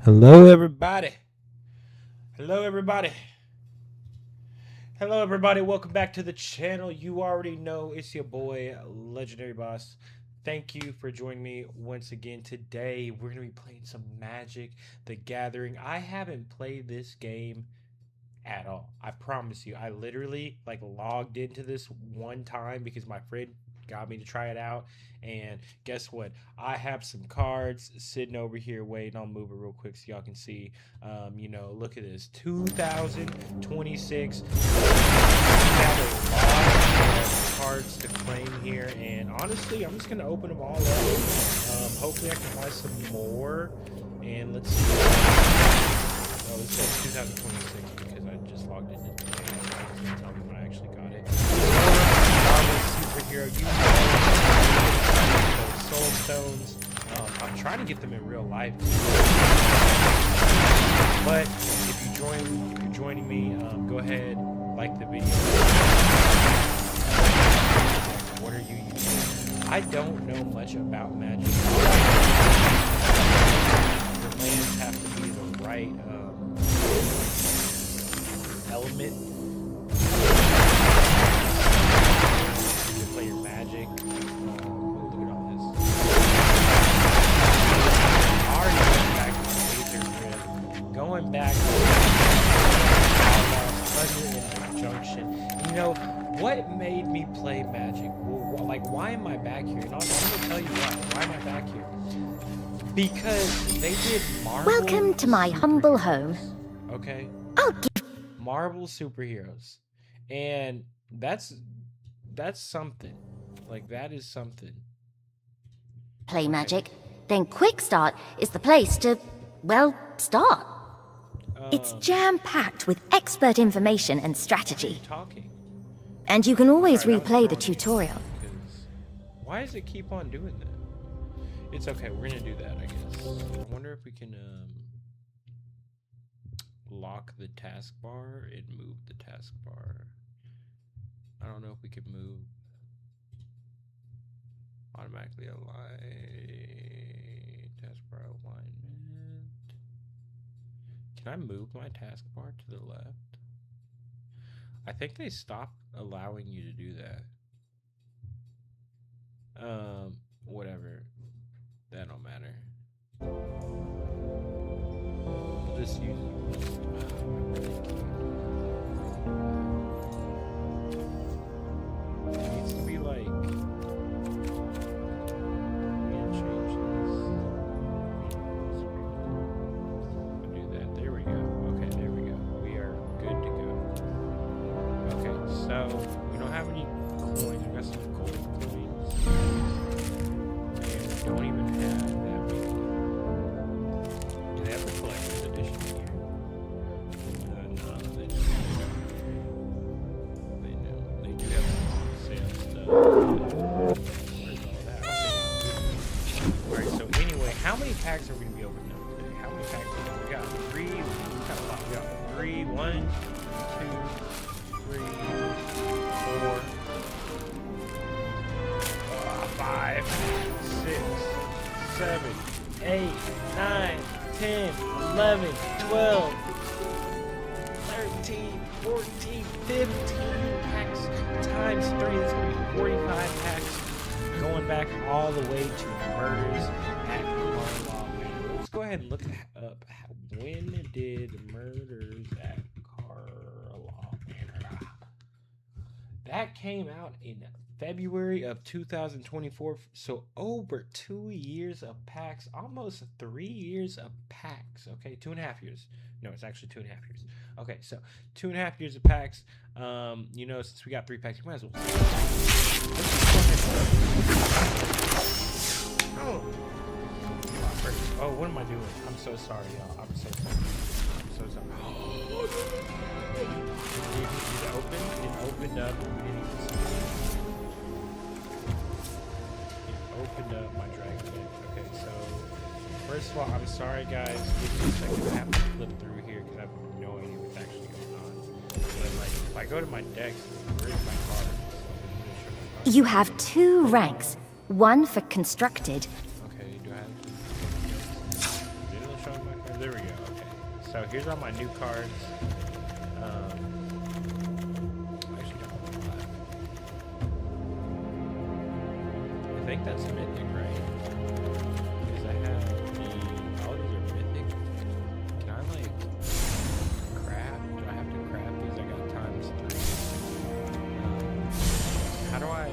Hello, everybody. Hello, everybody. Hello, everybody. Welcome back to the channel. You already know it's your boy, Legendary Boss. Thank you for joining me once again. Today, we're going to be playing some Magic the Gathering. I haven't played this game at all. I promise you. I literally logged into this one time because my friend got me to try it out. And guess what? I have some cards sitting over here waiting. I'll move it real quick so y'all can see. Look at this. 2026. Got a lot of cards to claim here. And honestly, I'm just going to open them all up. Hopefully I can buy some more. And let's see. Oh, it says 2026 because I just logged into the game. It's going to tell me when I actually got it. Superhero, you know, soul stones. I'm trying to get them in real life, but if you're joining me, go ahead, like the video. What are you using? I don't know much about Magic. The lands have to be the right element. Play your Magic. Oh, look at all this. Already going back to Thunder in the Junction. You know what made me play Magic? Well, why am I back here? And I'm gonna tell you why. Why am I back here? Because they did Marvel. Welcome to my humble home. Okay. I'll give Marvel superheroes, and that's something. That is something. play Magic. Then Quick Start is the place to, well, start. It's jam-packed with expert information and strategy. Talking. And you can always Sorry, replay the tutorial. Why does it keep on doing that? It's okay. We're gonna do that, I guess. I wonder if we can lock the taskbar and move the taskbar. I don't know if we could move. Automatically align taskbar alignment. Can I move my taskbar to the left? I think they stopped allowing you to do that. Whatever. That don't matter. We'll just use it needs to be like. So, we don't have any coins. We got some gold coins. And we don't even have that many. Do they have the collector's edition here? No, they do. They do have sale stuff. Where's all that? Okay. Alright, so anyway, how many packs are we going to be opening up today? How many packs? We got three. We got a lot. We got three. 1, 2, 3, 4, 5, 6, 7, 8, 9, 10, 11, 12, 13, 14, 15 packs times 3. That's going to be 45 packs. Going back all the way to murders at Carlisle Manor. Let's go ahead and look up when did murders at Carlisle Manor. That came out in February of 2024, so over 2 years of packs, almost 3 years of packs. Okay, 2.5 years. No, it's actually 2.5 years. Okay, so 2.5 years of packs. Since we got 3 packs, you might as well. Oh, what am I doing? I'm so sorry, y'all. I'm so sorry. It opened up. It opened up my dragon deck. Okay, so first of all, I'm sorry, guys. Give me a second. I have to flip through here because I have no idea what's actually going on. But if I go to my decks, where's my cards? You have 2 ranks. One for constructed. Okay, do I have to? There we So here's all my new cards. I actually got one left. I think that's mythic, right? Because I have all these are mythic. Can I like craft? Do I have to craft these? I got ×3. How do I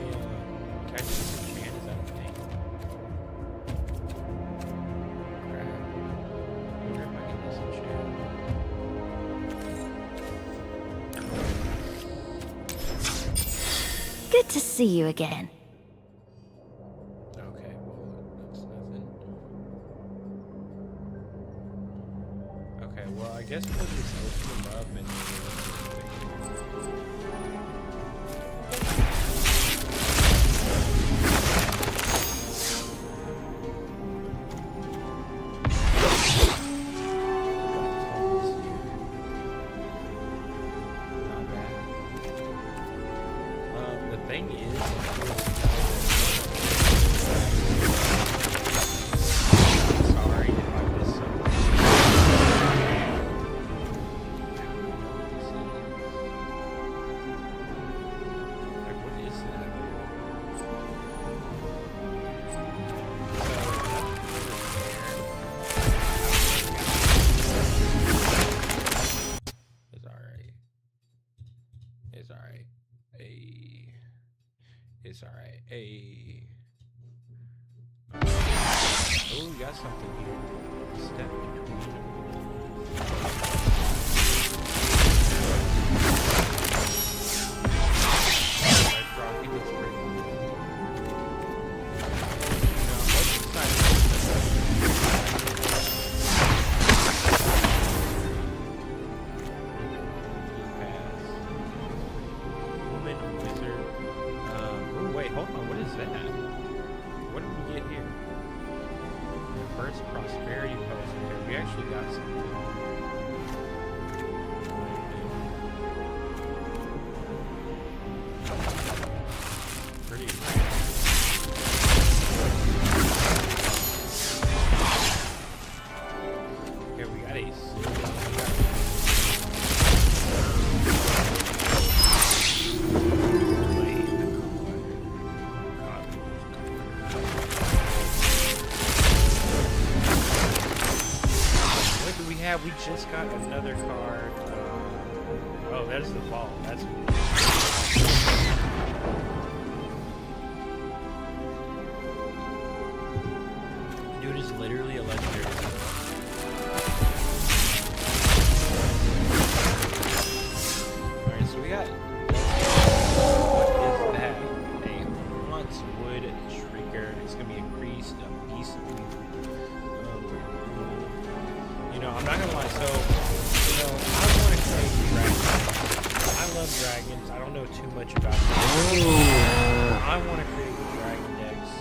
can I disenchant? Is that a thing? Craft. I wonder if I can disenchant. Good to see you again. Okay, well, that's nothing. Okay, well, I guess we'll just open them up and not bad. The thing is, sorry if I missed something. Like, what is that? It's alright. It's alright. It's alright. Oh, we got something here. Step between them. Alright, Frog, he looks pretty cool. Now, what's inside this? Pass. Woman, wizard. Oh, wait, hold on. What is that? What did we get here? First prosperity post. Okay, we actually got something. Pretty rad. Okay, we got a what do we have? We just got another card. Oh, there's the ball. That's dude is literally a legendary. Alright, so we got. What is that? A Haunts Wood Shrieker. It's gonna be increased. A beast of you know, I'm not gonna lie, so, you know, I want to create dragons. I love dragons. I don't know too much about them. I want to create dragon decks.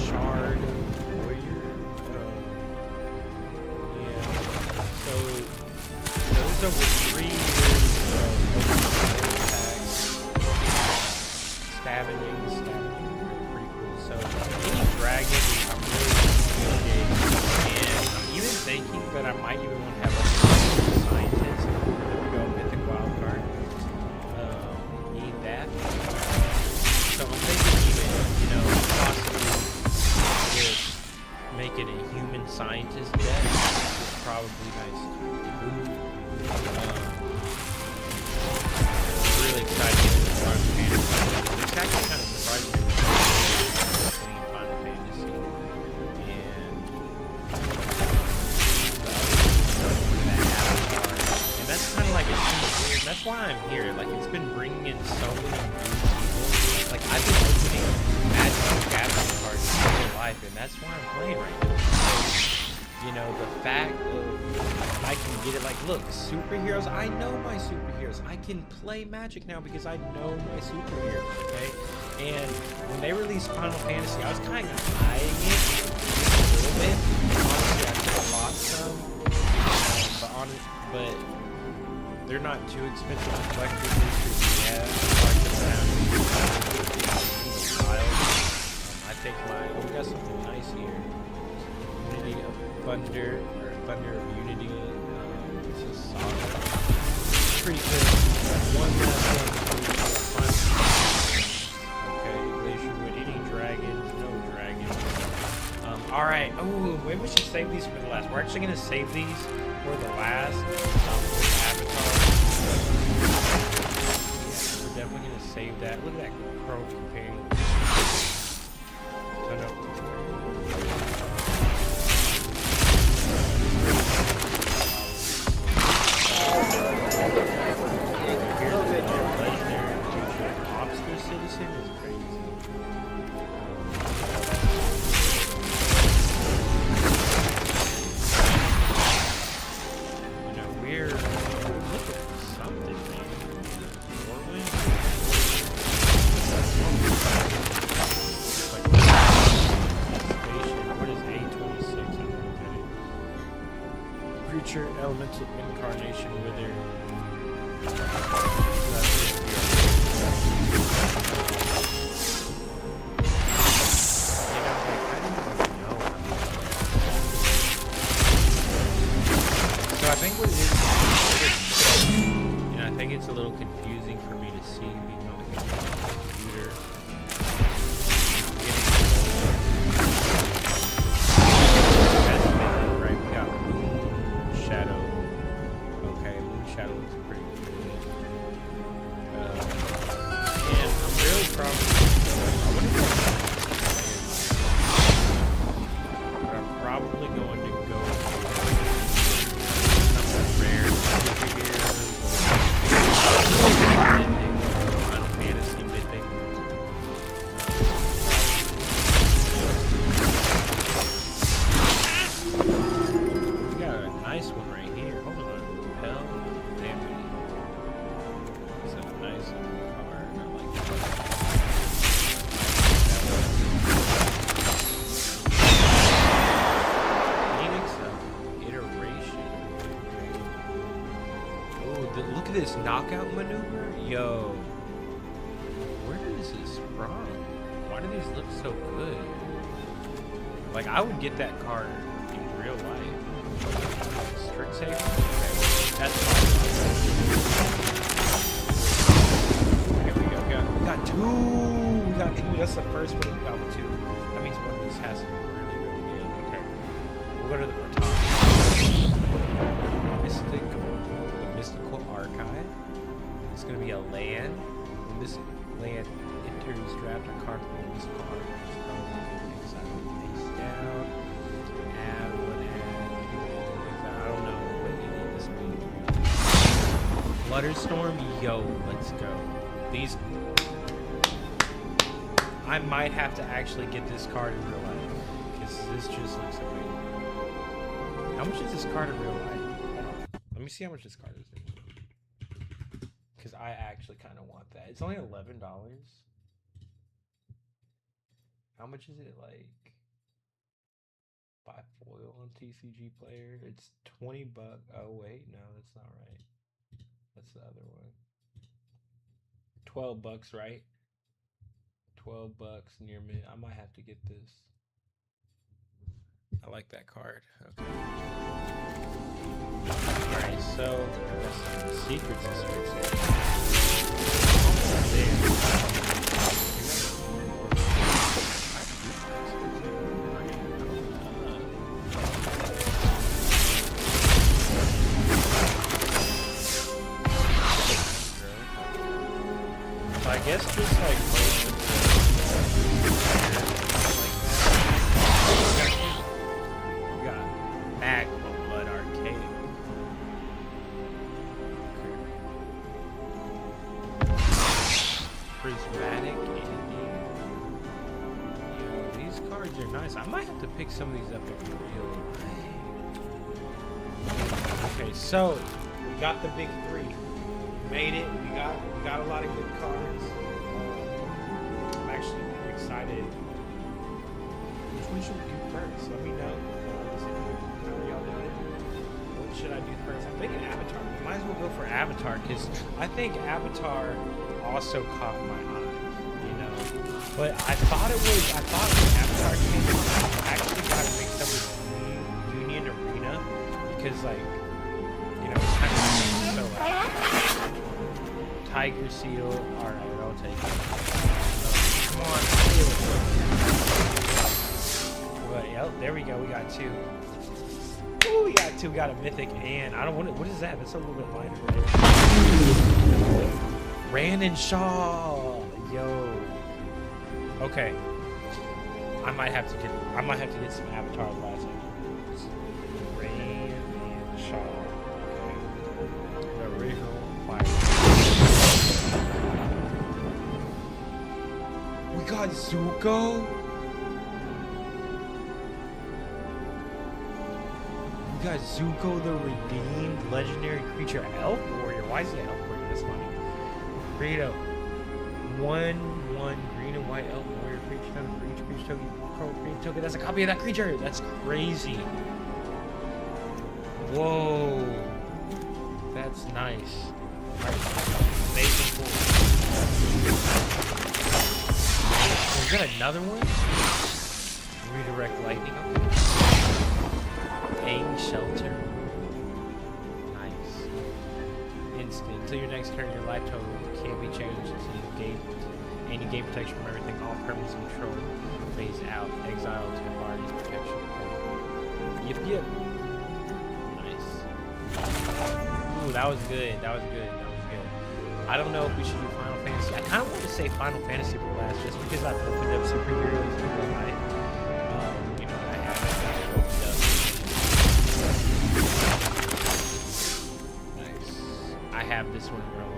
Shard Warrior. Yeah. So, those over 3 years attacks. Scavenging, pretty cool. So, any dragon, I'm really engaged. And I'm even thinking that I might even want to have a scientist. There we go, mythic wild card. Need that. So I'm thinking even, you know, possibly just making a human scientist deck is probably nice too. Really excited to get into Final Fantasy. It's actually kind of surprising me playing Final Fantasy. And that's kind of like a weird. That's why I'm here. Like, it's been bringing in so many new people. Like, I've been opening Magic Gathering cards my whole life, and that's why I'm playing right now. So, you know, the fact of I can get it, like, look, superheroes, I know my superheroes. I can play Magic now because I know my superheroes, okay? And when they released Final Fantasy, I was kind of eyeing it a little bit. Honestly, I could have bought some, but they're not too expensive to collect. Yeah, like the sound. take my. Oh, we got something nice here. Unity of Thunder, or Thunder of Unity. This is solid. Pretty good. One last one. Okay, Glacier with any dragons? No dragons. Alright. Oh, maybe we should save these for the last. We're actually going to save these for the last. Avatar. Yeah, we're definitely going to save that. Look at that crow companion. So, no. Citizen is crazy. You know, we're looking for something, man. Whirlwind? Like, station. What is A26? I don't know what that is. Creature, elemental incarnation, wither. I think what it is, I think it's a little confusing for me to see being on the computer. Right, we got Moon Shadow. Okay, Moon Shadow looks pretty good. And I'm really probably. But I'm probably going to go. Look at this knockout maneuver. Yo. Where is this from? Why do these look so good? Like, I would get that card in real life. Strixhaven? Okay. That's fine. Here we go. We got two. That's the first one. We got two. That means one of these has to be really, really good. Okay. We'll go to the top. Mystical Archive. It's going to be a land. When this land enters draft a card from the Mystical Archive. Face down. Add one add. I don't know what any of this means. Flutterstorm. Yo, let's go. These. I might have to actually get this card in real life. Because this just looks amazing. How much is this card in real life? Let me see how much this card is. Because I actually kind of want that. It's only $11. How much is it, like, buy foil on TCG Player? It's $20. Oh, wait. No, that's not right. That's the other one. $12, right? $12 near mint. I might have to get this. I like that card. Okay. Alright, so that's some secrets of Strixhaven. So I guess just like most of we got Magma Blood Arcade. Prismatic Ending. Yo, these cards are nice. I might have to pick some of these up in real life. Okay, so we got the big three. We made it. We got a lot of good cards. I'm actually excited. Which one should we do first? Let me know. How y'all doing? What should I do first? I'm thinking Avatar. We might as well go for Avatar because I think Avatar also caught my eye. You know, But I thought when Avatar came out, I actually got it mixed up with Union Arena because, like, you know, it's kind of so like Tiger Seal. All right, I'll take it. Come on, well, yep, there we go. We got two. Ooh, we got two. We got a mythic, and I don't want it. What is that? That's a little bit minor, right? Rand and Shaw, yo. Okay, I might have to get some Avatar last night. Rand and Shaw. Okay. The original fire. We got Zuko. We got Zuko the redeemed legendary creature elf warrior. Why is he an elf warrior? That's funny. Read up. 1/1 green and white elf warrior creature token for each creature token. That's a copy of that creature. That's crazy. Whoa. That's nice. Alright. Amazing cool. We got another one? Redirect lightning. Okay. Aim shelter. Nice. Instant. Until your next turn, your life total can't be changed until you gain any game protection from everything. All permanents control phase out. Exile to the party's protection. Yep, yep. Nice. Ooh, that was good. That was good. That was good. I don't know if we should do Final Fantasy. I kind of want to say Final Fantasy for last, just because I've opened up superheroes in real life. You know, I haven't opened up. Nice. I have this one in real life.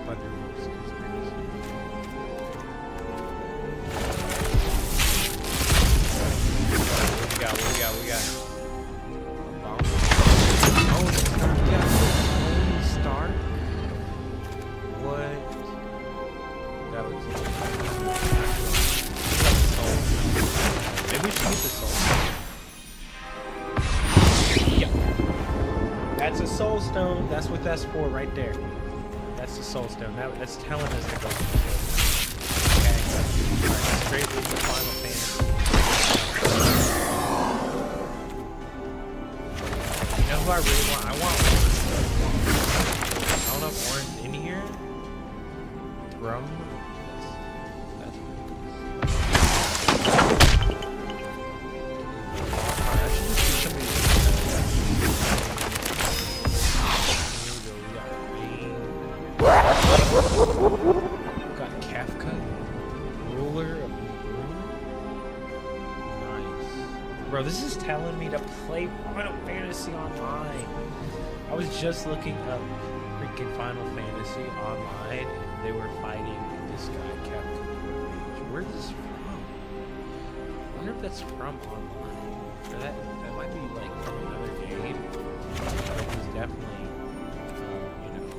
But they're most crazy. What we got? Tony Stark? What? That was maybe we should get the soul. Yeah. That's a soul stone. That's what that's for right there. That's the soul stone. That's telling us to go. Okay. Alright, straight into Final Fantasy. You know who I really want? I want Orange. I don't know if Orange in here. Drum. That's alright, I should just do some of these. Got Kafka, ruler of nice. Bro, this is telling me to play Final Fantasy Online. I was just looking up freaking Final Fantasy Online, and they were fighting this guy, Kafka. Where's this from? I wonder if that's from online. Or that might be like from another game. But he's definitely, you know.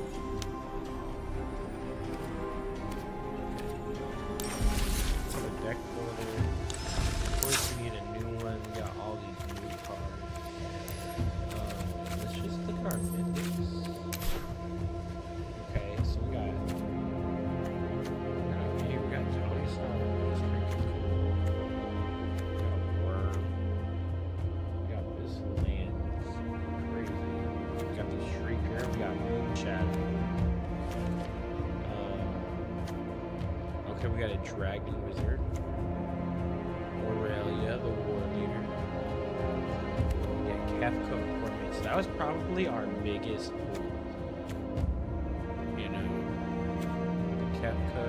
Deck builder. Of course, we need a new one. We got all these new cards. Let's just look at our mythics. Okay, so we got Tony Stark. That's pretty cool. We got a worm. We got this land. Crazy. We got the Shrieker. We got Moonshadow. Okay, we got a Dragon Wizard. Aurelia, the War Leader. Yeah, Kefka Coordinates. So that was probably our biggest pool. You know, Kefka,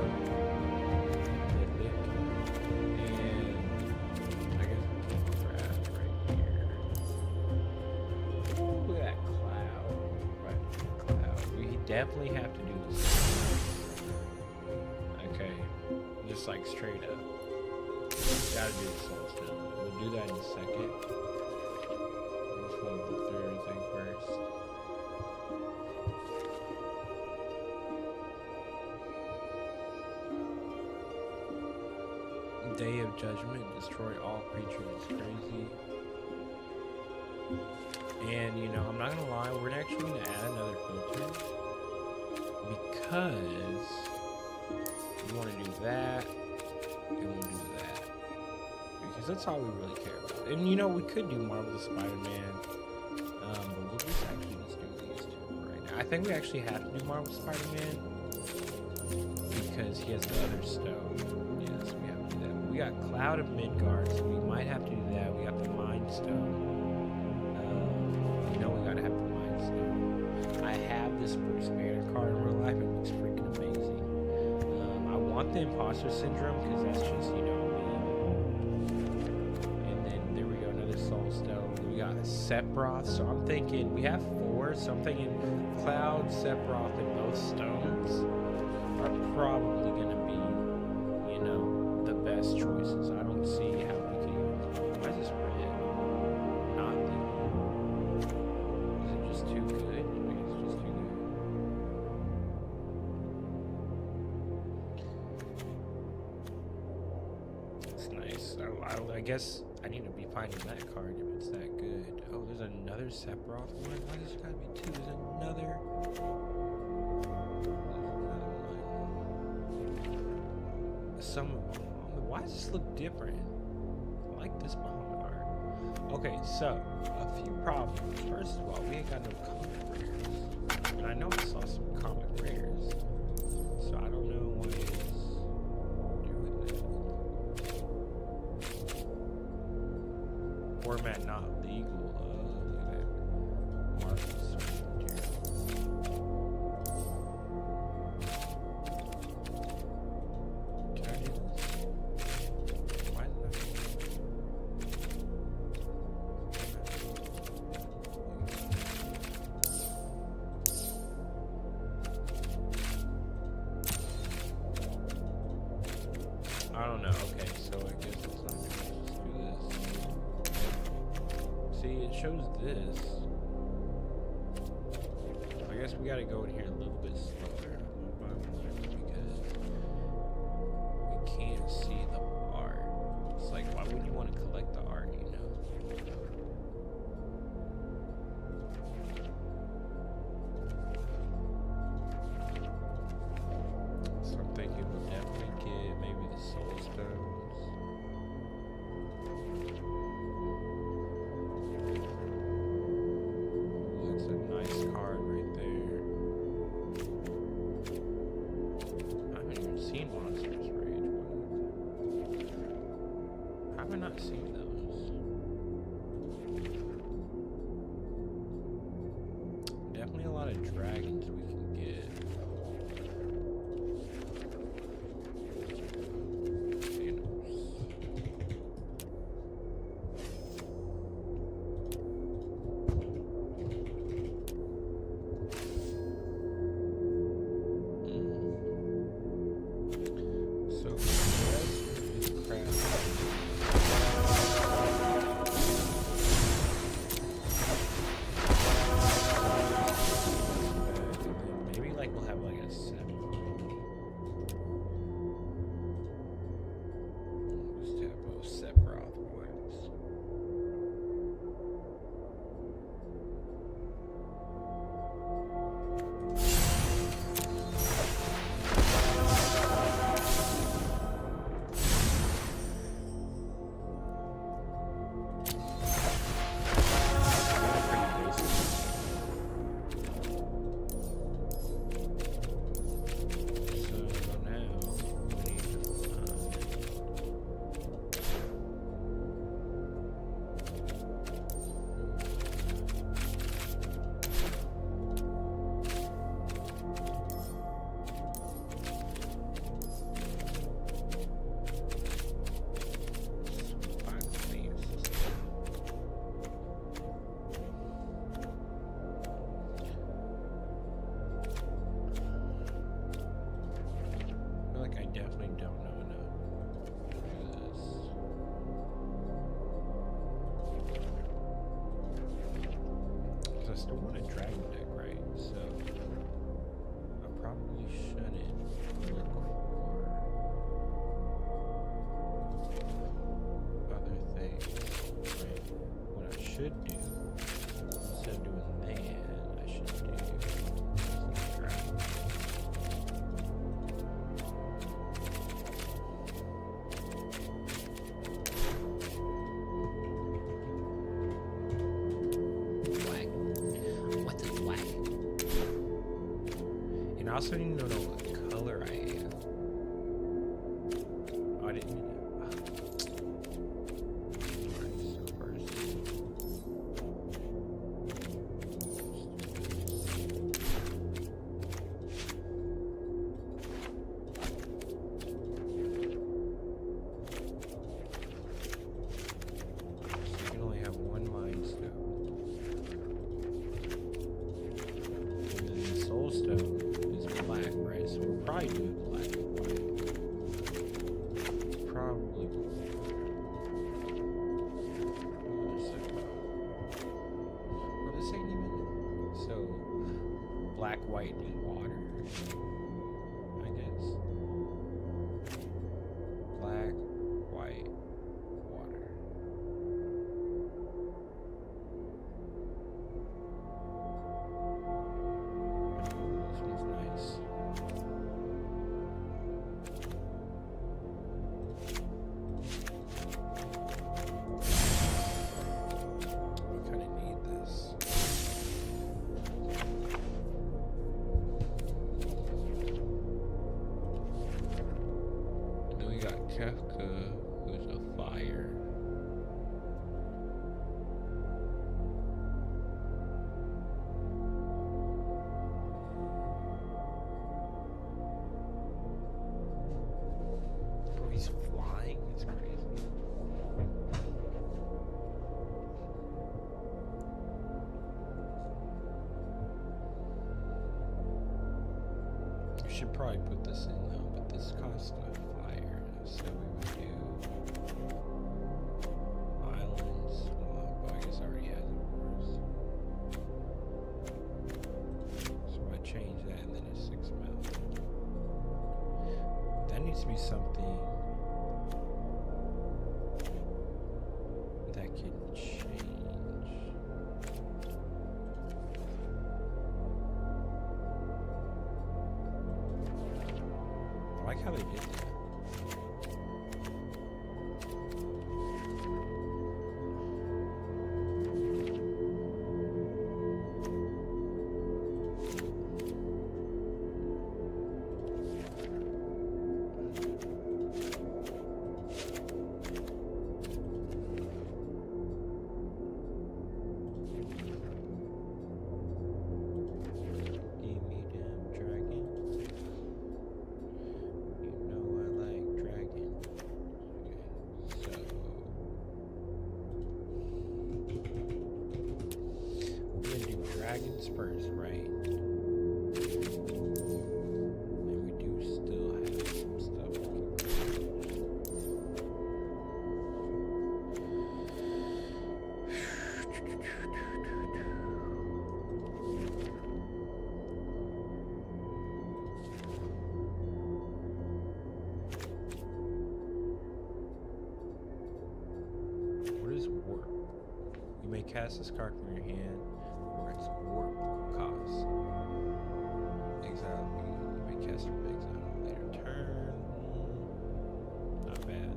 Mythic, and I guess Craft right here. Ooh, look at that cloud. Right, cloud. We definitely have to do this. Okay, just like straight up. Gotta do the soul stone. We'll do that in a second. I just want to look through everything first. Day of Judgment, destroy all creatures. Crazy. And you know, I'm not gonna lie, we're actually gonna add another filter because we want to do that, and we'll do that. Because that's all we really care about. And you know, we could do Marvelous Spider-Man, but we'll just actually just do these two right now. I think we actually have to do Marvelous Spider-Man because he has the other stone. Yes, we have to do that. We got Cloud of Midgard, so we might have to do that. We got the Mind Stone. You know, we gotta have the Mind Stone. I have this Bruce Banner card in real life. It looks freaking amazing. I want the Imposter Syndrome because that's just, you know, me. And then there we go, another Soul Stone. We got Sephiroth, so I'm thinking we have 4, so I'm thinking Cloud, Sephiroth, and both stones are probably gonna be, you know, the best choices. I don't see how we can even. Why is this red? Not the. Is it just too good? I think it's just too good. It's nice. I guess I need to be finding that card if it's that good. Oh, there's another Sephiroth one. Why does there gotta be 2? There's another. Some of them. Why does this look different? I like this Muhammad art. Okay, so a few problems. First of all, we ain't got no comic rares, and I know I saw some comic rares, so I don't know what it's doing that. Format not legal. Look at that. Marvel source material. Can I do this? Why is that? I don't know. Okay, so I guess it's not gonna just do this. See, it shows this. I guess we gotta go in here a little bit slower because we can't see the art. It's like, why would you want to collect the art, you know? So I'm thinking we'll definitely get maybe the Soul Stones. Looks a nice card right there. I haven't even seen Monsters Rage. How have I not seen those? Definitely a lot of dragons we can get. So, let's crap. Maybe like we'll have like a 7. Just have both Sephiroth ones. Definitely don't know enough to do this. Because I still want a dragon deck, right? So I probably shouldn't look for other things, right? What I should do, instead of doing that, I should do dragon. also need to know what color I am. Oh, I didn't. Black, white, and water, I guess. Black, white, water. This one's nice. We kind of need this. Kefka, who's a fire. Bro, he's flying? It's crazy. You should probably put this in though, but this costs a fire. So we would do islands. Well, I guess I already has it first. So I change that and then it's 6 mil. That needs to be something that can change. I like how they did that. Dragons first, right? And we do still have some stuff. What is warp? You may cast this card from your hand. Its warp cost. Exile. You may cast it from exile on a later turn. Not bad.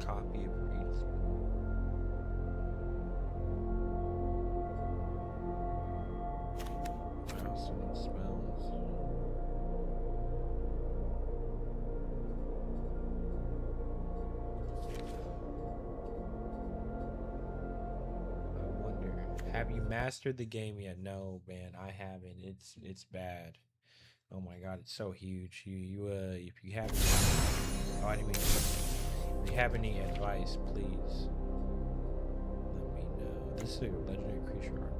Copy of Reed's. Spells. I wonder, have you mastered the game yet? No, man, I haven't. It's bad. Oh my god, it's so huge. If you have if you have any advice, please let me know. This is a legendary creature art.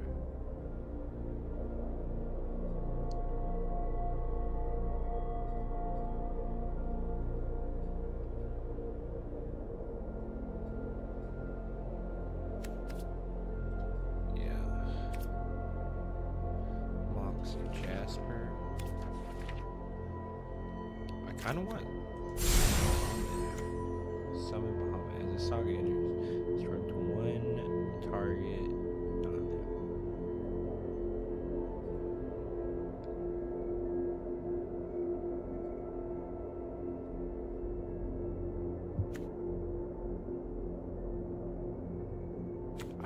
Jasper. I kind of want Summon Bahamut as a saga enters. Disrupt one target on them.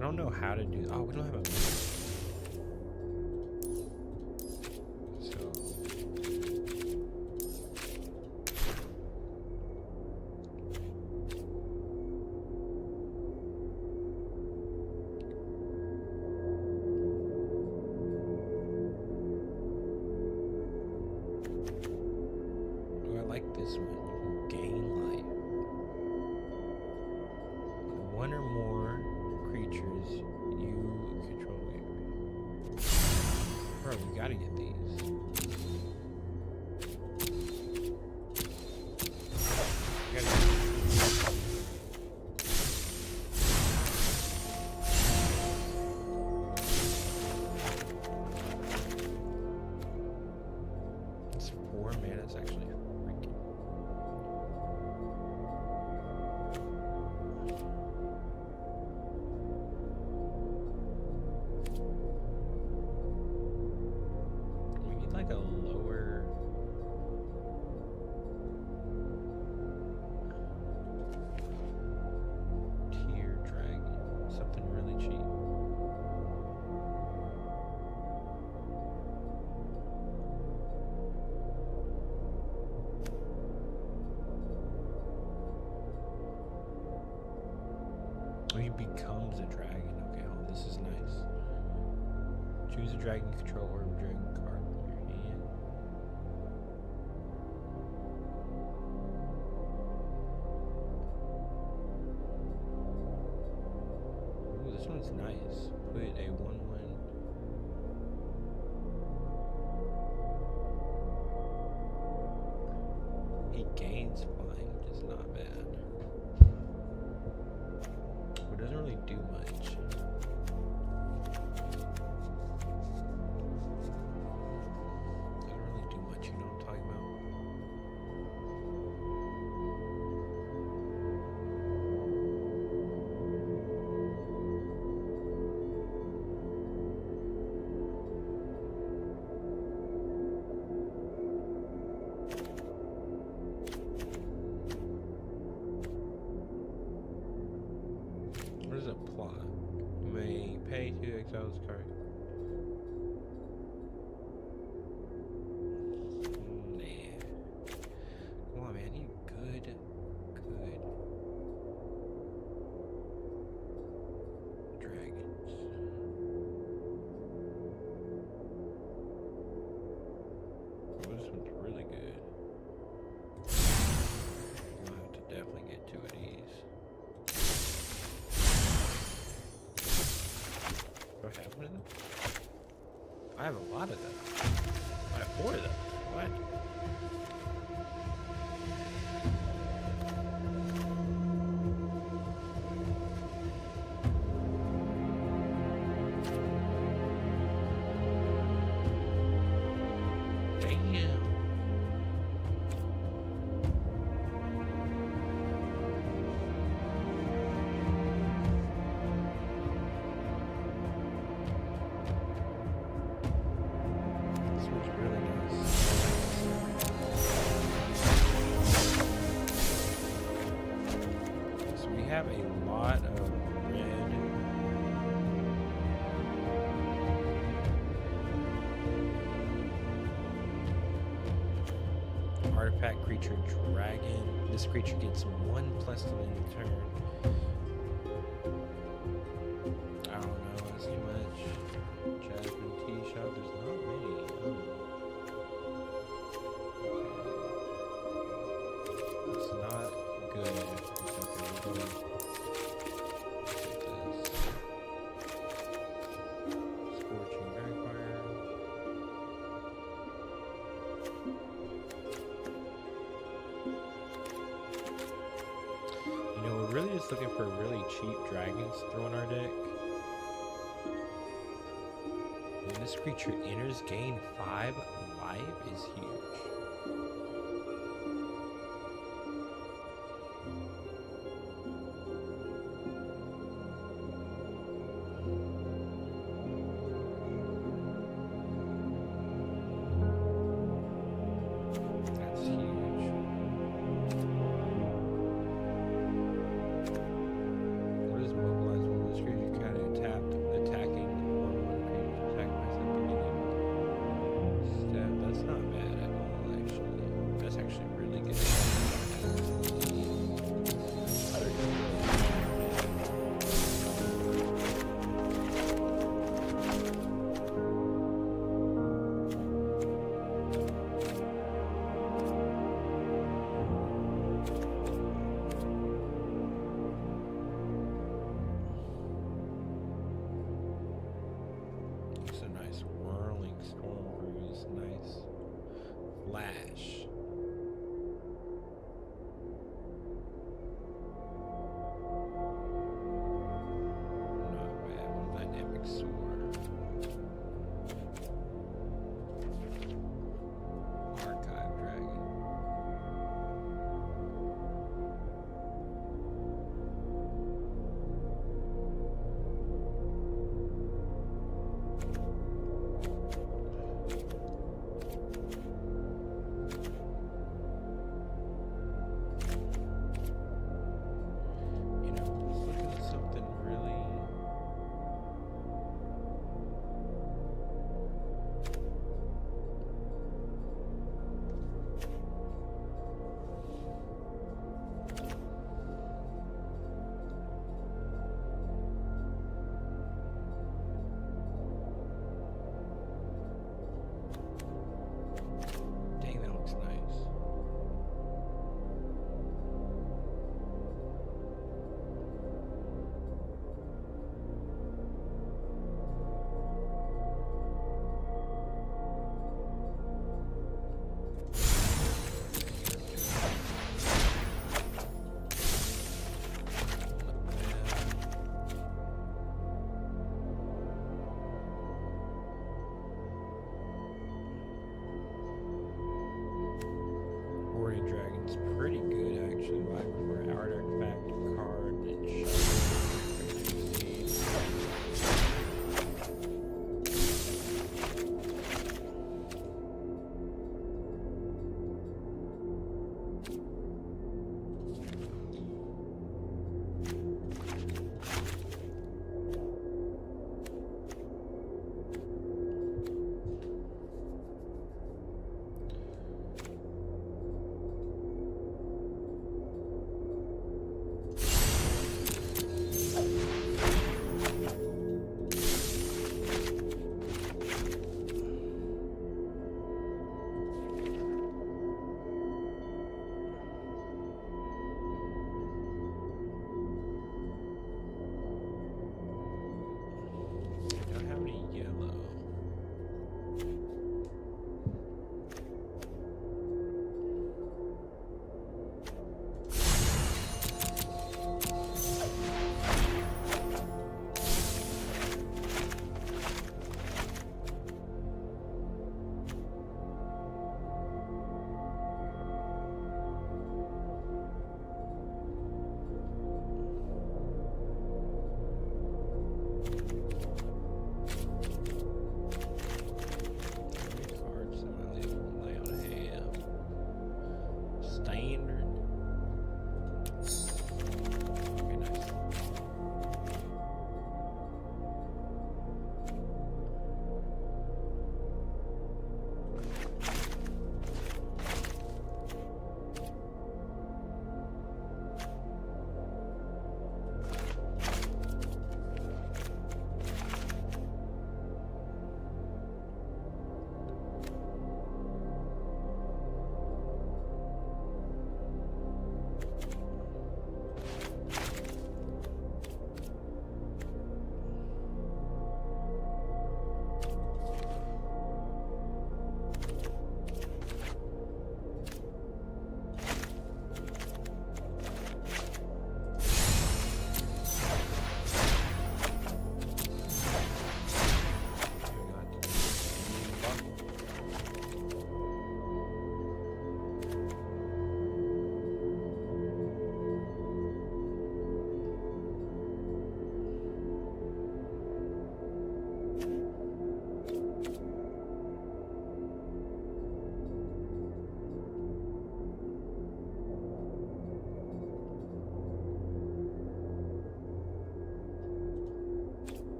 I don't know how to do. Oh, we don't have a. So. Oh, I like this one. You can gain life. One or more creatures you control. Bro, we gotta get these. It's 4 mana. It's actually freaking. We need like a lower. Tier dragon. Something really cheap. Oh, he becomes a dragon. Okay, oh, this is nice. Choose a dragon you control or a dragon card from your hand. Ooh, this one's nice. Put a 1/1. He gains flying, which is not bad. But doesn't really do much. Doesn't really do much, you know what I'm talking about? What is a plot? You may pay to exile this card. Nah. Come on, man. You good. Dragons. Oh, this one's really good. I'll have to definitely get 2 of these. Do I have one of them? I have a lot of them. I have 4 of them. What? Damn. This one's really nice. So we have a lot of red. Artifact creature dragon. This creature gets 1 plus to end turn. I don't know, that's too much. Jasmine tea shop, there's not many. It's not good. It's okay, we'll go. Scorching Dragfire. You know, we're really just looking for really cheap dragons to throw in our deck. When this creature enters, gain 5 life is huge. That's huge. What is mobilize when this creature can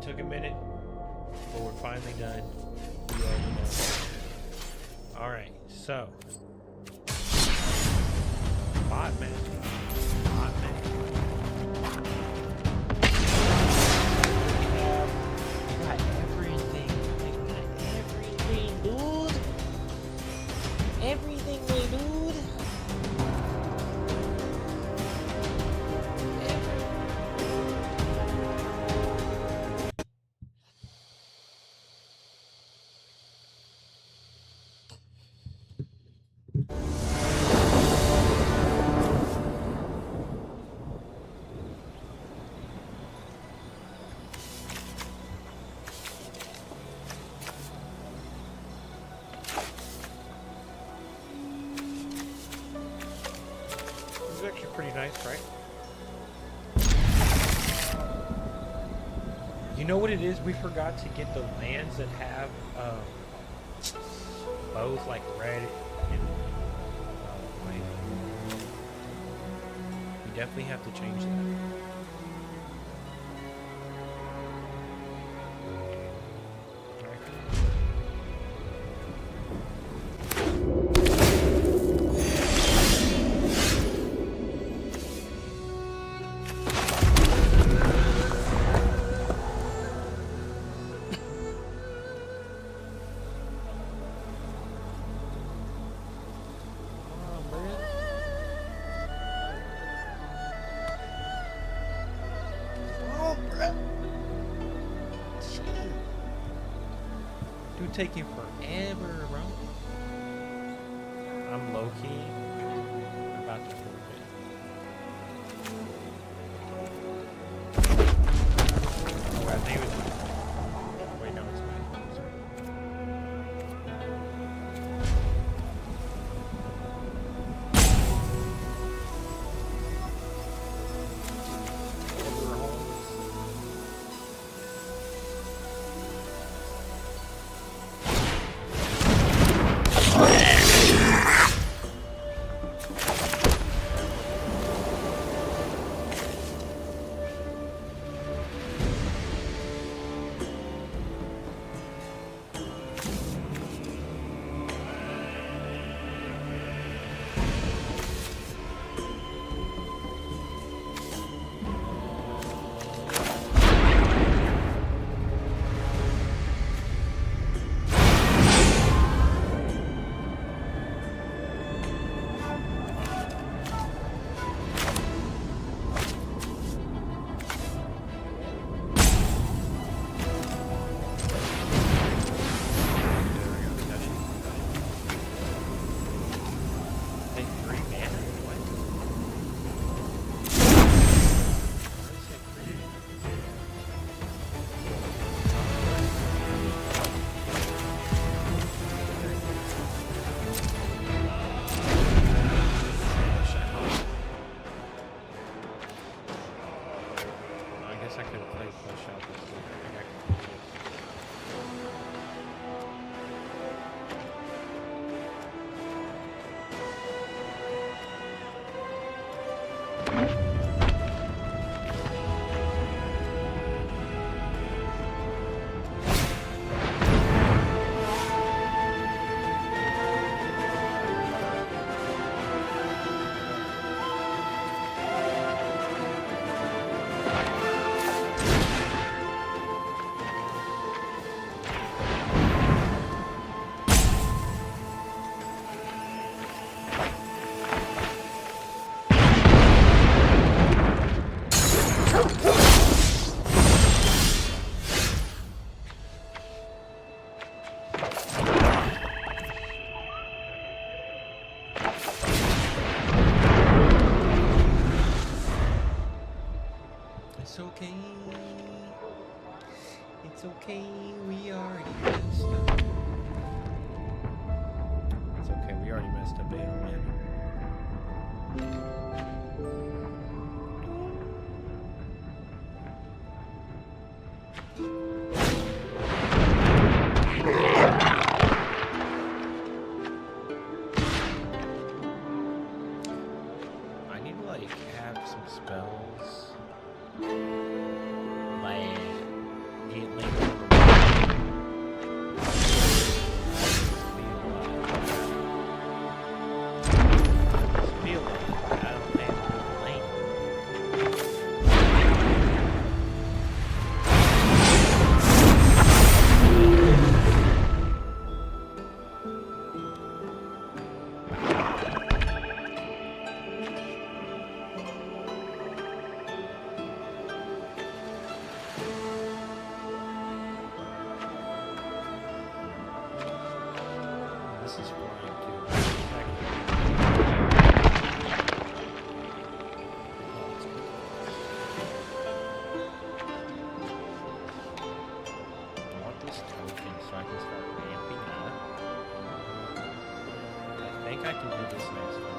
took a minute, but we're finally done. We are done. Alright, so. Bot man. Bot man. Got everything. I got everything, dude. Everything, my dude. This is actually pretty nice, right? You know what it is? We forgot to get the lands that have both like red and white. We definitely have to change that. Dude, taking forever, bro. I'm low key about to prove it. Oh, I think it was. Wait, no, it's mine. Sorry. I could have played flush out this week. I think I could do this. It's okay. It's okay. We already messed up. It's okay. We already messed up. It don't matter. I need to like have some spells. Like hit link. This is flying too. I want this token so I can start ramping up. I think I can do this next one.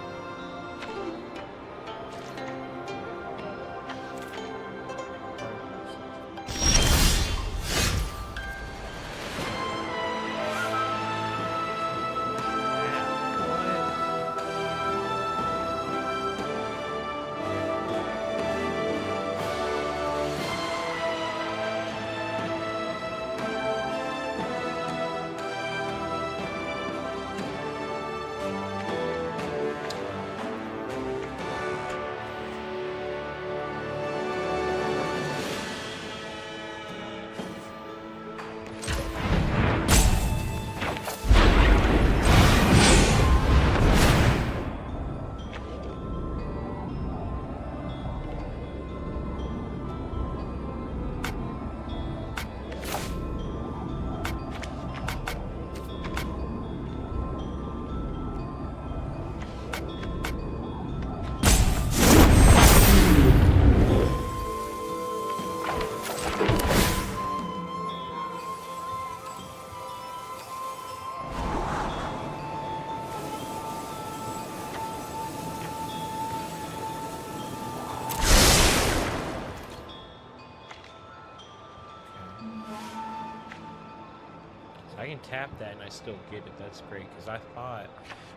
I can tap that and I still get it. That's great, because I thought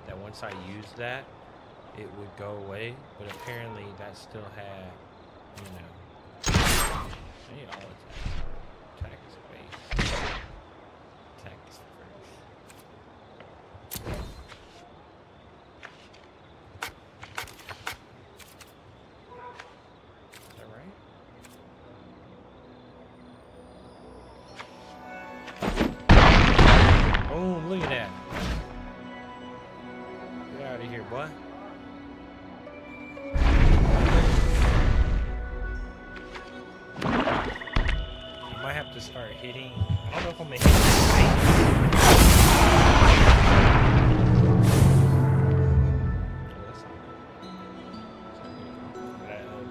that once I used that, it would go away, but apparently that still had, you know, maybe all attack is base. Attack is first. Is that right? Boom, look at that. Get out of here, boy. I might have to start hitting. I don't know if I'm gonna hit the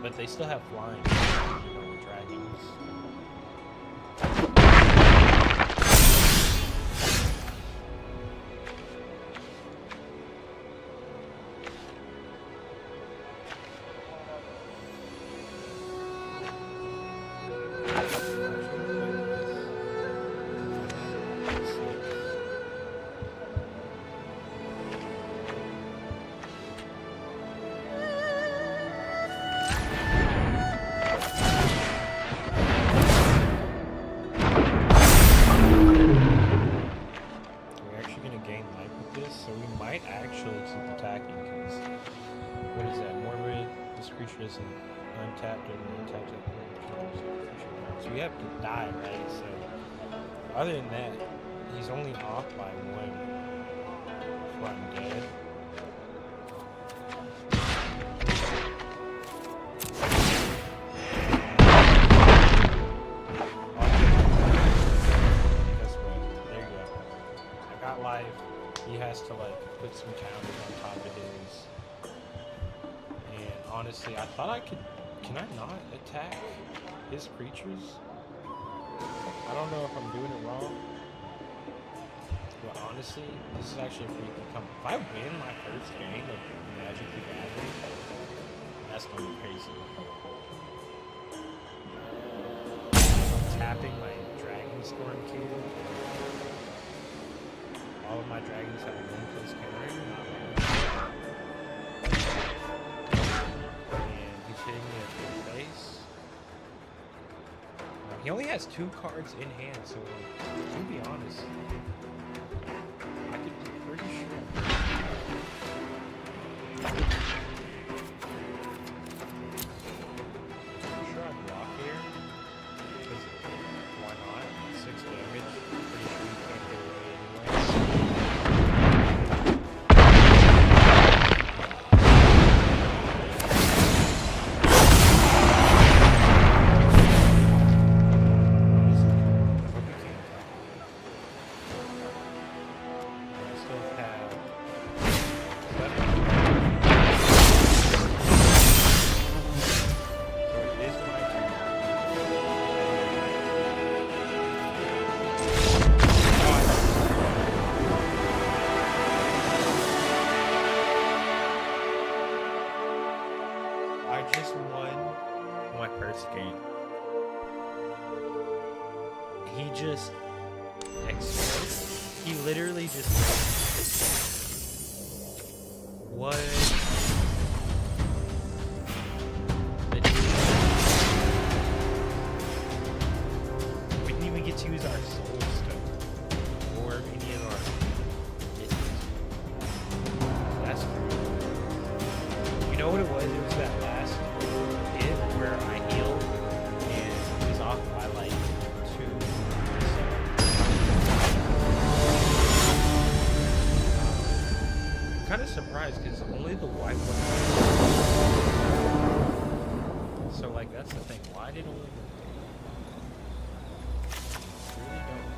but they still have flying, dragons. So we might actually keep attacking, because what is that? Morbid, this creature isn't untapped or untapped. So we have to die, right? So other than that, he's only off by one before I'm dead. Guess what? There you go. I got life. He has to like put some counters on top of his. And honestly, I thought I could. Can I not attack his creatures? I don't know if I'm doing it wrong. But honestly, this is actually a pretty good company. If I win my first game of Magic the Gathering, that's gonna be crazy. I'm tapping my Dragon Storm Cube. All of my dragons have a 1+ counter. And he's hitting me at full face. He only has 2 cards in hand, so to be honest, I could be pretty sure. I'm sure I'd block here. Because why not? 6 damage. Pretty sure you can't get away anyway. I just won my first game. He just exploded. He literally just what? We didn't even get to use our soul stone or any of our business. That's true. You know what it was? It was that last hit where I healed and he was off by like 2. I'm kind of surprised because only the white one. So like that's the thing. Why did only? Really don't.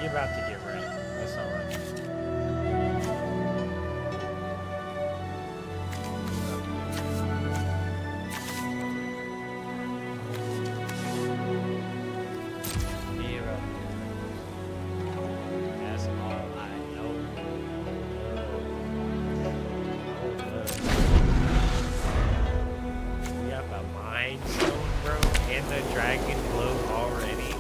About to get ready. That's all right. That's all I know. We got the Mind Stone, bro, and the Dragon Globe already.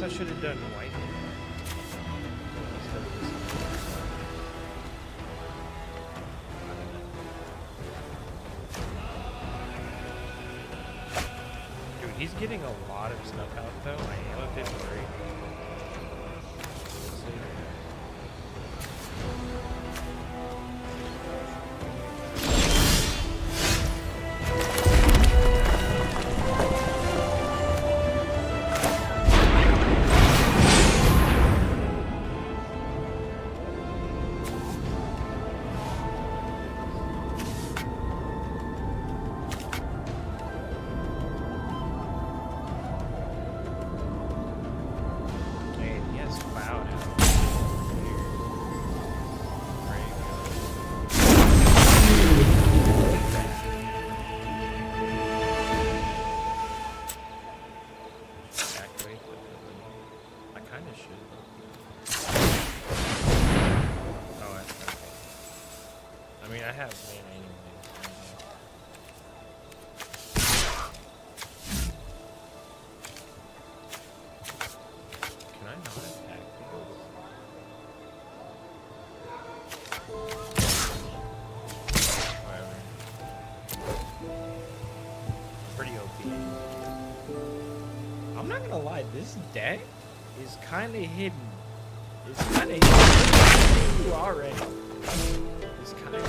I should have done white. Dude, he's getting a lot of stuff out though. I am a bit worried. have mana anyways. Can I not attack these? Whatever. Pretty OP. I'm not gonna lie, this deck is kind of hidden. It's kind of hidden already. It's kind of.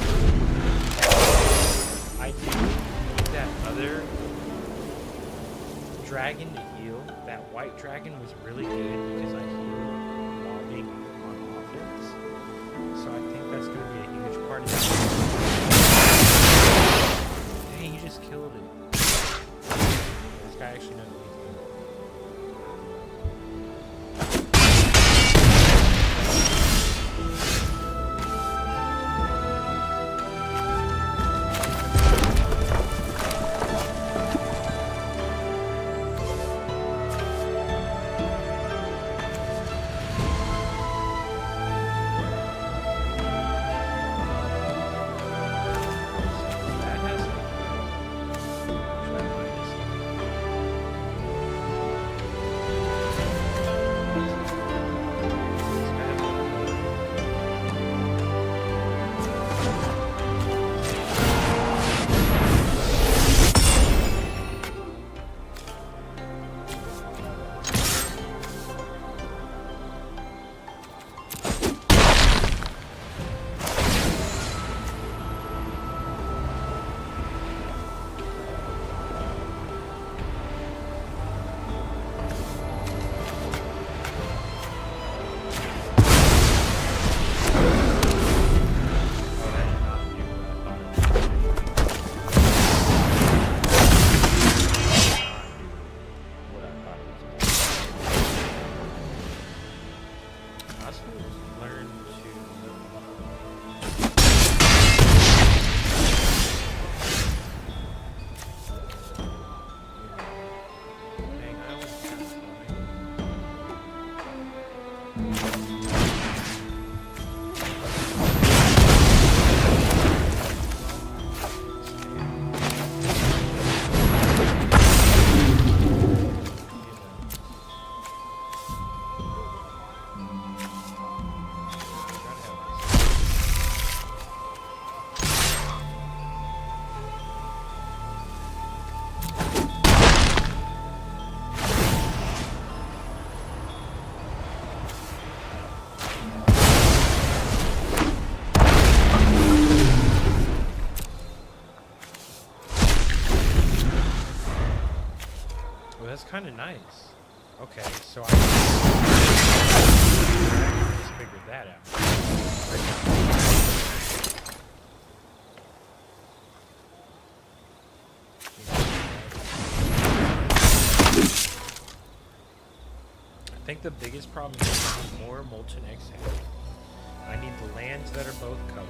I do need that other dragon to heal. That white dragon was really good because I healed while being on offense. So I think that's going to be a huge part of it. Dang, you just killed it. This guy actually knows what he's doing. That's kind of nice. Okay, so I just figured that out. I think the biggest problem is I need more Molten Exhale. I need the lands that are both colors.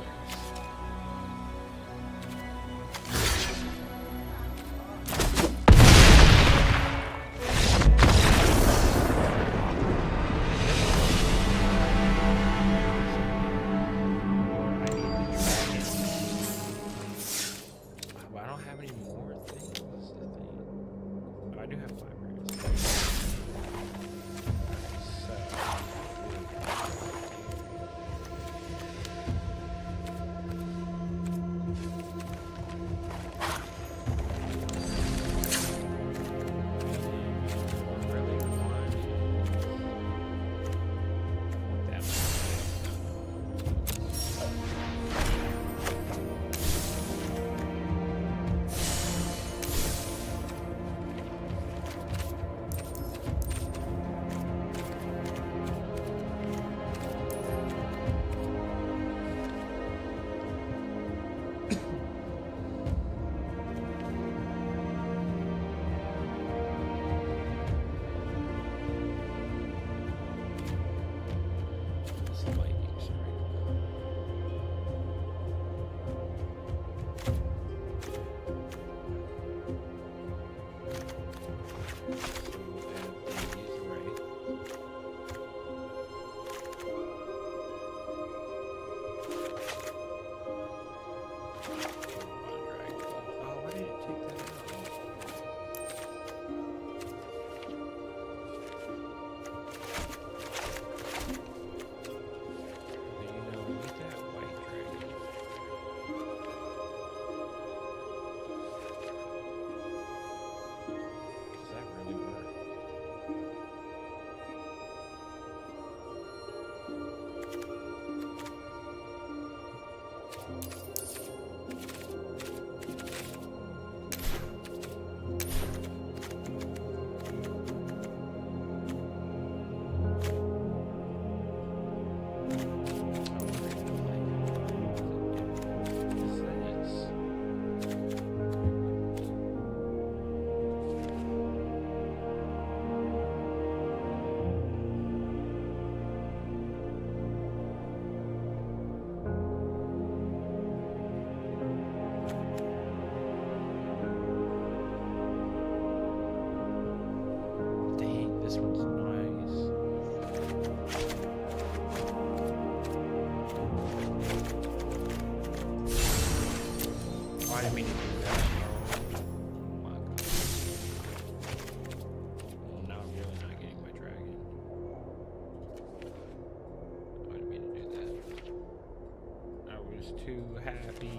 too happy.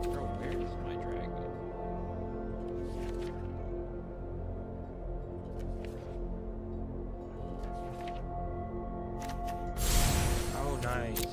Bro, where is my dragon? Oh, nice.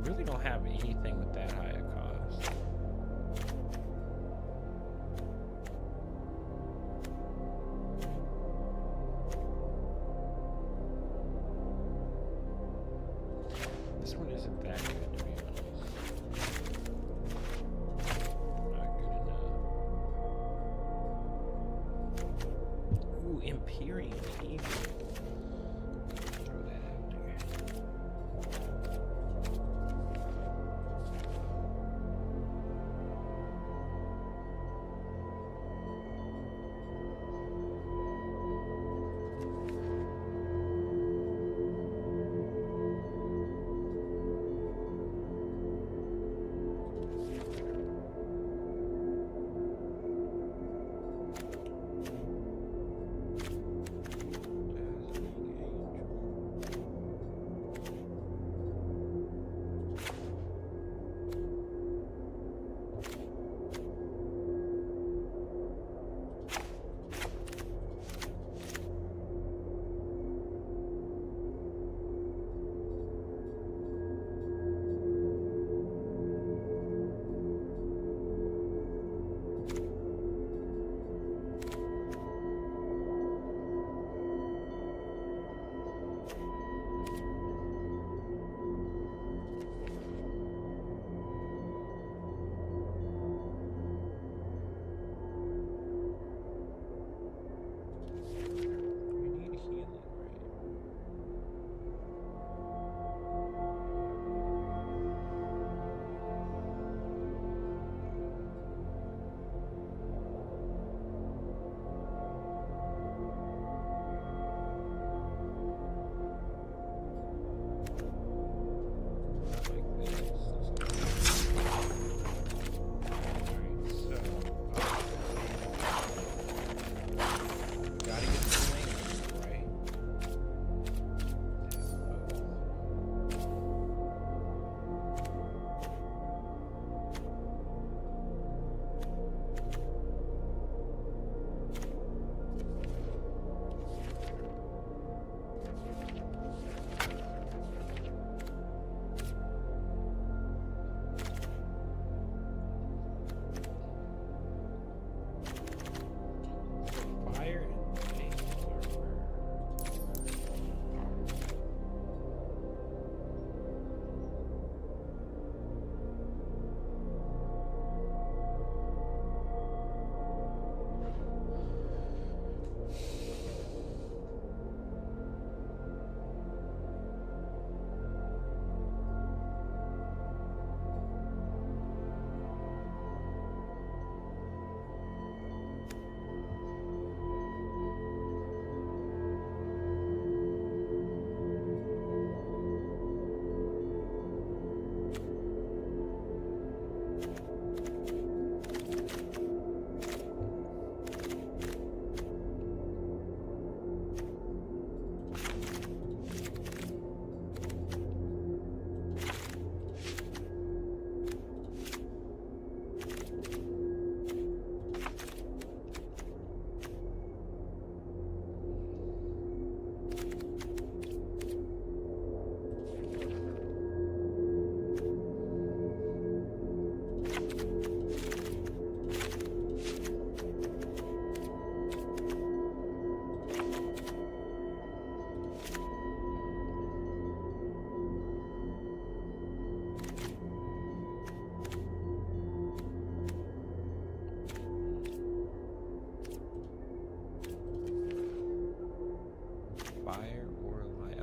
Really don't have anything with that high a cost. This one isn't that good, to be honest. Not good enough. Ooh, Imperium Eagle. Throw that out there.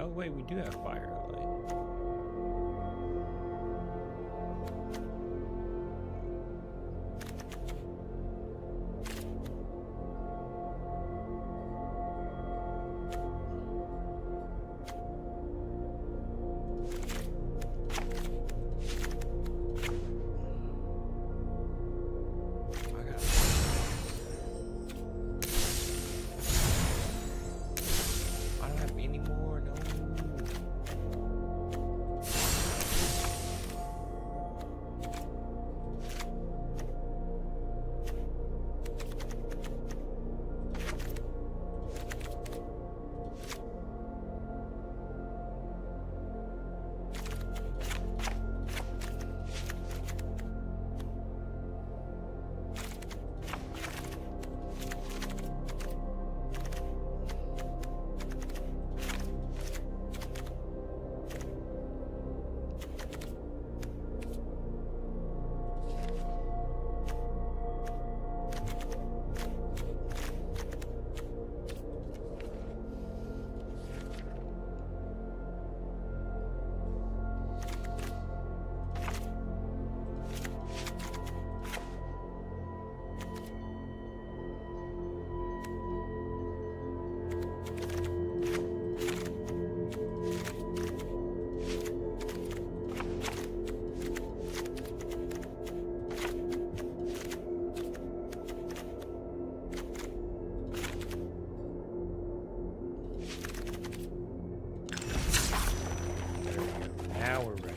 Oh wait, we do have firelight. I don't have any more. No. Now we're ready.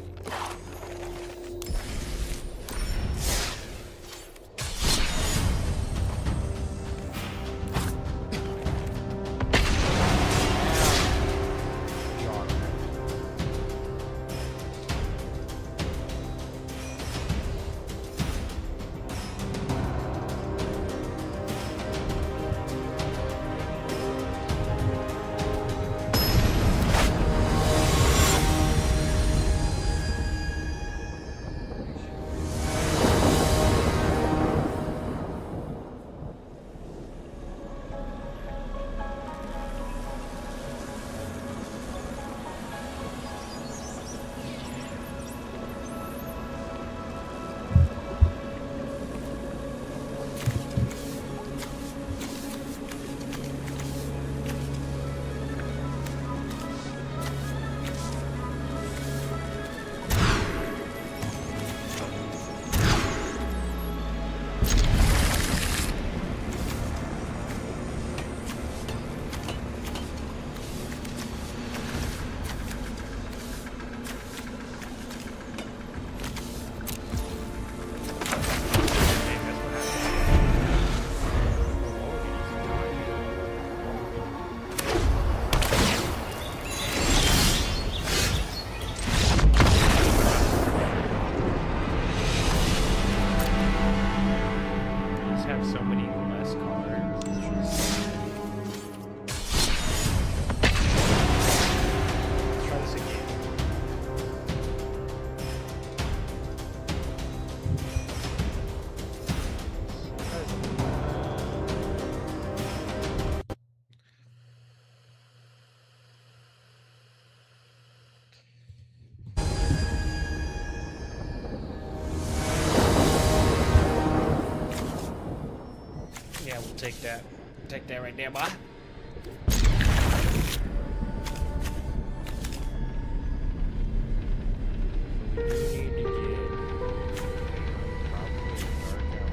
Have so many less cards. Let's try this again. Yeah, we'll take that. Take that right there, boy. We need to get probably dark out.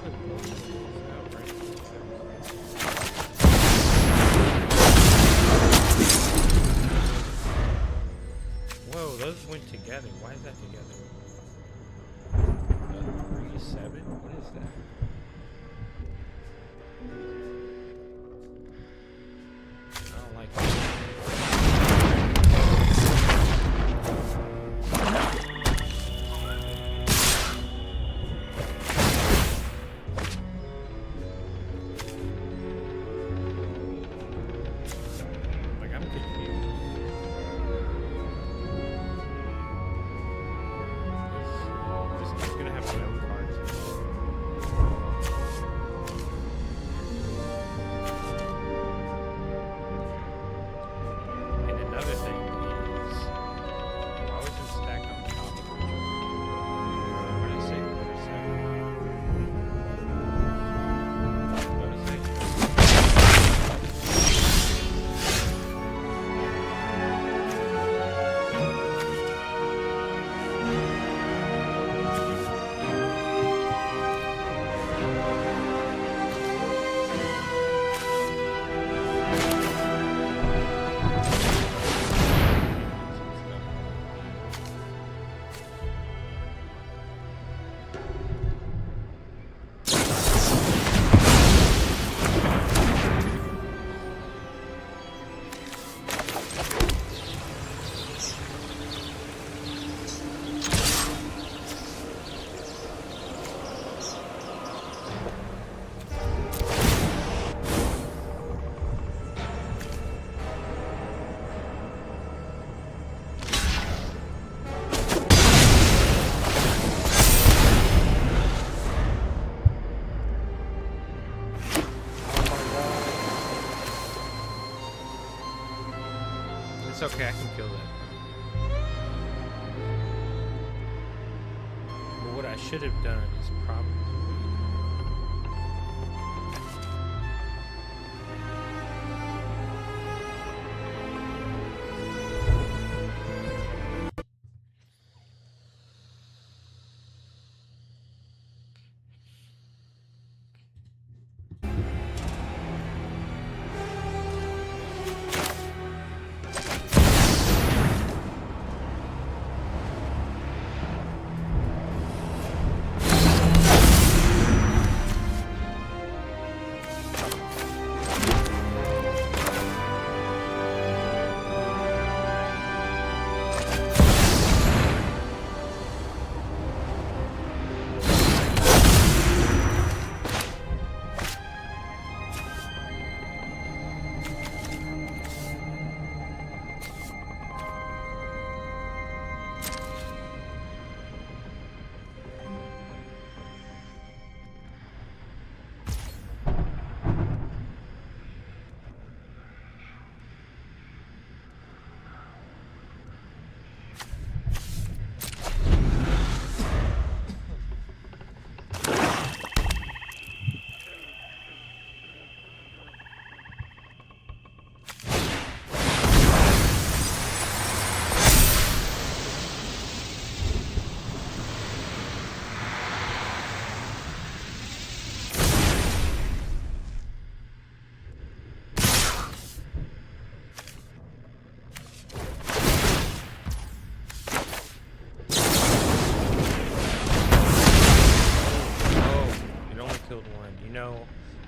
could blow these out, right? Whoa, those went together. Why is that together? 3-7? What is that? I don't like that. Like, I'm confused. This game's gonna have no cards. And another thing is, why was it stacked on top of each other? What did it say? What did it say? It's okay, I can kill that. But what I should have done is probably...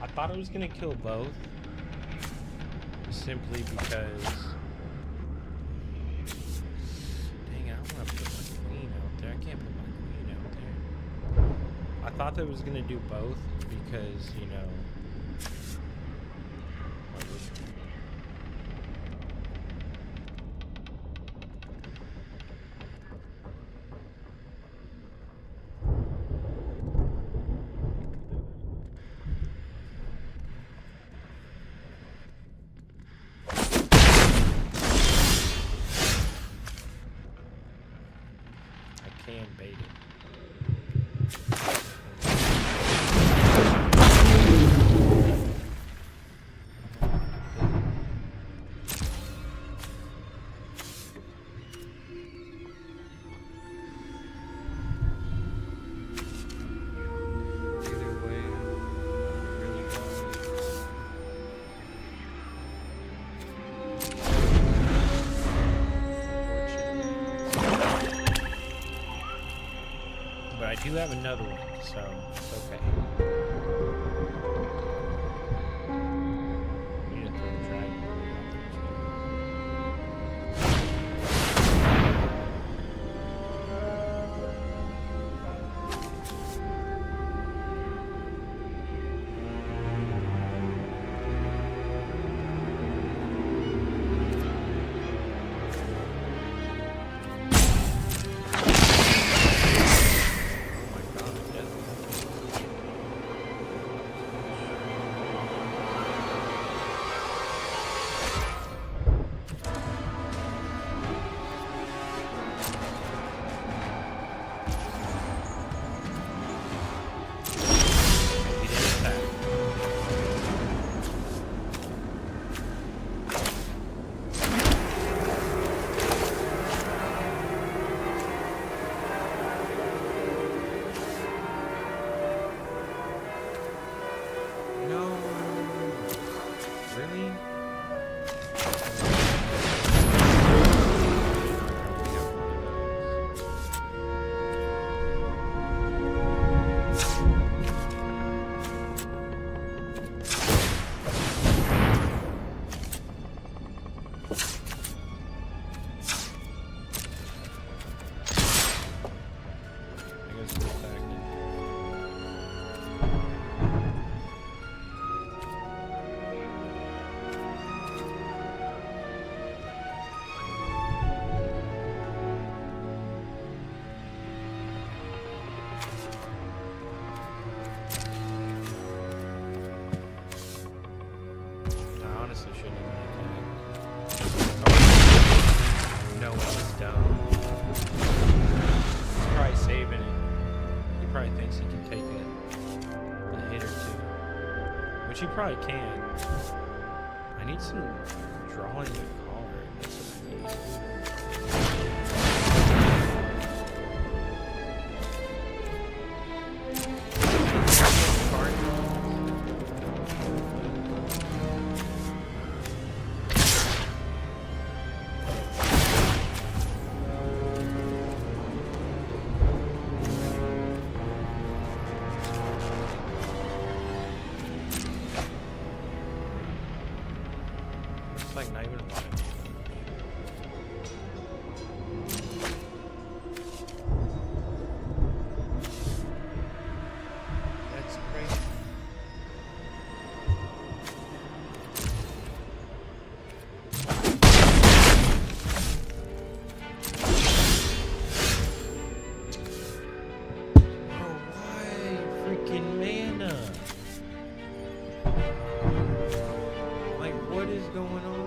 I thought I was gonna kill both, simply because... Dang it, I want to put my queen out there. I can't put my queen out there. I thought that I was gonna do both, because, you know... can bait it. do have another one, so it's okay. We need to throw the dragon out She probably can. I need some drawing the card. That's what I need. Like not even a lot. That's crazy. Oh, why freaking mana? Like, what is going on?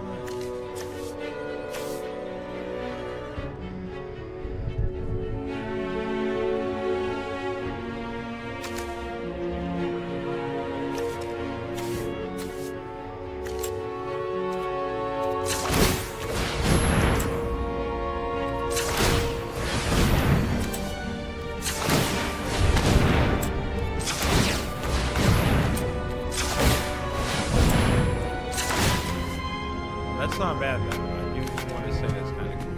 That's not bad, though. I do want to say that's kind of cool.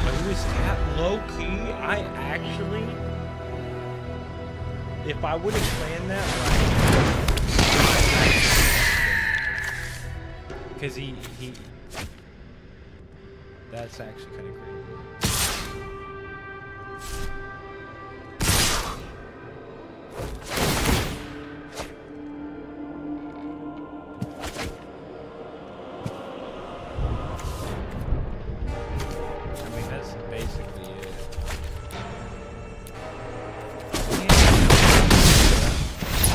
But it was that low-key. I actually... If I would have planned that right... Because he that's actually kind of great. I mean, that's basically it.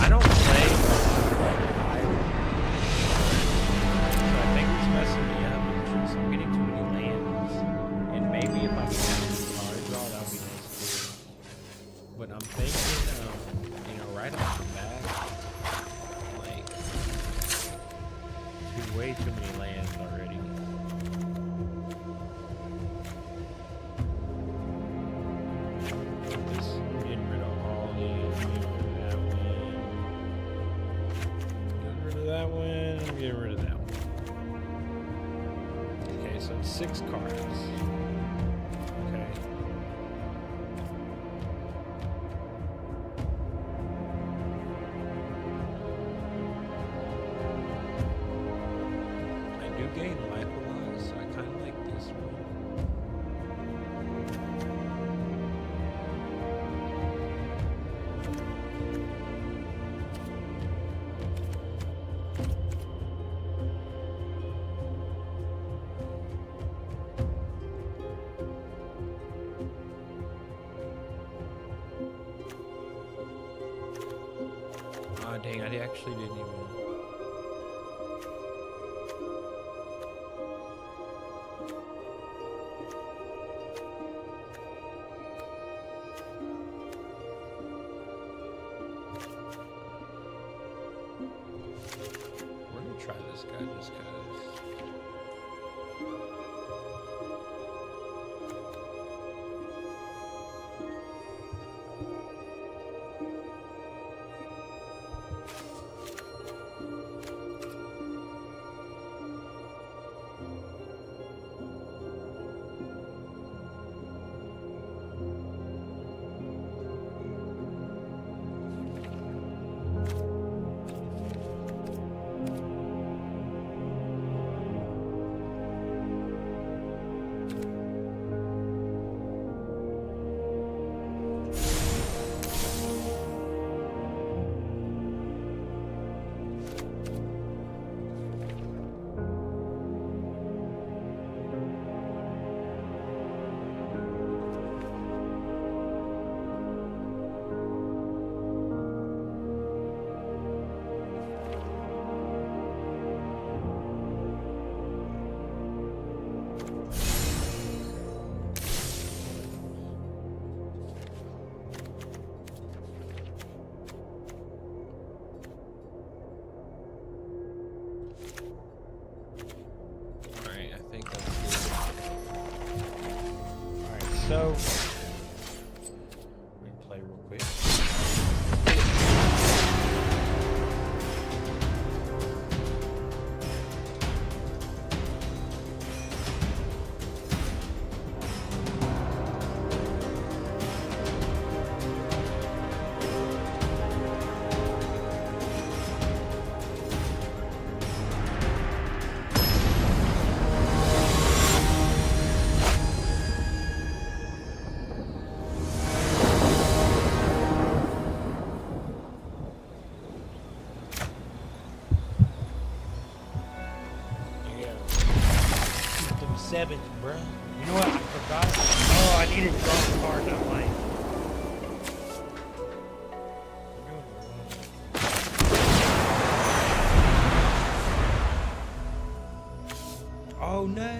I don't play. Messing me up. I'm getting too many lands, and maybe if I can have some card draw, that would be nice too. But I'm thinking, you know, right off the bat, like, way too many lands already. getting rid of that one. Okay, so it's 6 cards. Okay. I do gain life a lot, so I kind of like this one. Ah, dang, I actually didn't even... We're gonna try this guy just because. So, we can play real quick. Sevens, bro. You know what? I forgot. Oh, I need to draw a card, not mine. Oh no!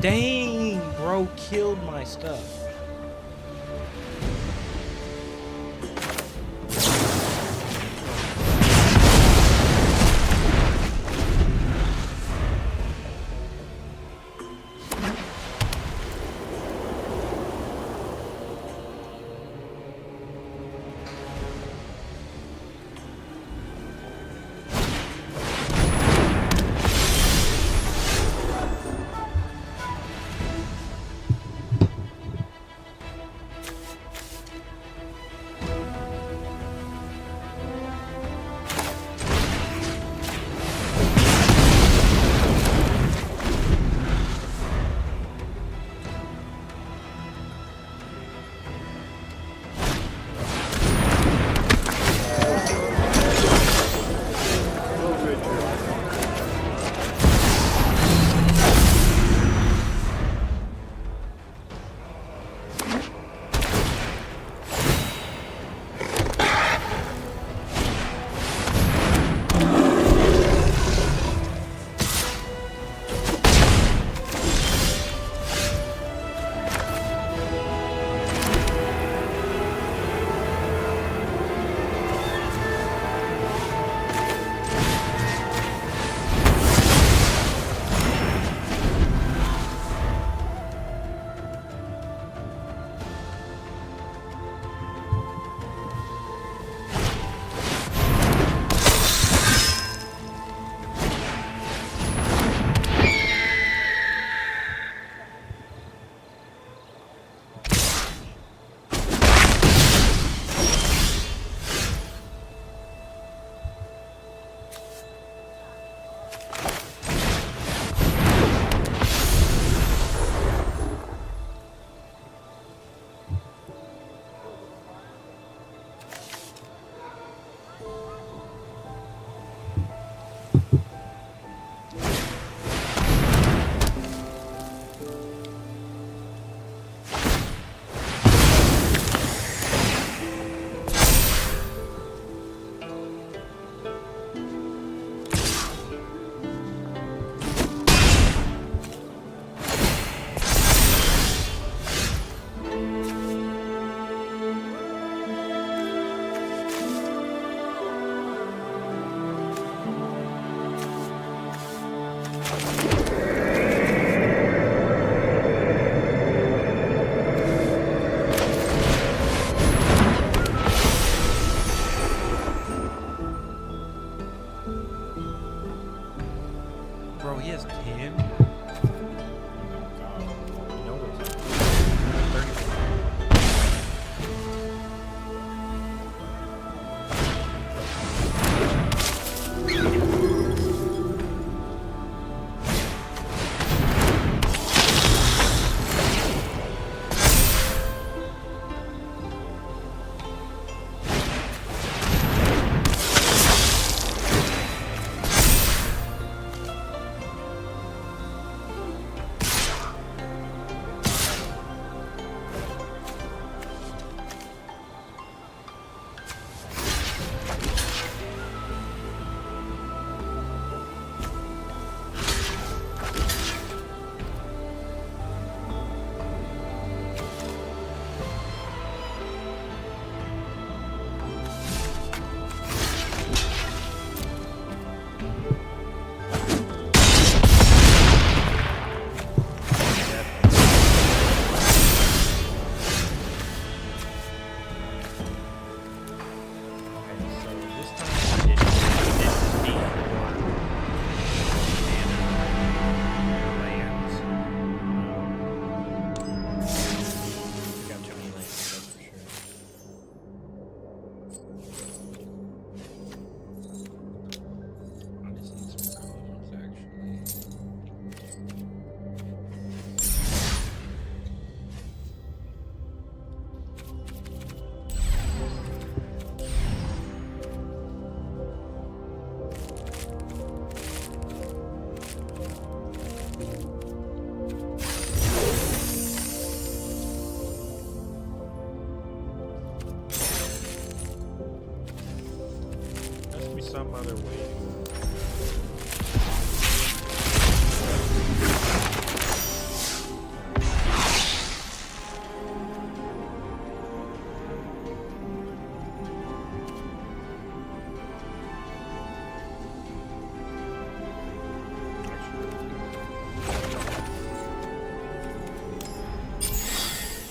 Dang, bro, killed my stuff.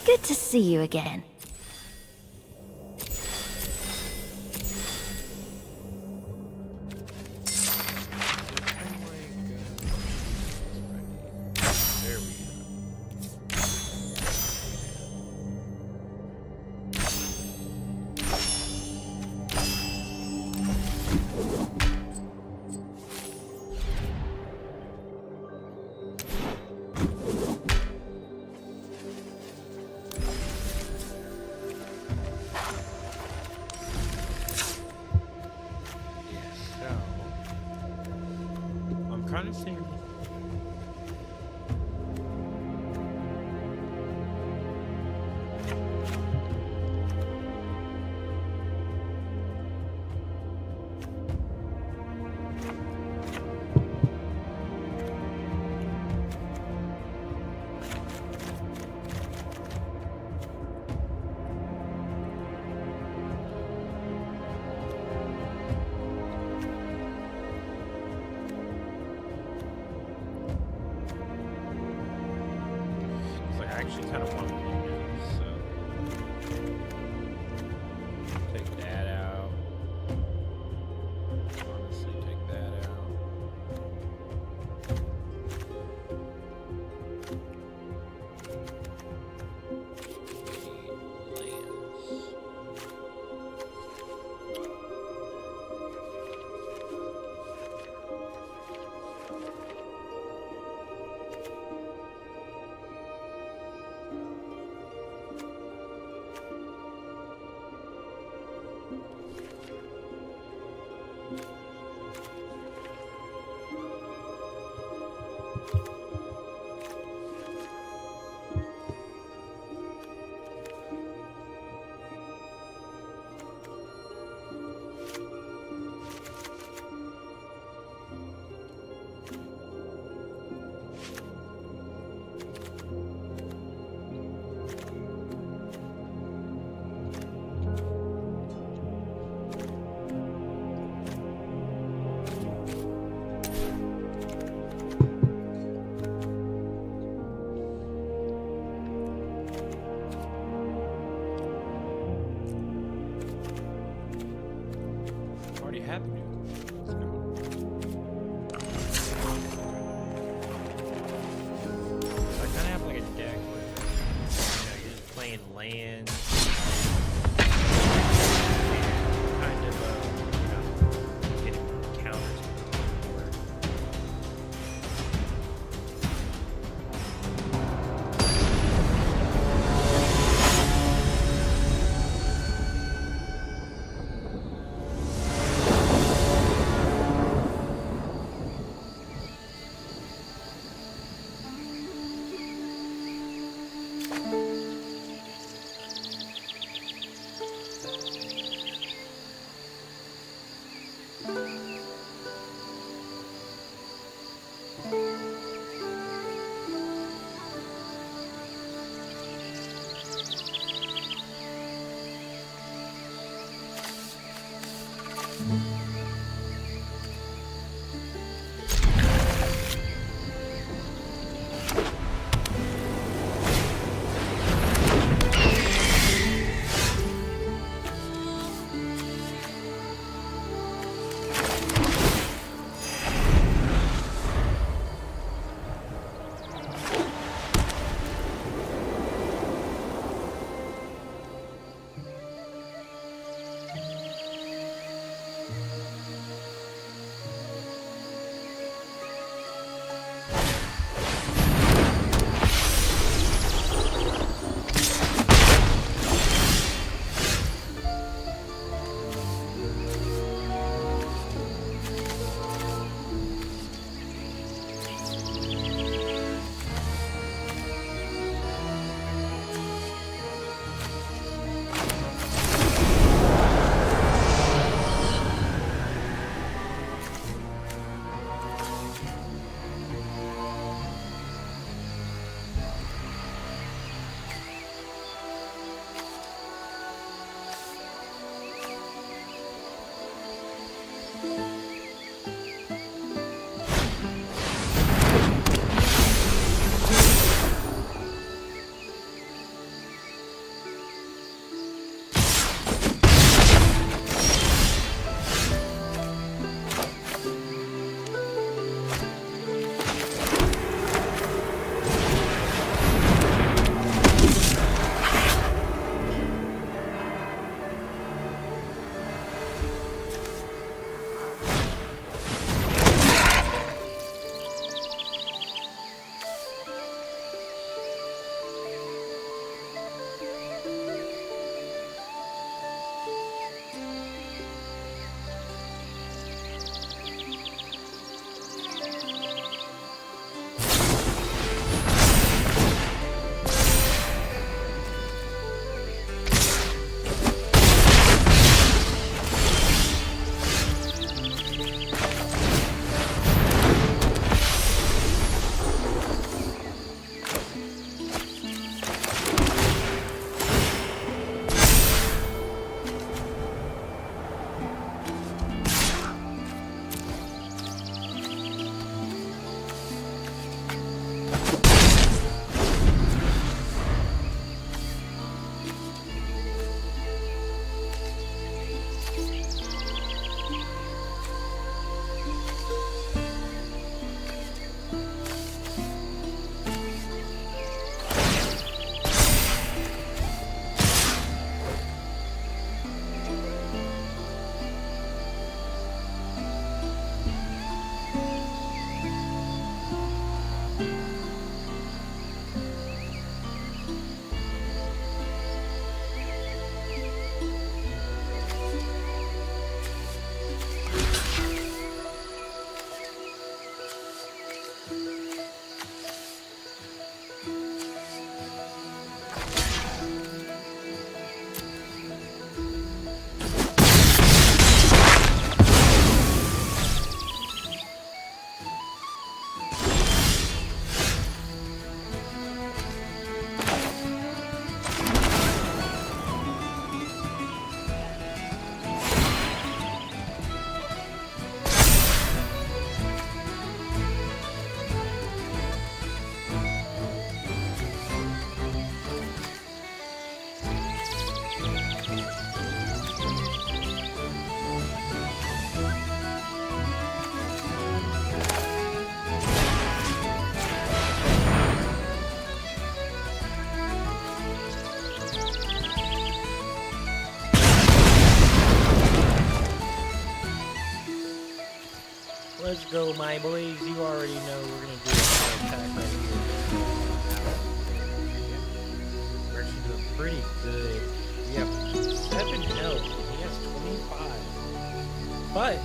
good to see you again. There we go. I'm kind of thinking. I actually kind of want to do this, so take that out. Honestly, take that out. Already have the new. Let's go. So I kind of have like a deck where you're just playing land, and kind of hitting counters with the board. Let's go, my boys. You already know we're gonna do an attack right here. We're actually doing pretty good. We have 7 health. He has 25. But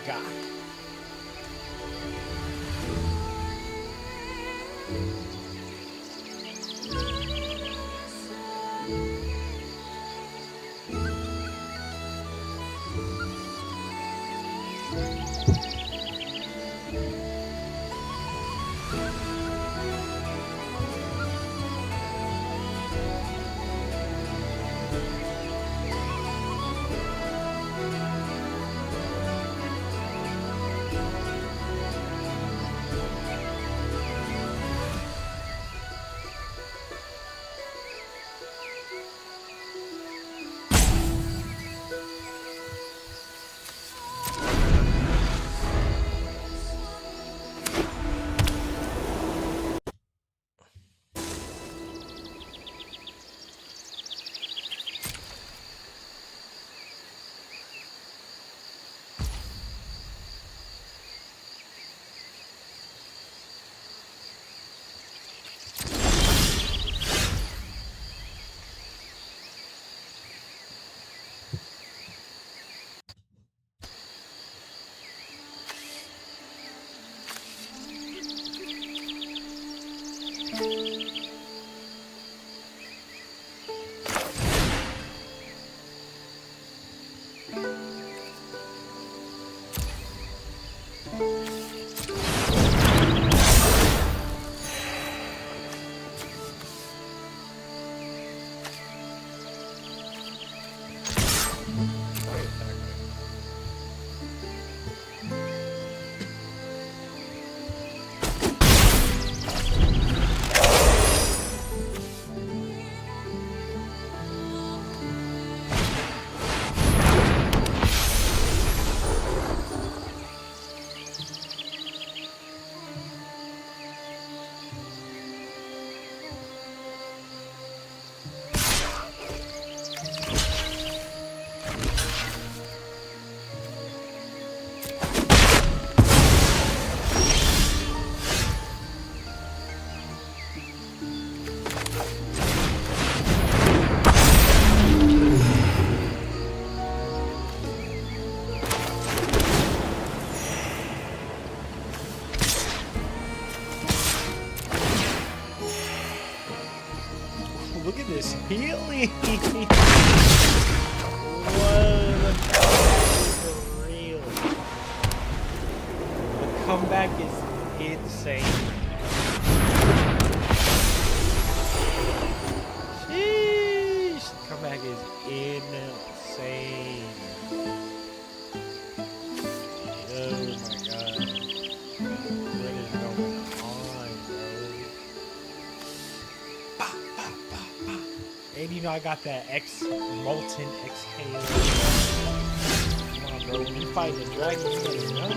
God. Look at this healing! Whoa, for real. The comeback is insane. insane. Oh my god. What is going on, bro? Bah, bah, bah, bah. And you know I got that molten exhale. Come on, bro. When you fight the dragon, you better know.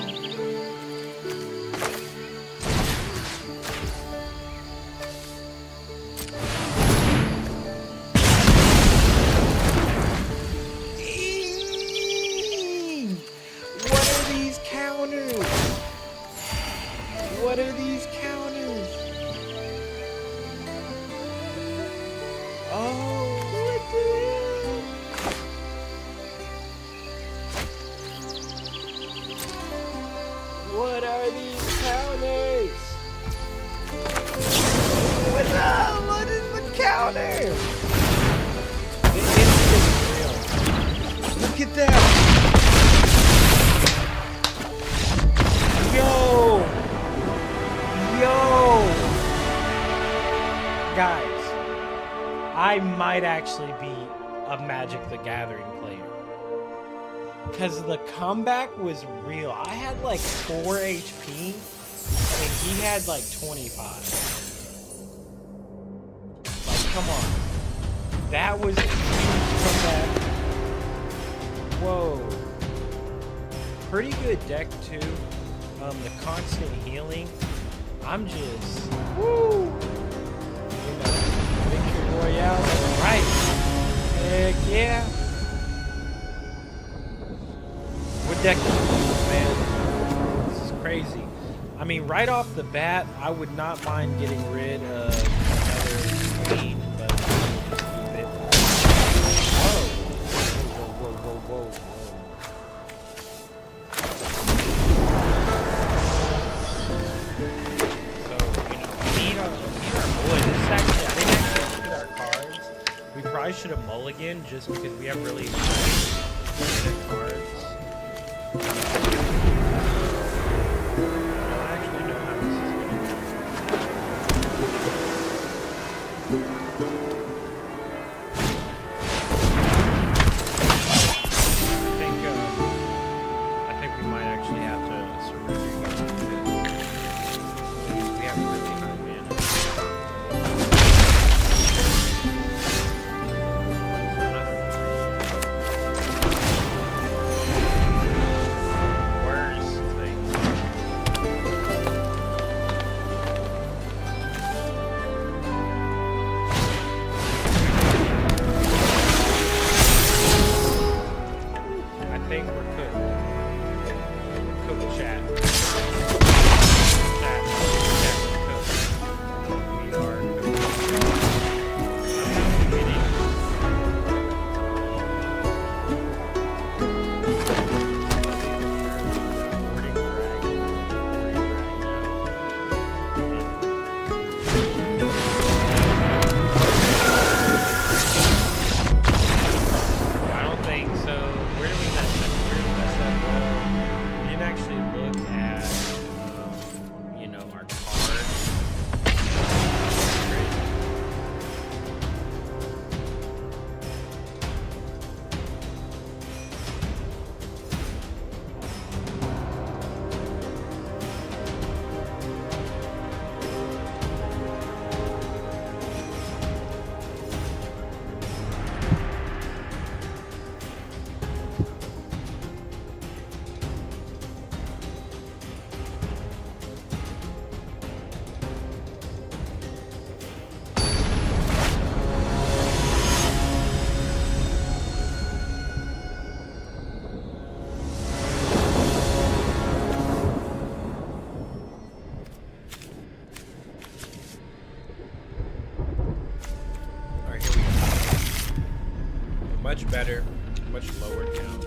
What are these counters? Oh, what the hell? What are these counters? What's up? What is the counter? It is real. Look at that. Yo! Guys, I might actually be a Magic the Gathering player. Because the comeback was real. I had like 4 HP, and he had like 25. Like, come on. That was a huge comeback. Whoa. Pretty good deck, too. The constant healing. I'm just, woo! You know, Victory Royale, that's right. Heck yeah. What deck is this, man? This is crazy. I mean, right off the bat, I would not mind getting rid of another queen, but keep it. Whoa. Whoa. I should have mulliganed just because we have really good cards. I don't actually know how this is going to go. I think we might actually have to surrender because we have really high mana. Much better, much lower count.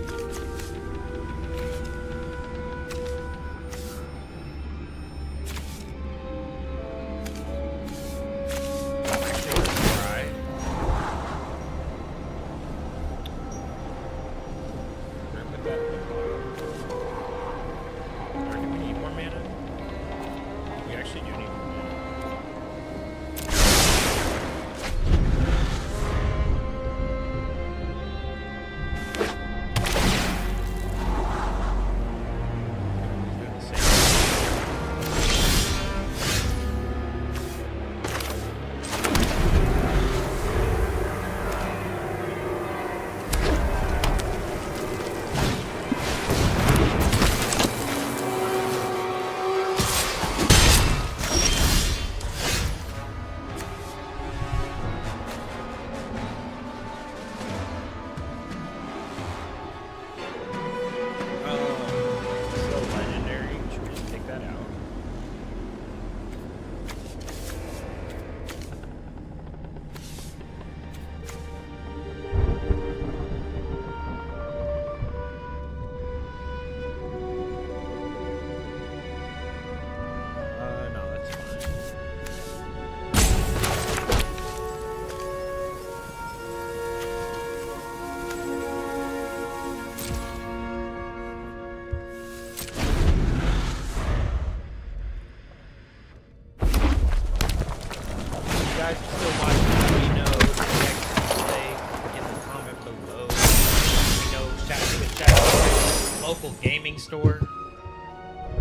local gaming store.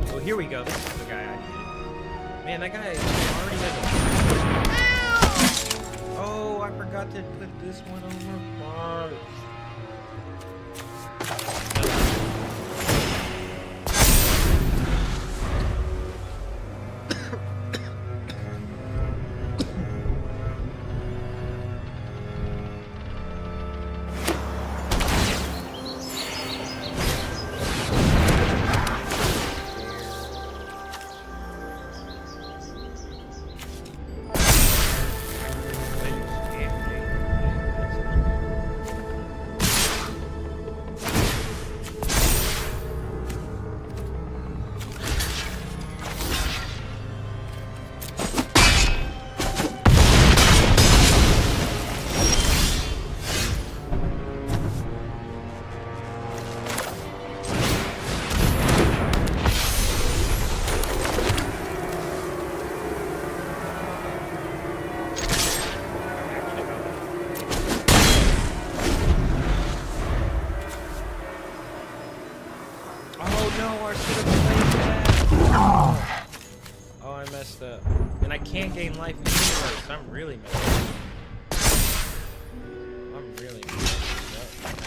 Oh, here we go. This is the guy I needed. Man, that guy already has a... Oh, I forgot to put this one on my bar. Up. And I can't gain life anyway, so I'm really messed up. I'm really messed up.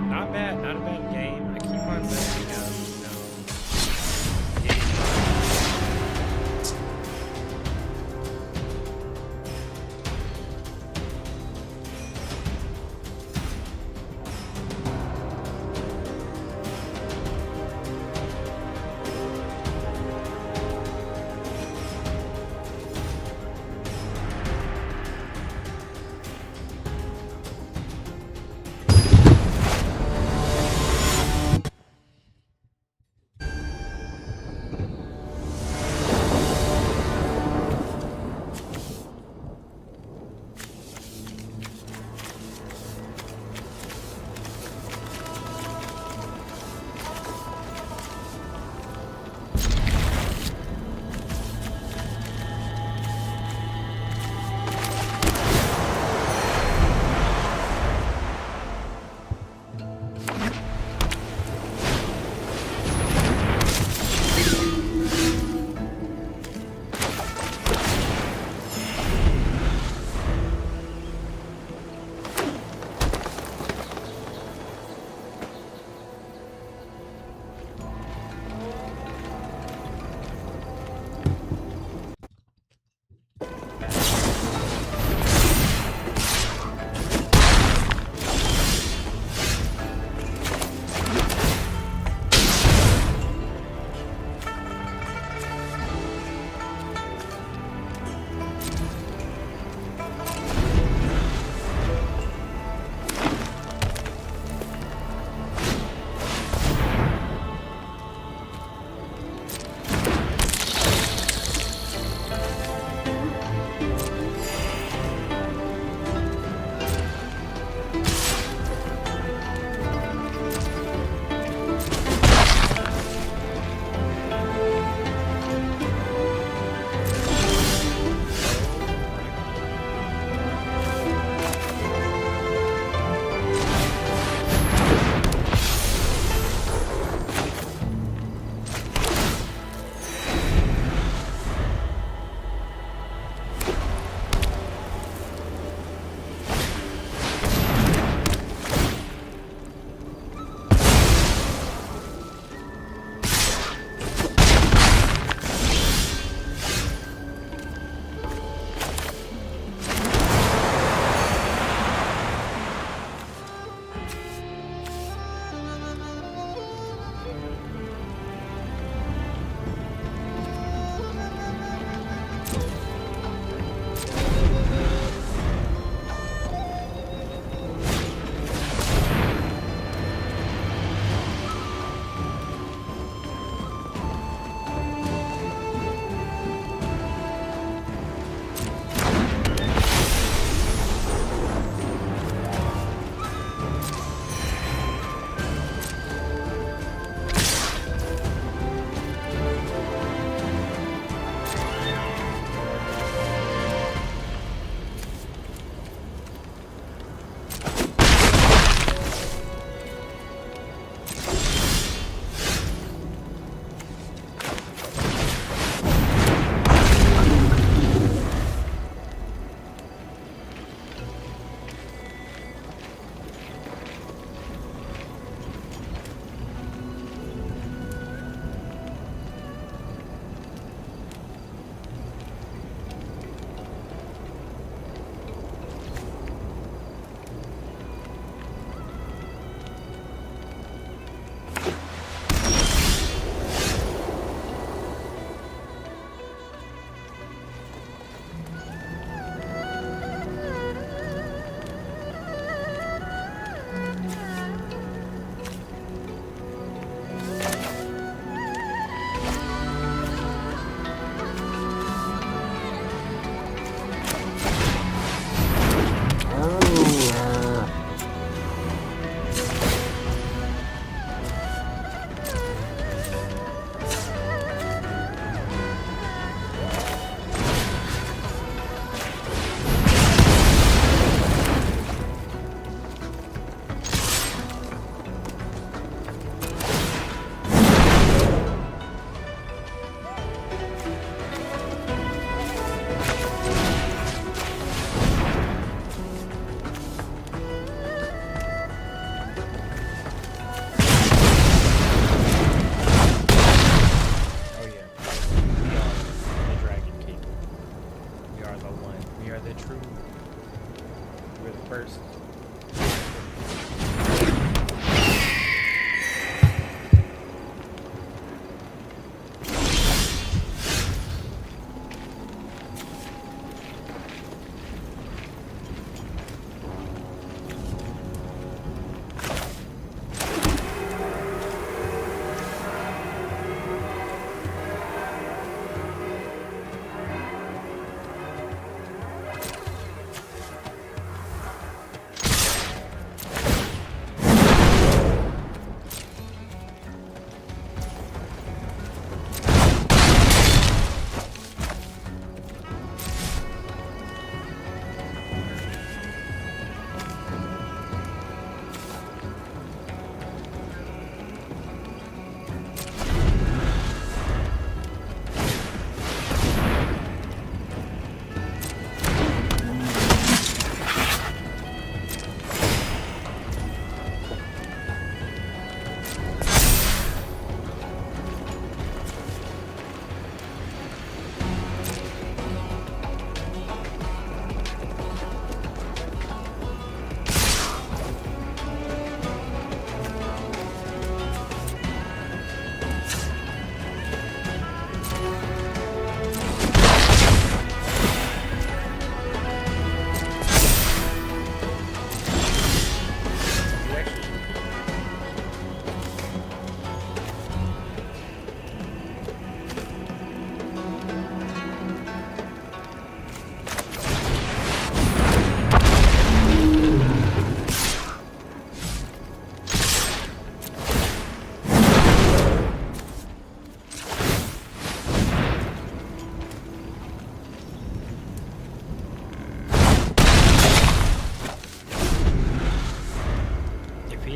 Not bad.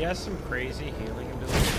has some crazy healing ability.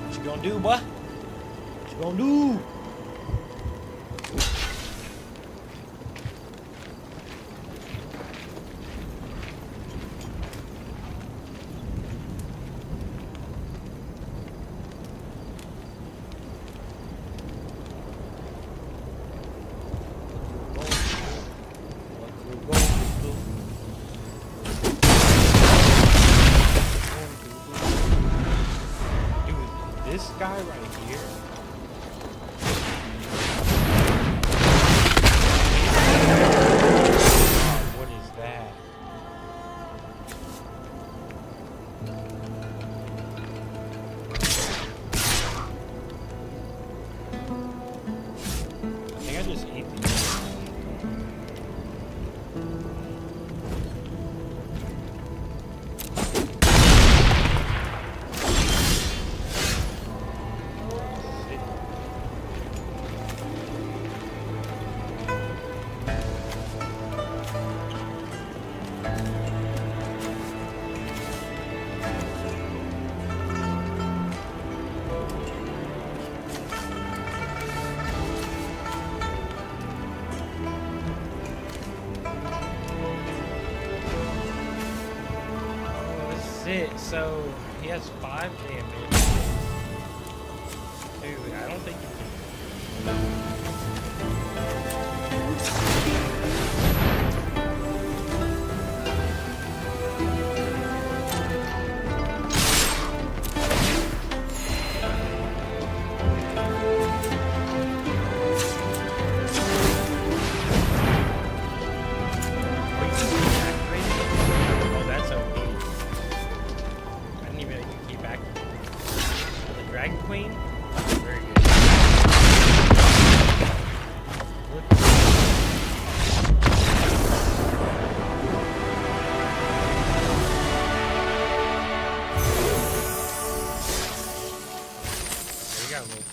What you gonna do, boy? What you gonna do? This guy right here. Oh, what is that? I think I just ate these. So he has 5 damage. Dude, I don't think you can. Dragon Queen? Very good. We got a little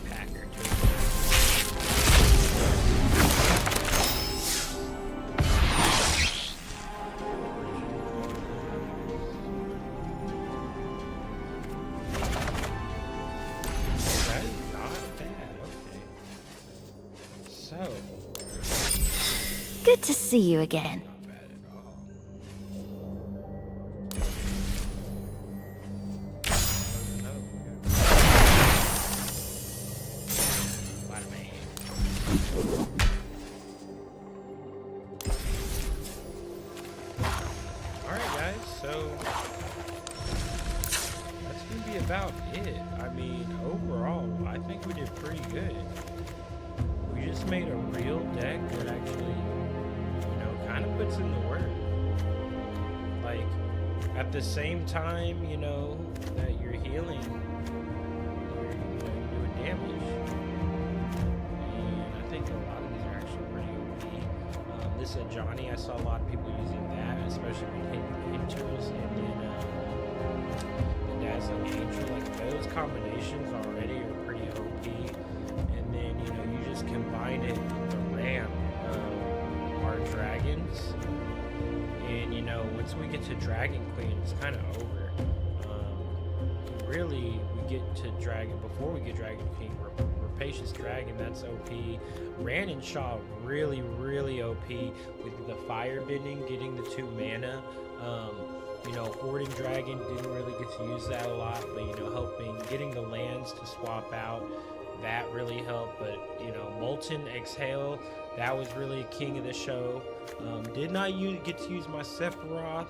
packer too. Good to see you again. Not bad at all. Alright guys, so that's gonna be about it. I mean, overall, I think we did pretty good. We just made a real deck that actually, kind of puts in the work. Like, at the same time, that you're healing, you're doing damage. And I think a lot of these are actually pretty OP. This Johnny, I saw a lot of people using that, especially with Hinters, and then the Dazzling Angel. Like, those combinations already are pretty OP. And then, you just combine it with the Dragons. And, you know, once we get to Dragon Queen, it's kind of over. Really, we get to Dragon, before we get Dragon Queen, Rapacious Dragon, that's OP. Ran and Shaw, really, really OP with the fire bending, getting the 2 mana. You know, Hoarding Dragon, didn't really get to use that a lot, but, you know, getting the lands to swap out, that really helped. But, you know, Molten Exhale, that was really king of the show. Did not get to use my Sephiroth.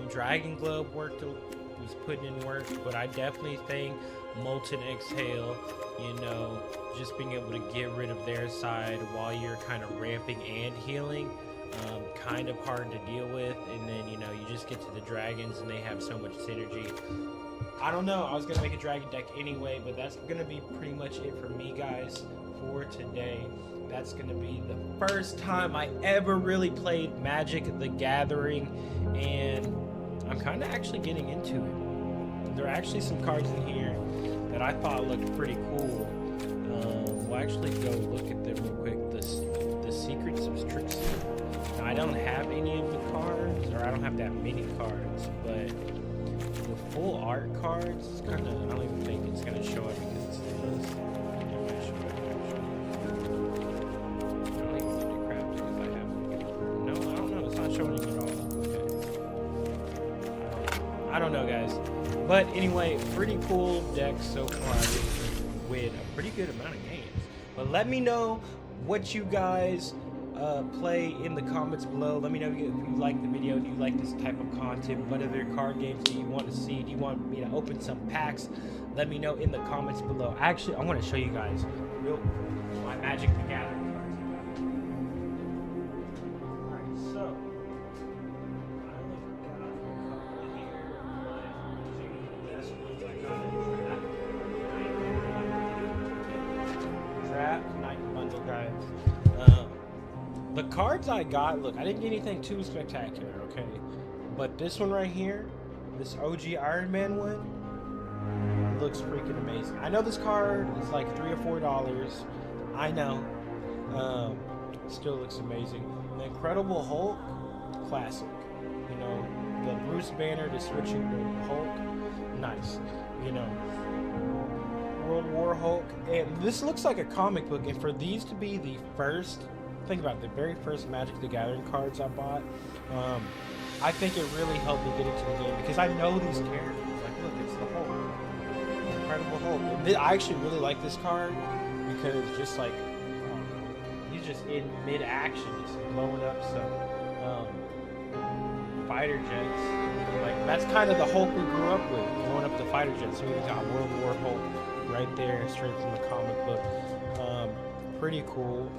Dragon Globe was putting in work, but I definitely think Molten Exhale, you know, just being able to get rid of their side while you're kind of ramping and healing, kind of hard to deal with. And then, you know, you just get to the dragons and they have so much synergy. I don't know, I was gonna make a dragon deck anyway, but that's gonna be pretty much it for me, guys, for today. That's gonna be the first time I ever really played Magic the Gathering, and I'm kind of actually getting into it. There are actually some cards in here that I thought looked pretty cool. We'll actually go look at them real quick. The Secrets of Trixie. Now, I don't have any of the cards, or I don't have that many cards, but the full art cards, it's kind of, I don't even think it's going to show up because it's this. I don't know, guys. But anyway, pretty cool deck so far. With a pretty good amount of games. But let me know what you guys play in the comments below. Let me know if you like the video. Do you like this type of content? What other card games do you want to see? Do you want me to open some packs? Let me know in the comments below. Actually, I want to show you guys my Magic the Gathering cards. Alright, so the cards I got, look, I didn't get anything too spectacular, okay? But this one right here, this OG Iron Man one, looks freaking amazing. I know this card is like $3 or $4. I know. Still looks amazing. The Incredible Hulk, classic. You know, the Bruce Banner to switching to Hulk, nice. You know, World War Hulk, and this looks like a comic book. And for these to be the first, think about it, the very first Magic the Gathering cards I bought, I think it really helped me get into the game because I know these characters. Like, look, it's the Hulk, Incredible Hulk. And I actually really like this card because just like he's just in mid-action, just blowing up some fighter jets. Like, that's kind of the Hulk we grew up with, blowing up the fighter jets. So we got World War Hulk right there, straight from the comic book. Pretty cool.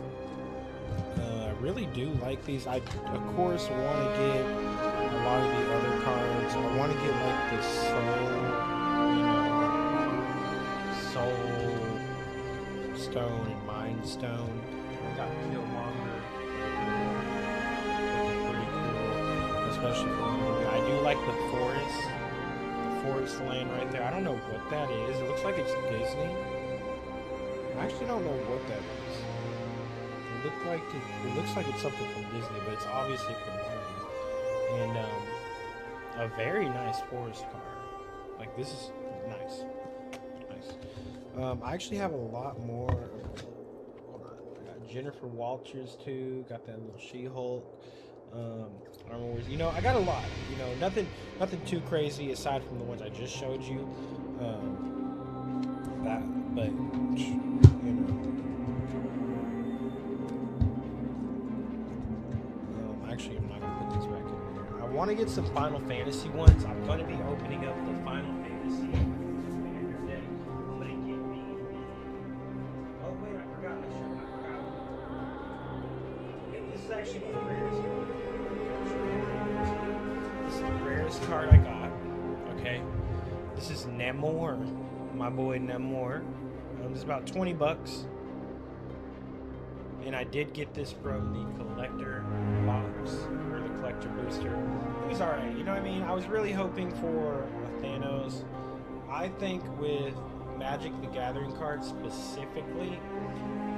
I really do like these. I, of course, want to get a lot of the other cards. I want to get like the Soul Stone and Mind Stone. I got Killmonger. Pretty cool, especially for the movie. I do like the forest land right there. I don't know what that is. It looks like it's Disney. I actually don't know what that is. It looks like it's something from Disney, but it's obviously from Marvel. And a very nice forest card. Like, this is nice. I actually have a lot more. Hold on. I got Jennifer Walters too. Got that little She-Hulk. Armor Wars. You know, I got a lot. You know, nothing too crazy aside from the ones I just showed you. But you know. Actually, I'm not going to put these back in here. I want to get some Final Fantasy ones. I'm going to be opening up the Final Fantasy deck. I'm going to get me. Oh, wait, I forgot. This is actually my rarest card. This is the rarest card I got. Okay. This is Namor. My boy Namor. This is about $20. And I did get this from the collector box, or the collector booster. It was alright, you know what I mean? I was really hoping for a Thanos. I think with Magic the Gathering cards specifically,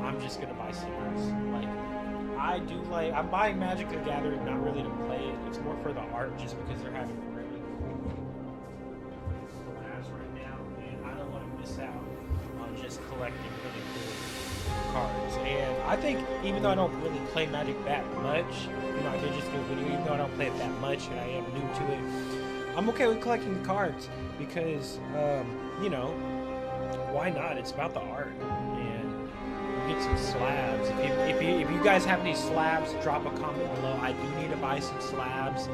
I'm just gonna buy secrets. Like, I do like. I'm buying Magic the Gathering not really to play it. It's more for the art, just because they're having really cool collabs right now, and I don't want to miss out on just collecting really cool cards. And I think even though I don't really play Magic that much, you know, I did just do a video. Even though I don't play it that much, and I am new to it, I'm okay with collecting the cards because, you know, why not? It's about the art. Get some slabs. If you guys have any slabs, drop a comment below. I do need to buy some slabs.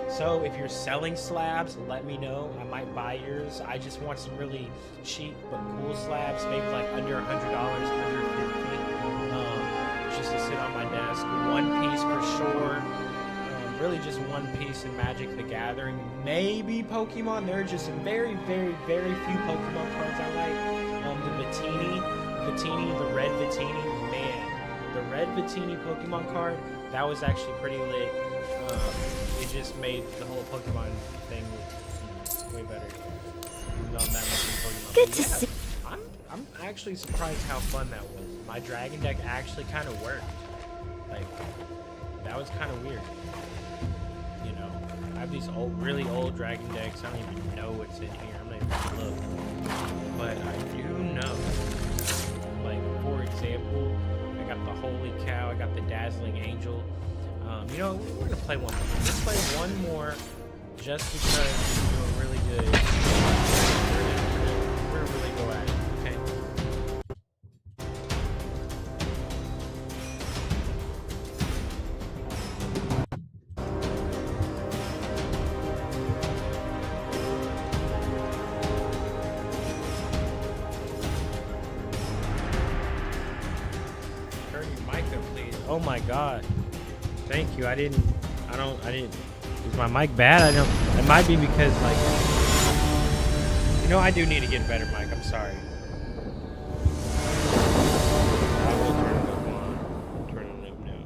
So if you're selling slabs, let me know. I might buy yours. I just want some really cheap but cool slabs, maybe like under $100, under $50, just to sit on my desk. One piece for sure. Really just one piece in Magic the Gathering. Maybe Pokemon. There are just very, very, very few Pokemon cards I like. The Vitini, the red Vitini, man, the red Vitini Pokemon card, that was actually pretty lit. It just made the whole Pokemon thing way better. Not that much in Pokemon. Good to see. I'm actually surprised how fun that was. My Dragon deck actually kind of worked. Like, that was kind of weird. You know, I have these really old Dragon decks. I don't even know what's in here. I'm not even gonna look. But I do know. Like, for example, I got the Holy Cow, I got the Dazzling Angel. You know, we're gonna play one more. Let's play one more just because we're doing really good. We're gonna really go at it, okay? Oh my god. Thank you. I didn't. Is my mic bad? I don't. It might be because, like, you know, I do need to get a better mic. I'm sorry. I will turn it up on. Turn it up now.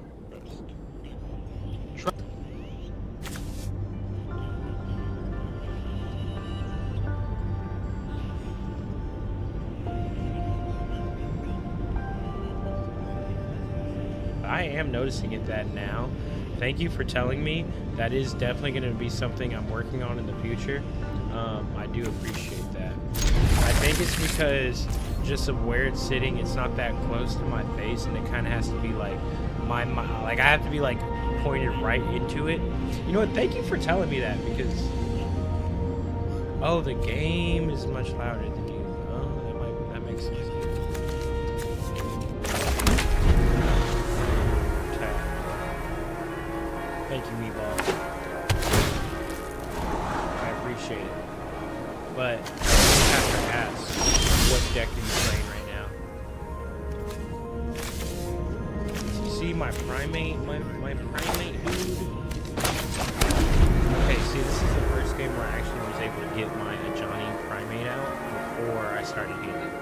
I am noticing it that now. Thank you for telling me. That is definitely going to be something I'm working on in the future. I do appreciate that. I think it's because just of where it's sitting, it's not that close to my face, and it kind of has to be like like I have to be like pointed right into it. You know what? Thank you for telling me that, because oh, the game is much louder. The game. Oh, that makes sense. Thank you, Meatball. I appreciate it. But I have to ask, what deck are you playing right now? You see my primate, my primate dude? Okay, see, this is the first game where I actually was able to get my Ajani primate out before I started healing.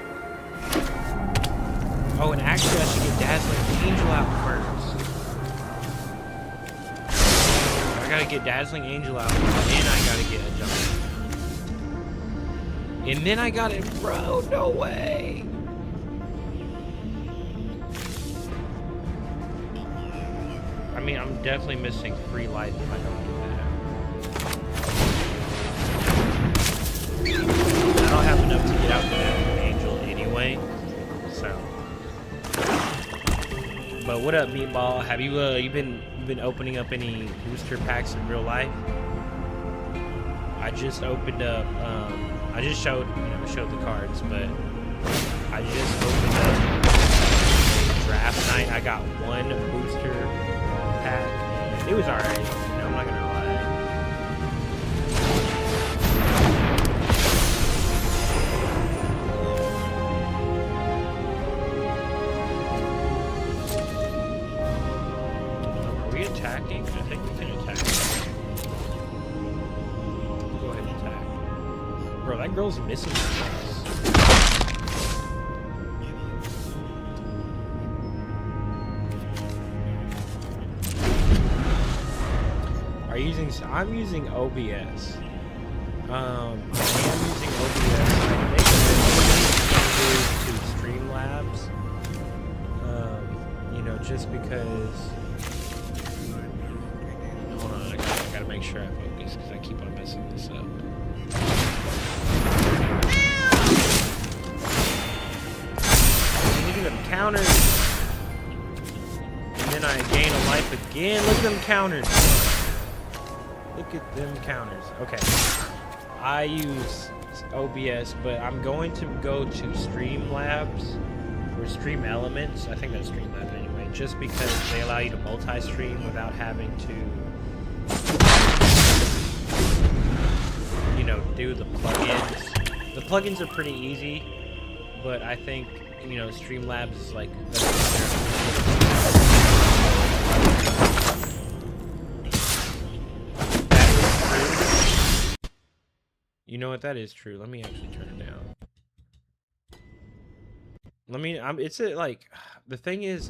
Oh, and actually I should get Dazzling Angel out first. I gotta get Dazzling Angel out, and then I gotta get a jump. And then I got it, bro, no way! I mean, I'm definitely missing free life if I don't do that. I don't have enough to get out the Dazzling Angel anyway, so. But what up, Meatball? Have you you been opening up any booster packs in real life? I just opened up. I just showed the cards, but I just opened up draft night. I got one booster pack, and it was alright. You know, I'm not gonna lie. Attacking? I think we can attack. Go ahead and attack. Bro, that girl's missing strings. I'm using OBS. I am using OBS. I think to Streamlabs. You know, just because. Hold on, I gotta make sure I focus because I keep on messing this up. Look at them counters. And then I gain a life again. Look at them counters. Look at them counters. Okay. I use OBS, but I'm going to go to Streamlabs or Stream Elements. I think that's Streamlabs anyway, just because they allow you to multi-stream without having to, you know, do the plugins. The plugins are pretty easy, but I think, you know, Streamlabs is like you know what, that is true. Let me actually turn it down. Let me, it's a, like, the thing is,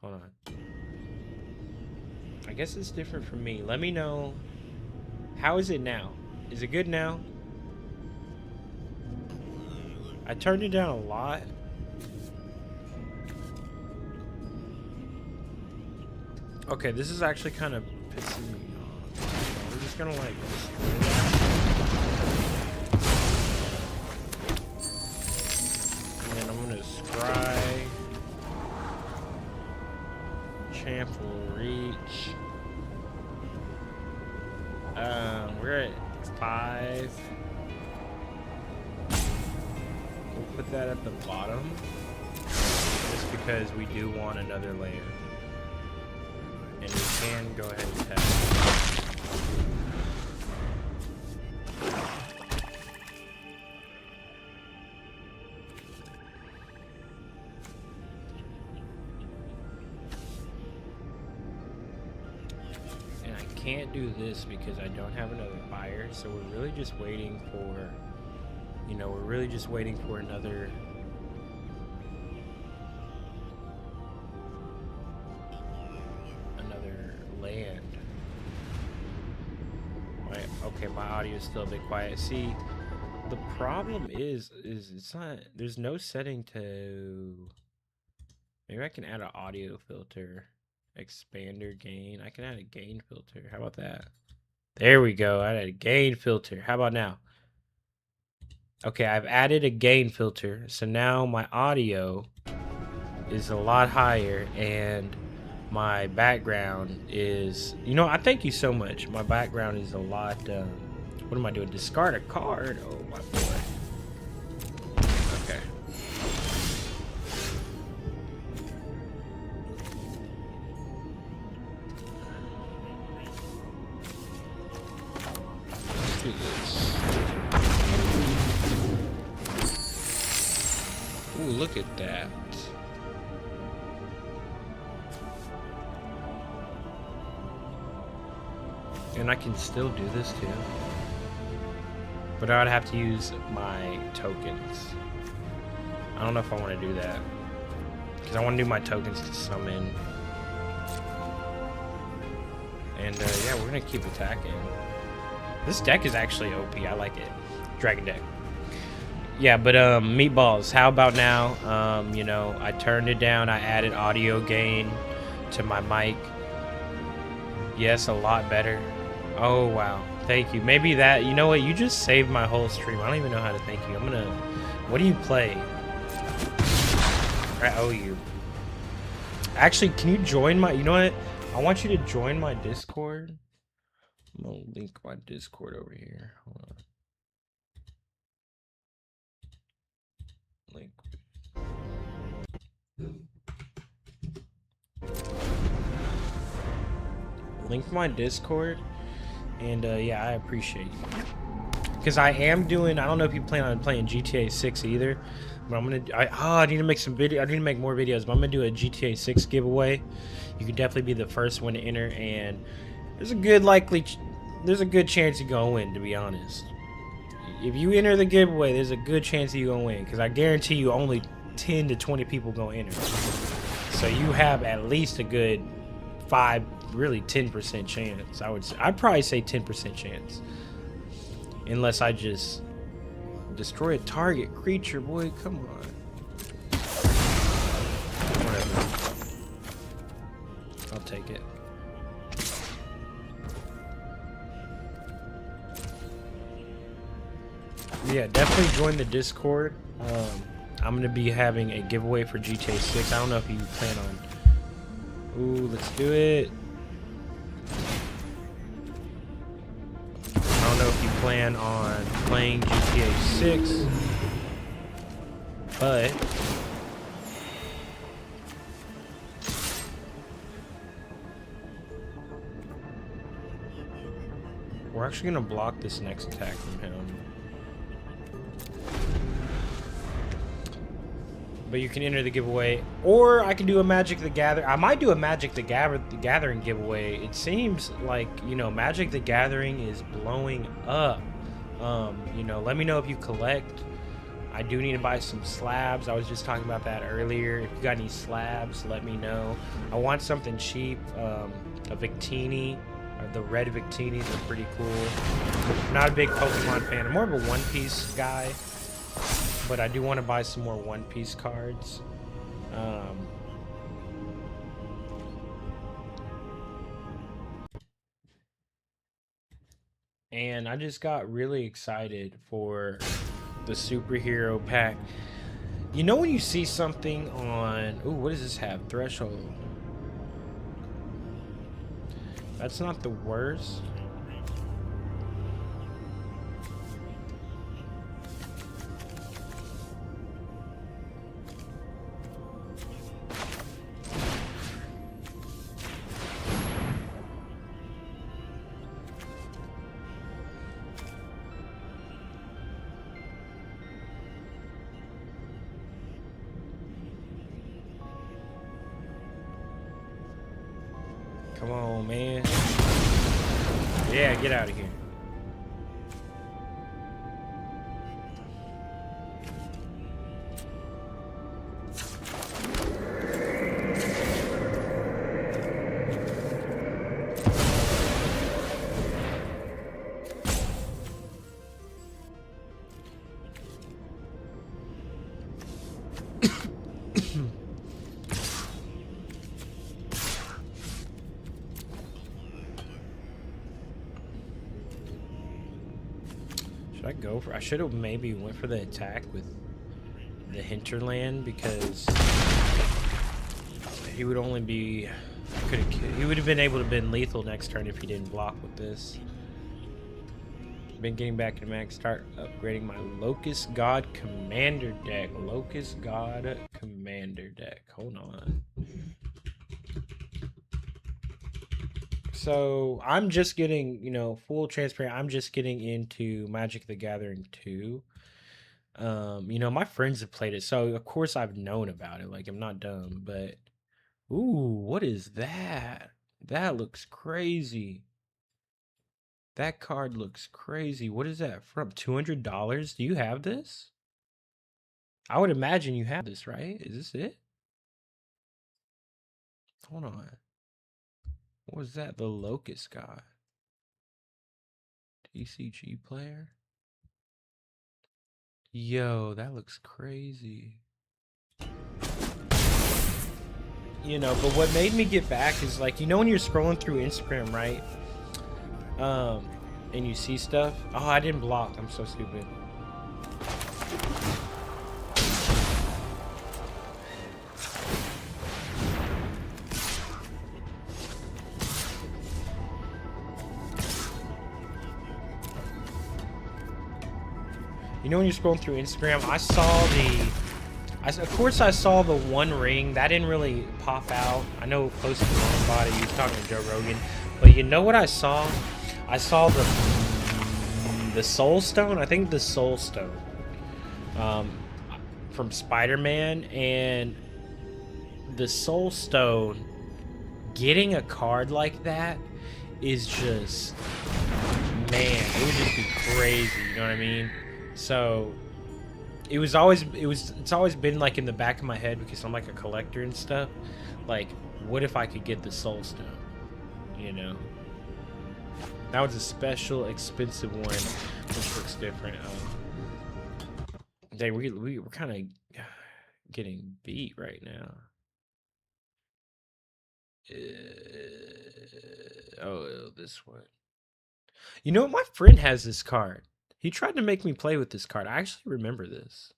hold on. I guess it's different for me. Let me know, how is it now? Is it good now? I turned it down a lot. Okay, this is actually kind of pissing me off. We're just gonna like destroy that. And then I'm gonna scry. Champ will reach. We're at 5. We'll put that at the bottom. Just because we do want another layer. And we can go ahead and test. And I can't do this because I don't have another fire, so we're really just waiting for, you know, we're really just waiting for another land. Right, okay, my audio is still a bit quiet. See, the problem is it's not, there's no setting to, maybe I can add an audio filter, expander gain. I can add a gain filter. How about that? There we go. I added a gain filter. How about now? Okay, I've added a gain filter, so now my audio is a lot higher and my background is, you know, I thank you so much. My background is a lot, what am I doing? Discard a card? Oh, my boy. Okay. Let's do this. Ooh, look at that. And I can still do this too. But I would have to use my tokens. I don't know if I want to do that. Because I want to do my tokens to summon. And yeah, we're going to keep attacking. This deck is actually OP. I like it. Dragon deck. Yeah, but meatballs, how about now? You know, I turned it down. I added audio gain to my mic. Yes, a lot better. Oh, wow. Thank you. Maybe that, you know what? You just saved my whole stream. I don't even know how to thank you. I'm gonna, what do you play? I owe you. Actually, can you join my, you know what? I want you to join my Discord. I'm gonna link my Discord over here. Hold on. Link. Link my Discord. And yeah, I appreciate you. Because I am doing, I don't know if you plan on playing GTA 6 either, but I'm gonna, I need to make some video, I need to make more videos, but I'm gonna do a GTA 6 giveaway. You can definitely be the first one to enter, and there's a good there's a good chance you're gonna win, to be honest. If you enter the giveaway, there's a good chance you're gonna win, because I guarantee you only 10 to 20 people gonna enter. So you have at least a good 5, really 10% chance. I'd probably say 10% chance. Unless I just destroy a target creature, boy, come on. Whatever. take it. Yeah, definitely join the Discord. I'm gonna be having a giveaway for GTA 6. I don't know if you plan on. Ooh, let's do it. I don't know if you plan on playing GTA 6, but we're actually gonna block this next attack from him. But you can enter the giveaway, or I can do a Magic the Gathering. I might do a Magic the Gathering giveaway. It seems like, you know, Magic the Gathering is blowing up. You know, let me know if you collect. I do need to buy some slabs. I was just talking about that earlier. If you got any slabs, let me know. I want something cheap. A Victini. The red Victinis are pretty cool. I'm not a big Pokemon fan. I'm more of a One Piece guy. But I do want to buy some more One Piece cards. And I just got really excited for the superhero pack. You know when you see something on... Ooh, what does this have? Threshold. That's not the worst. Come on, man. Yeah, get out of here. Should I go for... I should have maybe went for the attack with the hinterland, because he would only be... He would have been able to been lethal next turn if he didn't block with this. Been getting back to max. Start upgrading my Locust God Commander deck. Locust God Commander deck. Hold on. So I'm just getting, you know, full transparent. I'm just getting into Magic the Gathering 2. You know, my friends have played it, so of course I've known about it. Like, I'm not dumb, but ooh, what is that? That looks crazy. That card looks crazy. What is that from? $200? Do you have this? I would imagine you have this, right? Is this it? Hold on. What was that? The Locust guy. TCG player? Yo, that looks crazy. You know, but what made me get back is, like, you know when you're scrolling through Instagram, right? And you see stuff. Oh, I didn't block. I'm so stupid. You know when you're scrolling through Instagram, I saw of course I saw the One Ring. That didn't really pop out. I know Post Malone bought it. He was talking to Joe Rogan. But you know what I saw? I saw the Soul Stone. I think the Soul Stone. From Spider-Man. And the Soul Stone, getting a card like that is just... Man, it would just be crazy. You know what I mean? So... It's always been like in the back of my head, because I'm like a collector and stuff. Like, what if I could get the Soul Stone? You know, that was a special, expensive one, which looks different. Dang, we're kind of getting beat right now. Oh, this one. You know, my friend has this card. He tried to make me play with this card. I actually remember this.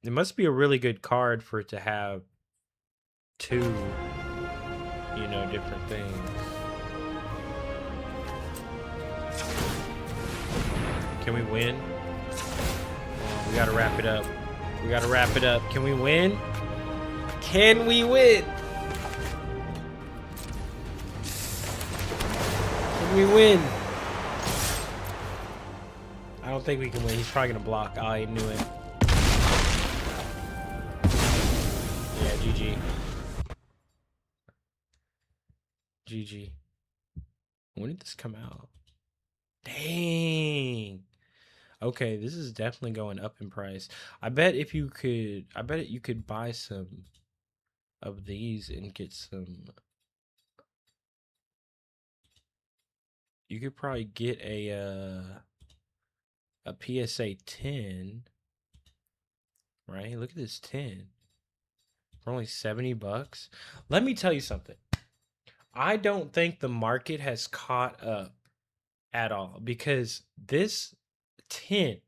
It must be a really good card for it to have two, different things. Can we win? We gotta wrap it up. Can we win? Can we win? Can we win? I don't think we can win. He's probably gonna block. Oh, I knew it. Yeah, GG. GG. When did this come out? Dang. Okay, this is definitely going up in price. I bet you could buy some of these and get some. You could probably get a PSA 10, right? Look at this 10 for only $70. Let me tell you something. I don't think the market has caught up at all because this 10,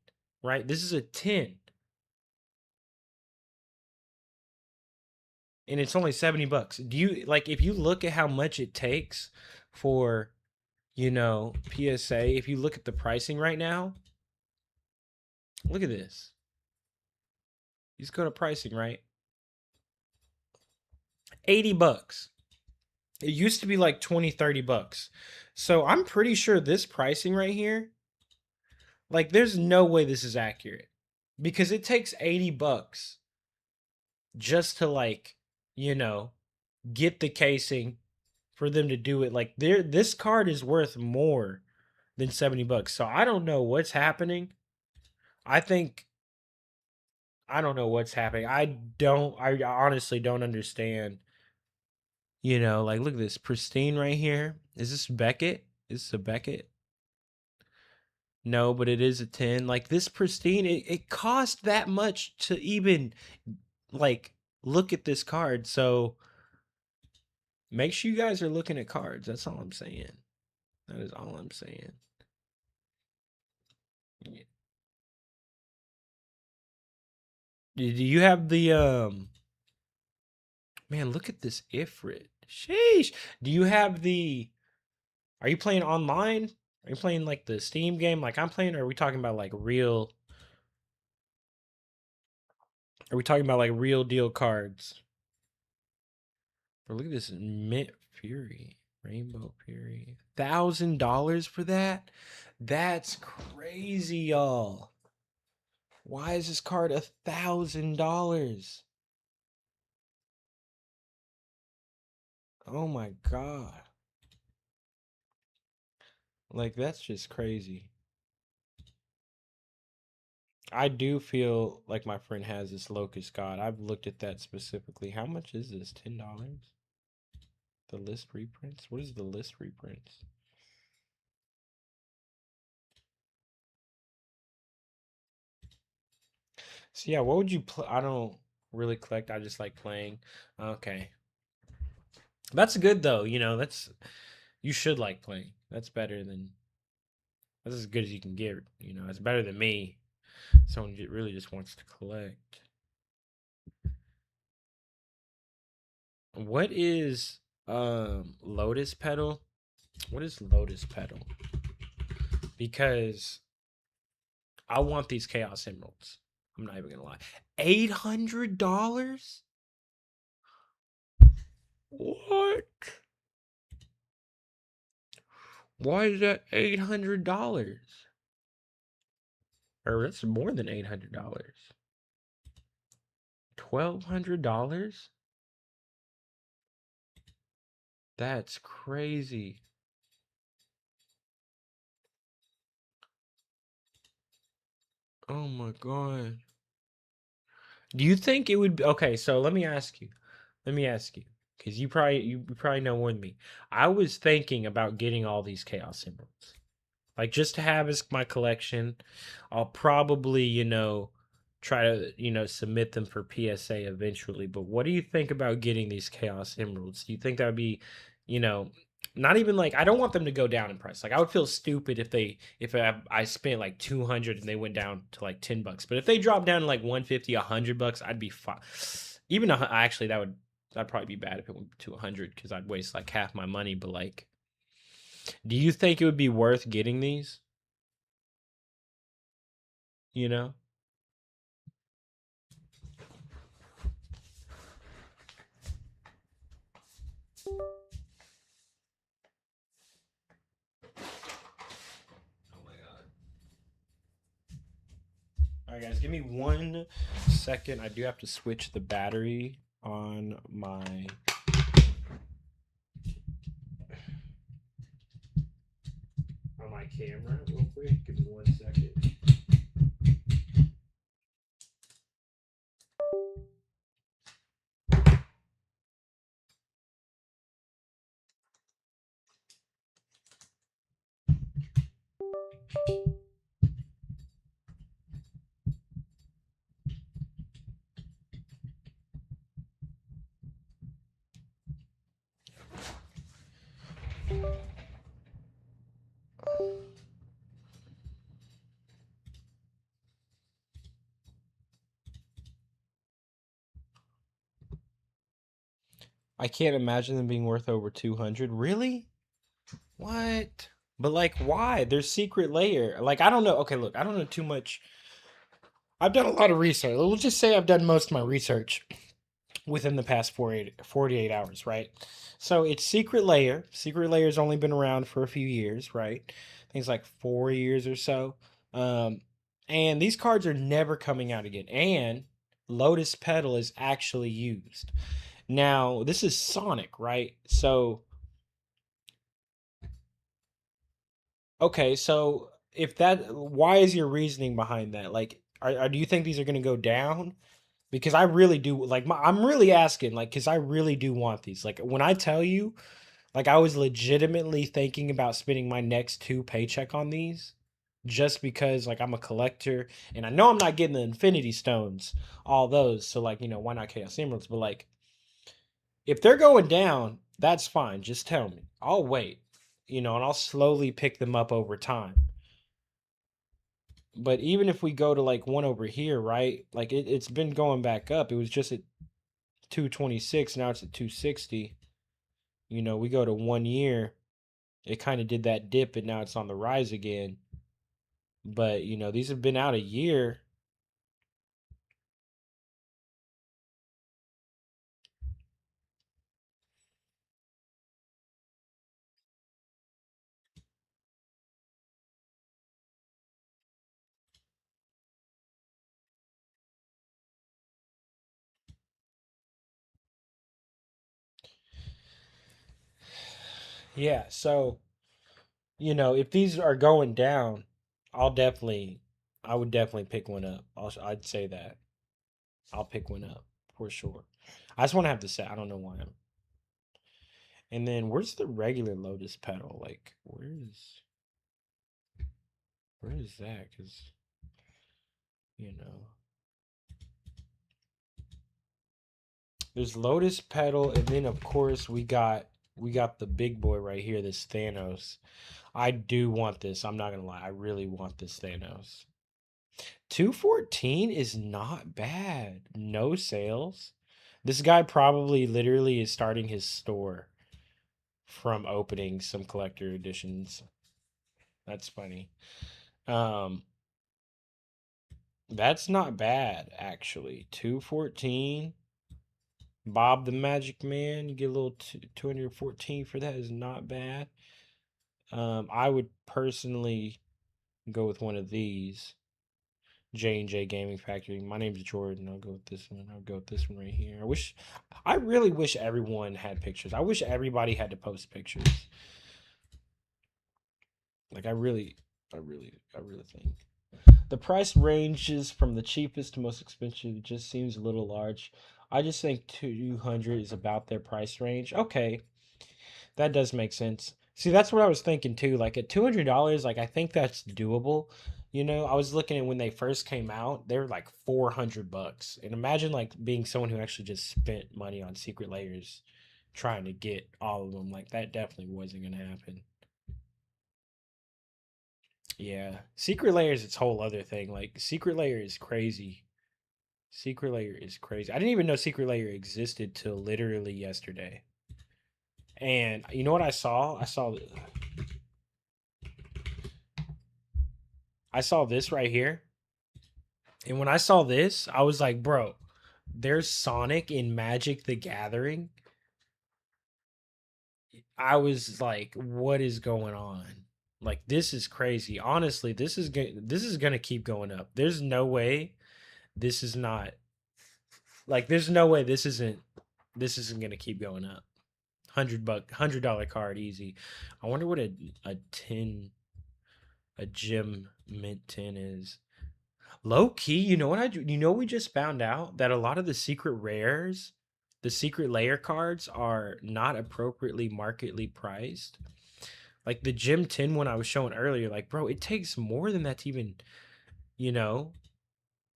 right? This is a 10. And it's only $70. Do you like if you look at how much it takes for, PSA, if you look at the pricing right now, look at this. You just go to pricing, right? $80. It used to be like $20, $30. So I'm pretty sure this pricing right here, like there's no way this is accurate because it takes $80 just to get the casing for them to do it. Like this card is worth more than $70. So I don't know what's happening. I don't know what's happening. I honestly don't understand. Like look at this pristine right here. Is this Beckett? Is this a Beckett? No, but it is a 10. Like this pristine, it cost that much to even like look at this card. So make sure you guys are looking at cards. That's all I'm saying. That is all I'm saying. Do you have the man, look at this Ifrit. Sheesh. Do you have the Are you playing online? Are you playing like the Steam game like I'm playing, or are we talking about like real real deal cards? Or look at this Mint Fury. Rainbow Fury. $1,000 for that? That's crazy, y'all. Why is this card $1,000? Oh my god. Like that's just crazy. I do feel like my friend has this Locust God. I've looked at that specifically. How much is this? $10? The list reprints? What is the list reprints? So yeah, what would you play? I don't really collect. I just like playing. Okay. That's good though, you should like playing. That's as good as you can get, It's better than me. Someone really just wants to collect. What is Lotus Petal? What is Lotus Petal? Because I want these Chaos Emeralds. I'm not even gonna lie. $800? What? Why is that $800? Or that's more than $800. $1,200? That's crazy. Oh my god. Do you think it would be okay? So let me ask you. Because you probably know more than me. I was thinking about getting all these Chaos Emeralds. like just to have as my collection. I'll probably, try to, submit them for PSA eventually. But what do you think about getting these Chaos Emeralds? Do you think that would be, you know, not even like I don't want them to go down in price. Like I would feel stupid if I spent like 200 and they went down to like $10. But if they drop down to like 150, $100, I'd be fine. Even actually that'd probably be bad if it went to 100 because I'd waste like half my money. But like, do you think it would be worth getting these? You know? Oh my god. All right, guys, give me 1 second. I do have to switch the battery on my camera real quick. Give me 1 second. I can't imagine them being worth over 200. Really? What? But like, why? There's secret layer. Like, I don't know. Okay, look, I don't know too much. I've done a lot of research. Let's just say I've done most of my research within the past 48 hours, right? So it's secret layer. Secret layer's only been around for a few years, right? Things like 4 years or so. Um, and these cards are never coming out again. And Lotus Petal is actually used. Now, this is Sonic, right? So, okay, so if that, why is your reasoning behind that? Like, do you think these are going to go down? Because I really do like I'm really asking like cuz I really do want these. Like when I tell you like I was legitimately thinking about spending my next two paycheck on these just because like I'm a collector and I know I'm not getting the Infinity Stones, all those. So like, why not Chaos Emeralds? But like if they're going down, that's fine. Just tell me. I'll wait. And I'll slowly pick them up over time. But even if we go to like one over here, right? Like it's been going back up. It was just at 226. Now it's at 260. We go to 1 year. It kind of did that dip and now it's on the rise again. But, these have been out a year. Yeah. So, if these are going down, I would definitely pick one up. I'd say that. I'll pick one up for sure. I just want to have the set. I don't know why. And then where's the regular Lotus Petal? Like, where is that? Because, you know, there's Lotus Petal, and then of course we got the big boy right here, this Thanos. I do want this. I'm not gonna lie. I really want this Thanos. 214 is not bad. No sales. This guy probably literally is starting his store from opening some collector editions. That's funny. Um, that's not bad actually. 214. Bob the Magic Man, you get a little 214 for that is not bad. I would personally go with one of these. J&J Gaming Factory. My name's Jordan. I'll go with this one. I'll go with this one right here. I really wish everyone had pictures. I wish everybody had to post pictures. Like I really think. The price ranges from the cheapest to most expensive. It just seems a little large. I just think 200 is about their price range. Okay, that does make sense. See, that's what I was thinking too. Like at $200, like I think that's doable. You know, I was looking at when they first came out, they were like $400. And imagine like being someone who actually just spent money on secret layers trying to get all of them. Like that definitely wasn't gonna happen. Yeah. Secret layer is its whole other thing. Like secret layer is crazy. Secret layer is crazy. I didn't even know secret layer existed till literally yesterday. And you know what I saw? I saw this right here. And when I saw this, I was like, bro, there's Sonic in Magic the Gathering. I was like, what is going on? Like this is crazy. Honestly, this is going to keep going up. There's no way this is not like there's no way this isn't going to keep going up. $100 card easy. I wonder what a 10 a gem mint 10 is. Low key, you know what we just found out that a lot of the secret rares, the secret layer cards are not appropriately marketly priced. Like the Gem 10 one I was showing earlier, like bro, it takes more than that to even, you know,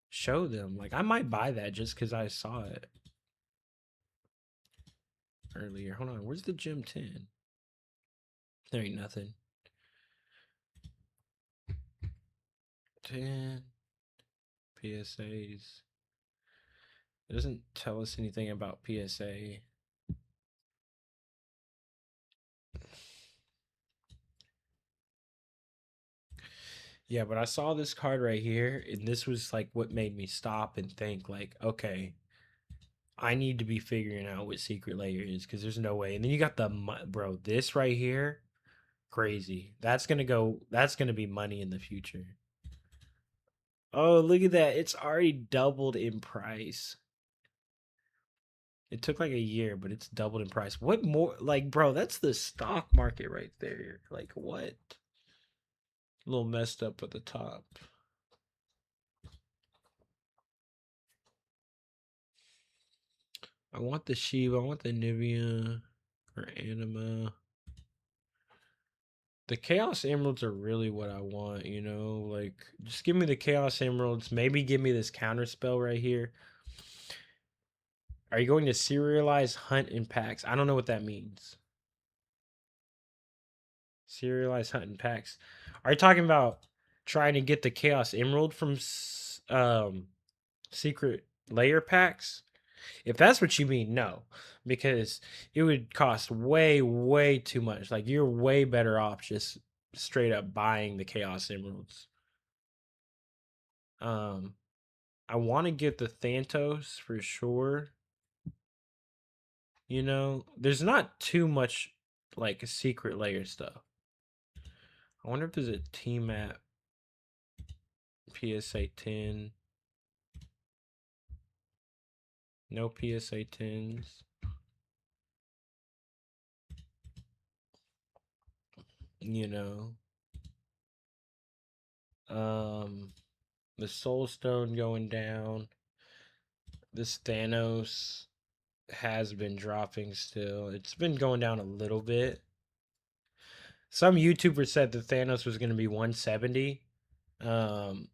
show them. Like I might buy that just cuz I saw it earlier. Hold on, where's the Gem 10? There ain't nothing. 10 PSAs. It doesn't tell us anything about PSA. Yeah, but I saw this card right here, and this was like what made me stop and think, like, okay, I need to be figuring out what secret layer is because there's no way. And then you got bro, this right here, crazy. That's gonna be money in the future. Oh, look at that. It's already doubled in price. It took like a year, but it's doubled in price. What more? Like, bro, that's the stock market right there. Like, what? A little messed up at the top. I want the Shiva. I want the Nivea or Anima. The Chaos Emeralds are really what I want, you know? Like, just give me the Chaos Emeralds. Maybe give me this counter spell right here. Are you going to serialize hunt in packs? I don't know what that means. Serialize hunt in packs. Are you talking about trying to get the Chaos Emerald from secret layer packs? If that's what you mean, no, because it would cost way, way too much. Like you're way better off just straight up buying the Chaos Emeralds. Um, I want to get the Thantos for sure. You know, there's not too much like secret layer stuff. I wonder if there's a team map PSA 10. No PSA 10s. You know, um, the Soul Stone going down. This Thanos has been dropping still. It's been going down a little bit. Some YouTuber said that Thanos was going to be 170. Um,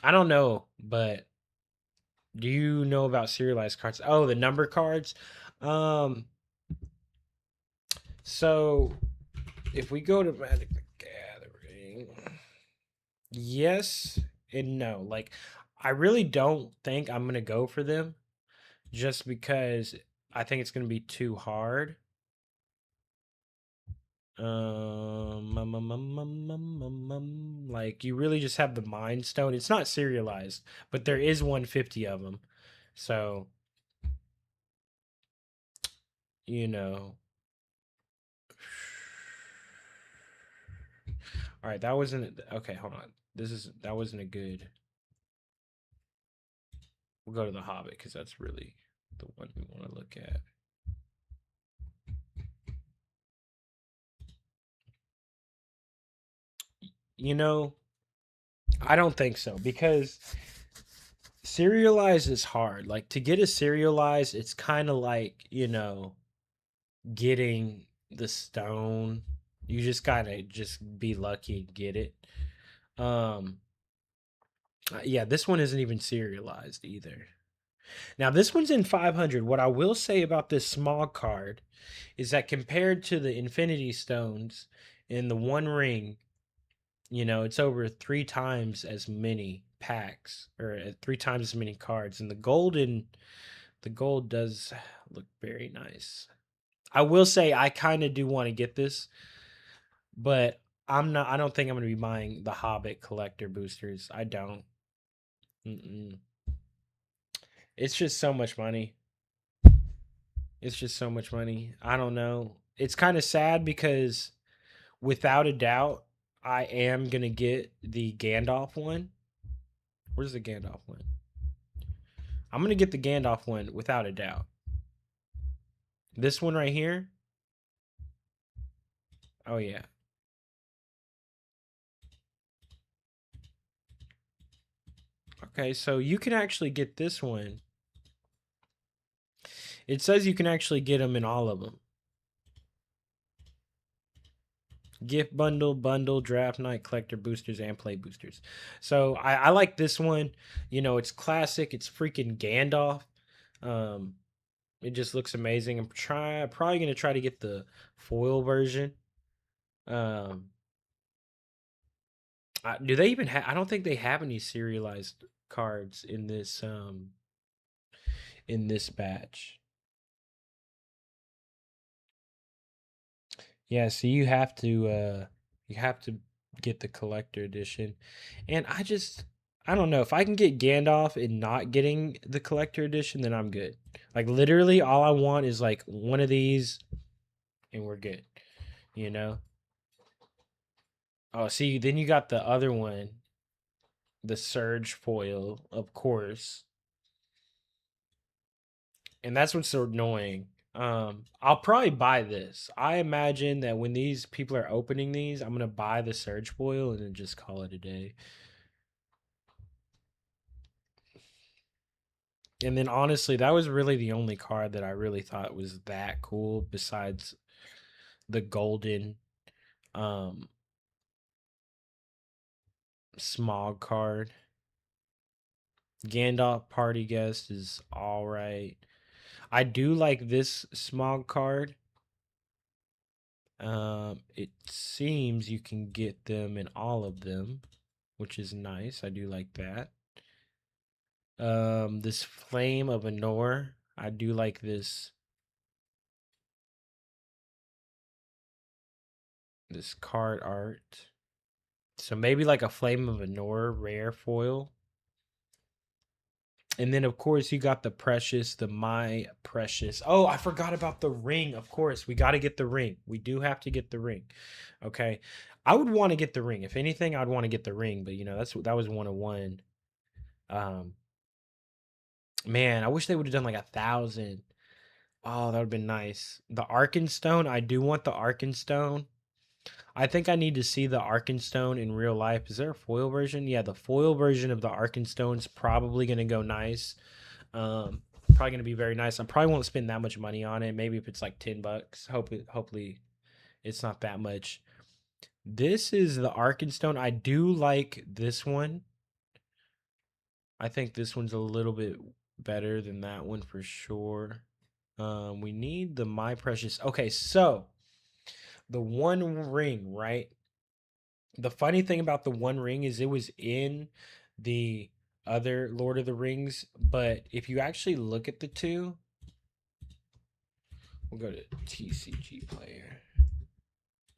I don't know, but do you know about serialized cards? Oh, the number cards. Um, so if we go to Magic the Gathering, yes and no. Like, I really don't think I'm gonna go for them just because I think it's gonna be too hard. Like you really just have the Mind Stone. It's not serialized, but there is 150 of them. So, you know. All right, that wasn't okay. Hold on. That wasn't a good. We'll go to the Hobbit because that's really the one we want to look at. You know, I don't think so because serialize is hard. Like to get a serialize, it's kind of like, getting the stone. You just gotta just be lucky and get it. Um, yeah, this one isn't even serialized either. Now this one's in 500. What I will say about this small card is that compared to the Infinity Stones in the One Ring, it's over three times as many packs or three times as many cards, and the gold does look very nice. I will say I kind of do want to get this, but I'm not. I don't think I'm going to be buying the Hobbit collector boosters. I don't. Mm-mm. It's just so much money. It's just so much money. I don't know. It's kind of sad because without a doubt, I am gonna get the Gandalf one. Where's the Gandalf one? I'm gonna get the Gandalf one without a doubt. This one right here. Oh yeah. Okay, so you can actually get this one. It says you can actually get them in all of them. Gift bundle, draft night, collector boosters, and play boosters. So I like this one. It's classic. It's freaking Gandalf. Um, it just looks amazing. Probably gonna try to get the foil version. Um, do they even have? I don't think they have any serialized cards in this batch. Yeah, so you have to get the collector edition. And I don't know, if I can get Gandalf and not getting the collector edition, then I'm good. Like literally all I want is like one of these and we're good, you know? Oh, see, then you got the other one, the Surge foil, of course. And that's what's so annoying. I'll probably buy this. I imagine that when these people are opening these, I'm gonna buy the Surge foil and then just call it a day. And then honestly, that was really the only card that I really thought was that cool besides the golden um smog card. Gandalf party guest is all right. I do like this smog card. It seems you can get them in all of them, which is nice. I do like that. This flame of Anor. I do like this card art. So maybe like a flame of Anor rare foil. And then of course you got the precious, the my precious. Oh, I forgot about the ring. Of course, we got to get the ring. We do have to get the ring. Okay. I would want to get the ring. If anything, I'd want to get the ring, but that was 101. Um Man, I wish they would have done like 1,000. Oh, that would have been nice. The Arkenstone, I do want the Arkenstone. I think I need to see the Arkenstone in real life. Is there a foil version? Yeah, the foil version of the Arkenstone is probably going to go nice. Probably going to be very nice. I probably won't spend that much money on it. Maybe if it's like $10. Hopefully it's not that much. This is the Arkenstone. I do like this one. I think this one's a little bit better than that one for sure. We need the My Precious. Okay, so the One Ring, right? The funny thing about the One Ring is it was in the other Lord of the Rings, but if you actually look at the two, we'll go to TCG player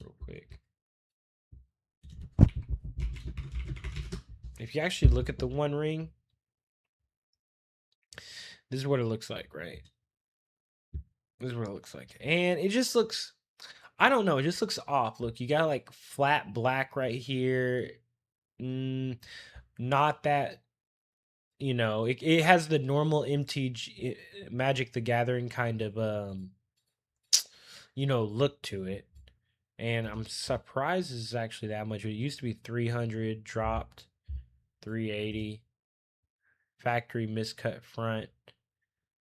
real quick. If you actually look at the One Ring, this is what it looks like, right? This is what it looks like. And it just looks, I don't know, it just looks off. Look, you got like flat black right here. Not that, it has the normal MTG Magic the Gathering kind of look to it. And I'm surprised this is actually that much. It used to be 300, dropped 380. Factory miscut front.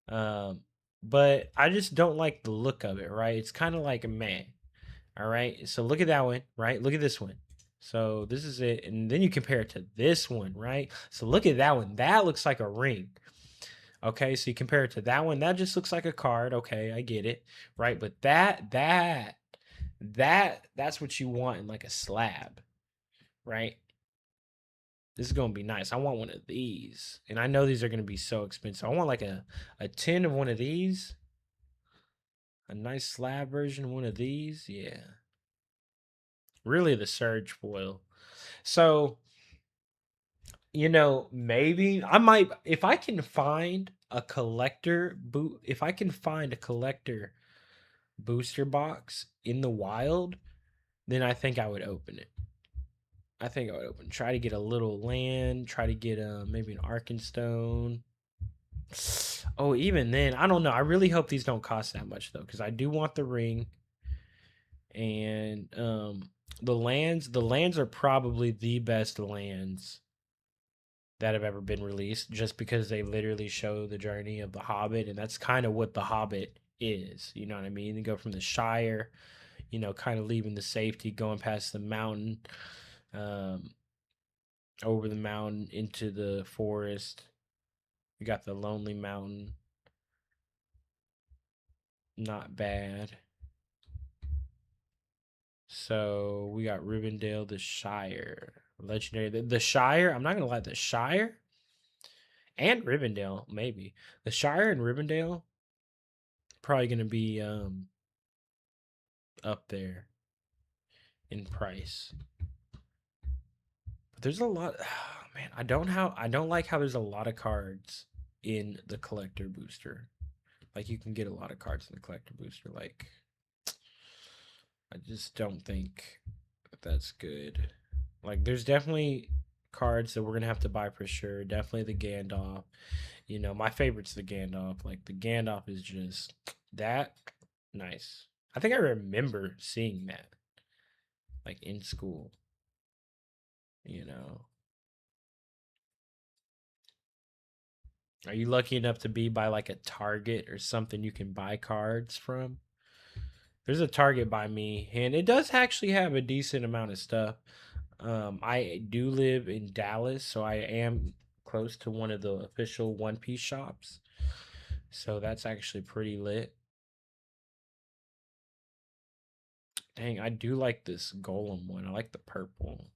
Um, but I just don't like the look of it, right? It's kind of like a man. All right. So look at that one, right? Look at this one. So this is it. And then you compare it to this one, right? So look at that one. That looks like a ring. Okay. So you compare it to that one. That just looks like a card. Okay. I get it. Right. But that's what you want in like a slab, right? This is going to be nice. I want one of these. And I know these are going to be so expensive. I want like a tin of one of these. A nice slab version of one of these. Yeah. Really the surge foil. So, maybe I might if I can find a collector boot if I can find a collector booster box in the wild, then I think I would open it. I think I would open. Try to get a little land. Try to get maybe an Arkenstone. Oh, even then, I don't know. I really hope these don't cost that much though, because I do want the ring and the lands. The lands are probably the best lands that have ever been released, just because they literally show the journey of the Hobbit, and that's kind of what the Hobbit is. You know what I mean? They go from the Shire, kind of leaving the safety, going past the mountain, um, over the mountain into the forest. We got the Lonely Mountain. Not bad. So we got Rivendell, the Shire, legendary. The Shire. I'm not gonna lie, the Shire and Rivendell, maybe the Shire and Rivendell probably gonna be up there in price. But there's a lot. Oh, man, I don't like how there's a lot of cards in the collector booster. Like you can get a lot of cards in the collector booster. Like I just don't think that's good. Like there's definitely cards that we're gonna have to buy for sure. Definitely the Gandalf. My favorite's the Gandalf. Like the Gandalf is just that nice. I think I remember seeing that like in school. You know. Are you lucky enough to be by like a Target or something you can buy cards from? There's a Target by me, and it does actually have a decent amount of stuff. I do live in Dallas, so I am close to one of the official One Piece shops. So that's actually pretty lit. Dang, I do like this Golem one. I like the purple.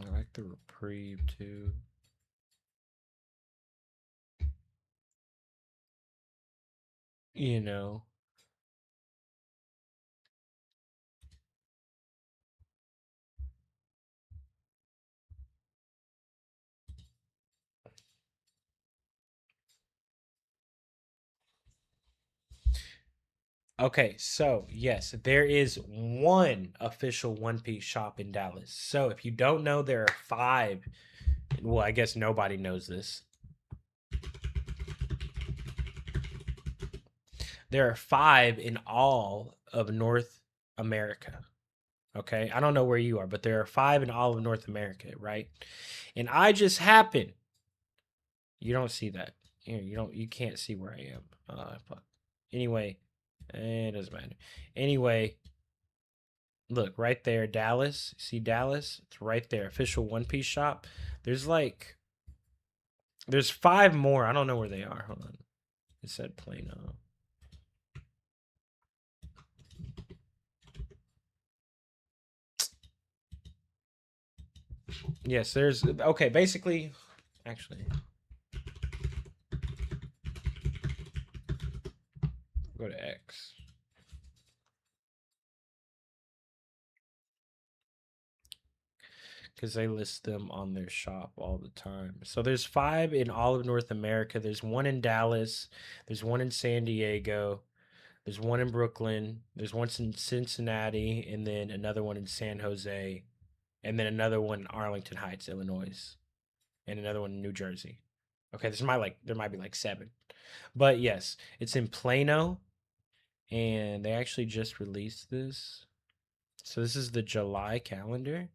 I like the Reprieve too. You know. Okay, so yes, there is one official One Piece shop in Dallas. So if you don't know, there are five. Well, I guess nobody knows this. There are five in all of North America. Okay, I don't know where you are, but there are five in all of North America, right? And I just happen. You don't see that. You can't see where I am. Fuck. Anyway, it doesn't matter. Anyway, look right there, Dallas. See Dallas? It's right there. Official One Piece shop. There's like, there's five more. I don't know where they are. Hold on. It said Plano. Yes, there's okay. Basically, actually, go to X. Because they list them on their shop all the time. So there's five in all of North America. There's one in Dallas. There's one in San Diego. There's one in Brooklyn. There's one in Cincinnati, and then another one in San Jose, and then another one in Arlington Heights, Illinois, and another one in New Jersey. Okay, there might be like seven, but yes, it's in Plano, and they actually just released this. So this is the July calendar.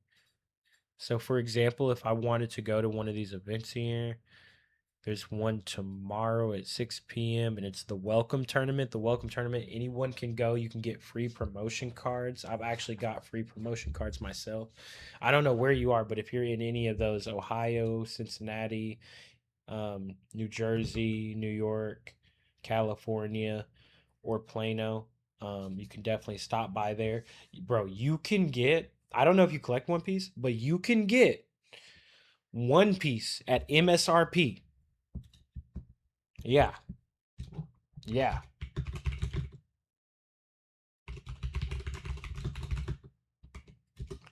So, for example, if I wanted to go to one of these events here, there's one tomorrow at 6 p.m. and it's the welcome tournament. The welcome tournament, anyone can go. You can get free promotion cards. I've actually got free promotion cards myself. I don't know where you are, but if you're in any of those Ohio, Cincinnati, New Jersey, New York, California, or Plano, you can definitely stop by there. Bro, you can get, I don't know if you collect One Piece, but you can get One Piece at MSRP. Yeah, yeah.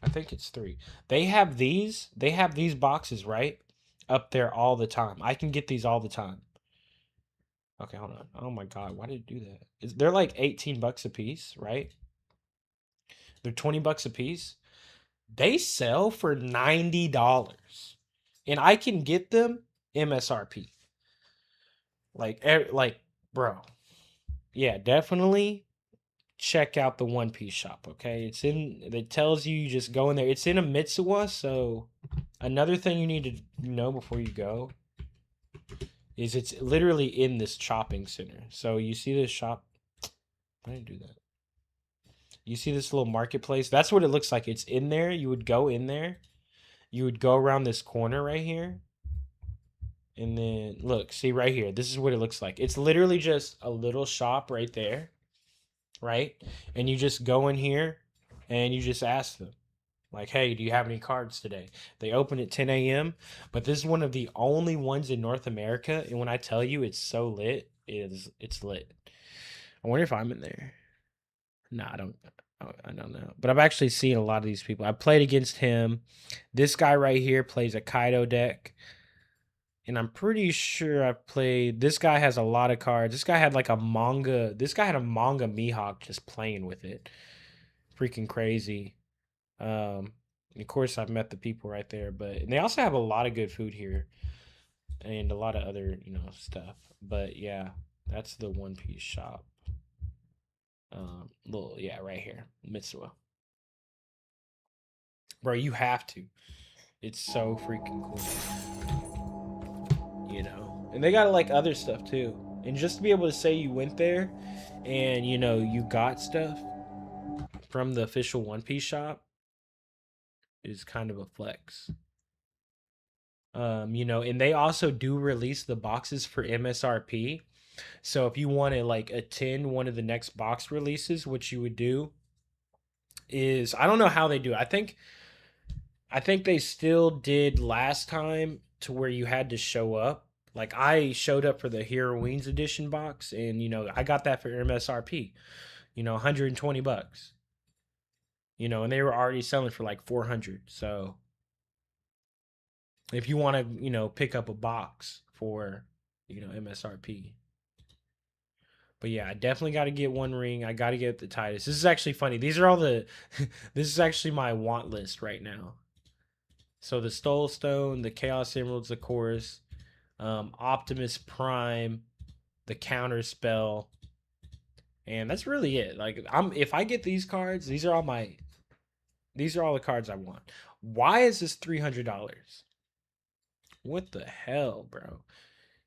I think it's three. They have these boxes, right? Up there all the time. I can get these all the time. Okay, hold on. Oh my god, why did it do that? They're like 18 bucks a piece, right? They're 20 bucks a piece. They sell for $90. And I can get them MSRP. Like bro. Yeah, definitely check out the One Piece shop, okay? It tells you you just go in there. It's in a Mitsuwa, so another thing you need to know before you go is it's literally in this shopping center. So you see this shop. I didn't do that. You see this little marketplace? That's what it looks like. It's in there. You would go in there. You would go around this corner right here. And then look, see right here. This is what it looks like. It's literally just a little shop right there, right? And you just go in here and you just ask them, like, hey, do you have any cards today? They open at 10 a.m., but this is one of the only ones in North America. And when I tell you it's so lit, it's lit. I wonder if I'm in there. No, I don't know. But I've actually seen a lot of these people. I played against him. This guy right here plays a Kaido deck. And I'm pretty sure I've played. This guy has a lot of cards. This guy had like a manga. This guy had a manga Mihawk just playing with it. Freaking crazy. Of course, I've met the people right there, but they also have a lot of good food here and a lot of other, stuff. But yeah, that's the One Piece shop. Yeah, right here, Mitsuwa. Bro, you have to. It's so freaking cool. And they got like other stuff too. And just to be able to say you went there and you got stuff from the official One Piece shop is kind of a flex. And they also do release the boxes for MSRP. So if you want to like attend one of the next box releases, what you would do is I don't know how they do it. I think they still did last time to where you had to show up. Like I showed up for the Heroines edition box and I got that for MSRP, 120 bucks. And they were already selling for like 400. So if you want to, pick up a box for, MSRP. But yeah, I definitely got to get one ring. I got to get the Titus. This is actually funny. These are all the this is actually my want list right now. So the Stole Stone, the Chaos Emeralds, of course, Optimus Prime, the Counter Spell, and that's really it. Like if I get these cards, these are all the cards I want. Why is this $300? What the hell, bro?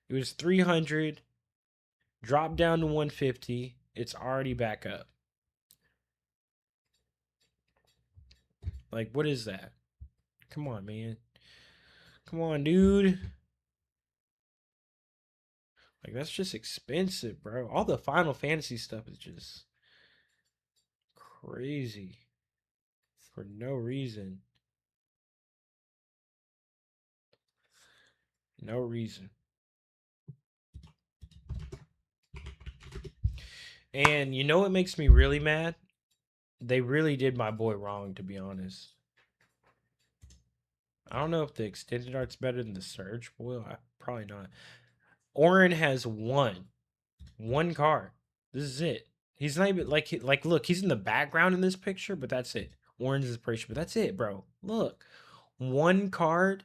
It was 300, dropped down to 150. It's already back up. Like, what is that? Come on, man. Come on, dude. Like, that's just expensive, bro. All the Final Fantasy stuff is just crazy for no reason. No reason. And you know what makes me really mad? They really did my boy wrong, to be honest. I don't know if the extended art's better than the Surge Boy. Probably not. Orin has one card. This is it. He's not even like look, he's in the background in this picture, but that's it. Orange inspiration, but that's it, bro. Look, one card.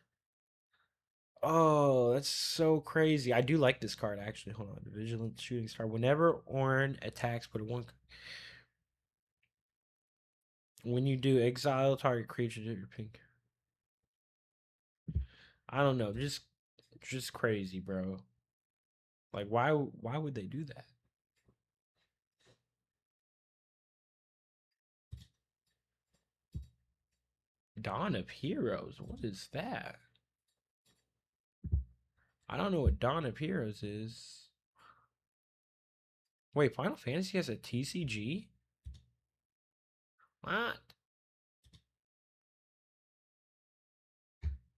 Oh, that's so crazy. I do like this card actually. Hold on, Vigilant Shooting Star. Whenever Orin attacks, put one. When you do exile target creature to your pink. I don't know, just crazy, bro. Like why would they do that? Dawn of Heroes. What is that? I don't know what Dawn of Heroes is. Wait, Final Fantasy has a TCG? What?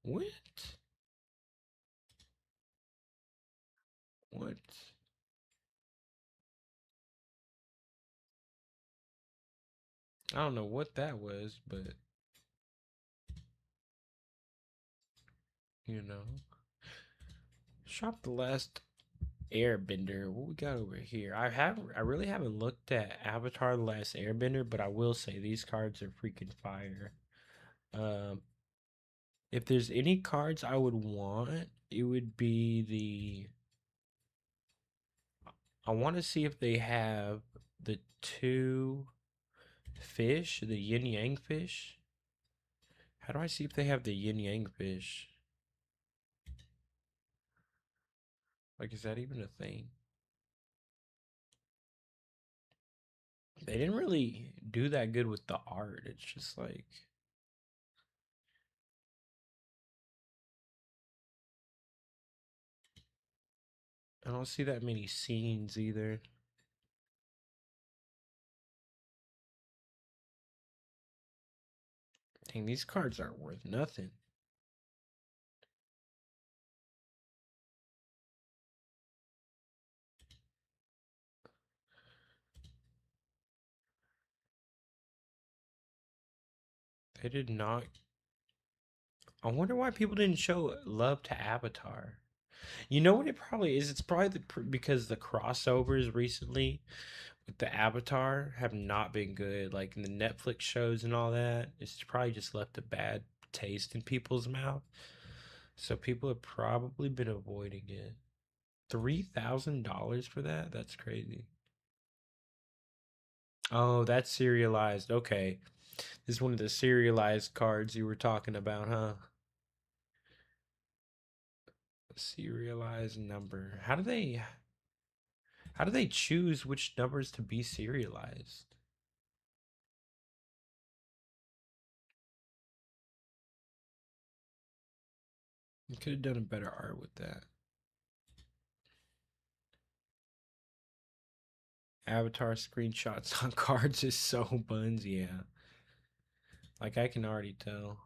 What? What? I don't know what that was, but you know. Shop the last Airbender. What we got over here? I really haven't looked at Avatar the Last Airbender, but I will say these cards are freaking fire. Um if there's any cards I would want, it would be the I want to see if they have the two fish, the yin yang fish. How do I see if they have the yin yang fish? Like, is that even a thing? They didn't really do that good with the art. It's just like, I don't see that many scenes either. Dang, these cards aren't worth nothing. They did not. I wonder why people didn't show love to Avatar. You know what it probably is? It's probably because the crossovers recently with the Avatar have not been good. Like in the Netflix shows and all that, it's probably just left a bad taste in people's mouth. So people have probably been avoiding it. $3,000 for that? That's crazy. Oh, that's serialized. Okay. This is one of the serialized cards you were talking about, huh? Serialized number. How do they choose which numbers to be serialized? You could have done a better art with that. Avatar screenshots on cards is so buns, yeah. Like I can already tell.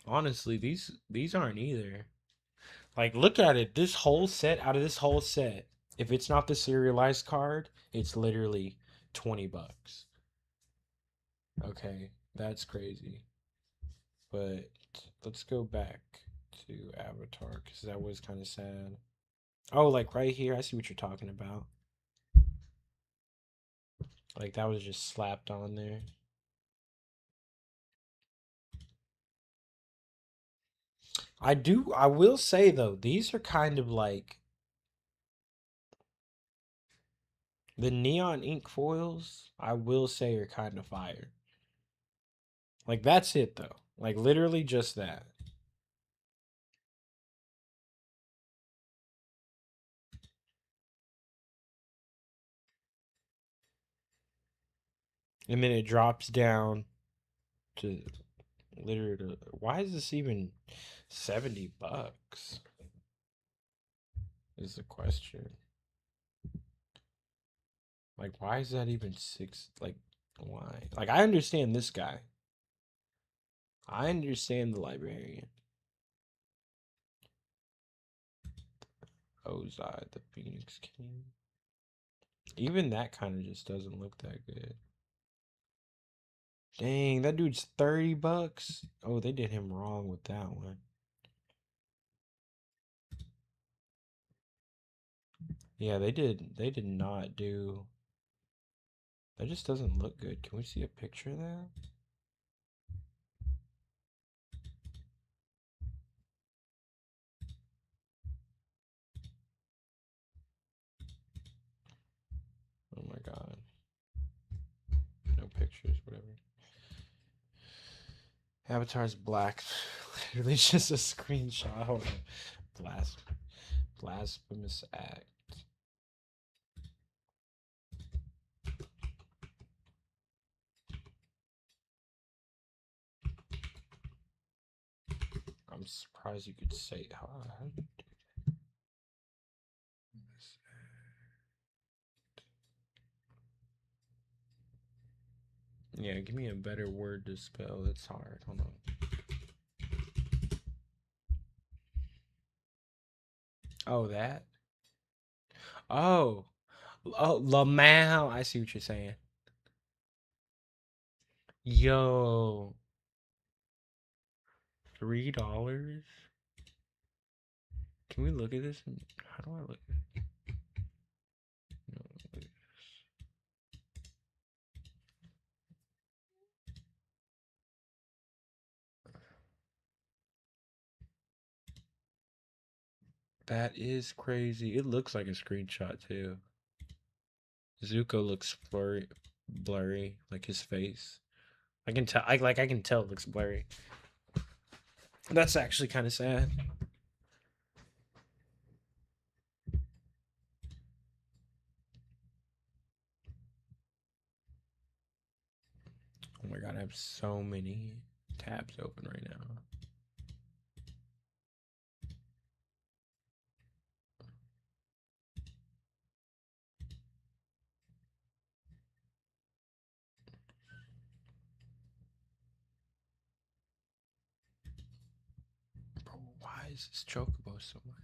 Honestly, these aren't either. Like look at it. This whole set out of this whole set, if it's not the serialized card, it's literally $20. Okay, that's crazy. But let's go back to Avatar because that was kind of sad. Oh, like right here, I see what you're talking about. Like that was just slapped on there. I will say though, these are kind of like the neon ink foils, I will say are kind of fire. Like that's it though. Like literally just that. And then it drops down to literally why is this even $70 is the question. Like why is that even six like why? Like I understand this guy. I understand the librarian. Ozai, the Phoenix King. Even that kind of just doesn't look that good. Dang, that dude's $30. Oh, they did him wrong with that one. Yeah, they did not do that just doesn't look good. Can we see a picture of that? Oh my god. No pictures, whatever. Avatar's black. Literally just a screenshot. Hold on. Blasphemous act. I'm surprised you could say how did you do this? Yeah, give me a better word to spell. That's hard. Hold on. Oh, that? Oh. Oh, Lamau. I see what you're saying. Yo. $3? Can we look at this? How do I look at it? No, look at this. That is crazy. It looks like a screenshot too. Zuko looks blurry, like his face. I can tell. I can tell it looks blurry. That's actually kind of sad. Oh my god, I have so many tabs open right now. Bro, why is this chocobo so much?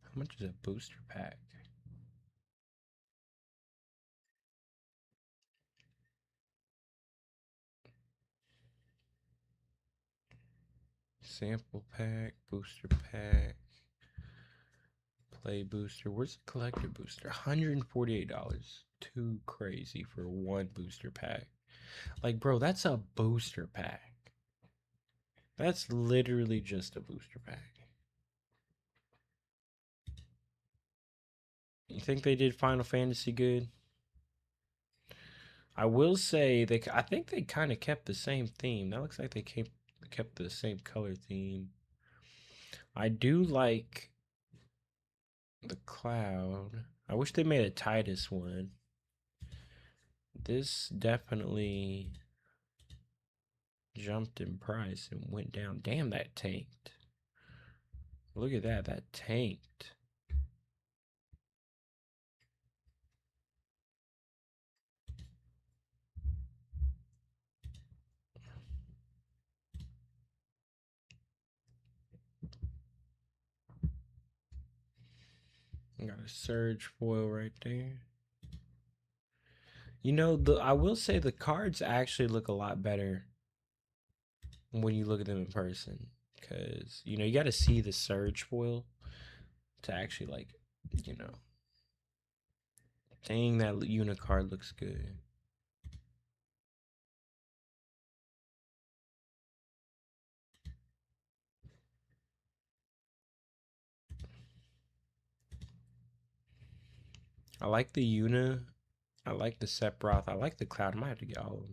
How much is a booster pack? Sample pack, booster pack, play booster. Where's the collector booster? $148. Too crazy for one booster pack. Like, bro, that's a booster pack. That's literally just a booster pack. You think they did Final Fantasy good? I will say I think they kind of kept the same theme. That looks like they kept the same color theme. I do like the cloud. I wish they made a Titus one. This definitely jumped in price and went down. Damn, that tanked. Look at that. That tanked. I got a surge foil right there. You know, I will say the cards actually look a lot better when you look at them in person. Because, you know, you got to see the surge foil to actually, like, you know. Dang, that Unicard looks good. I like the Una. I like the Sephiroth. I like the Cloud. I might have to get all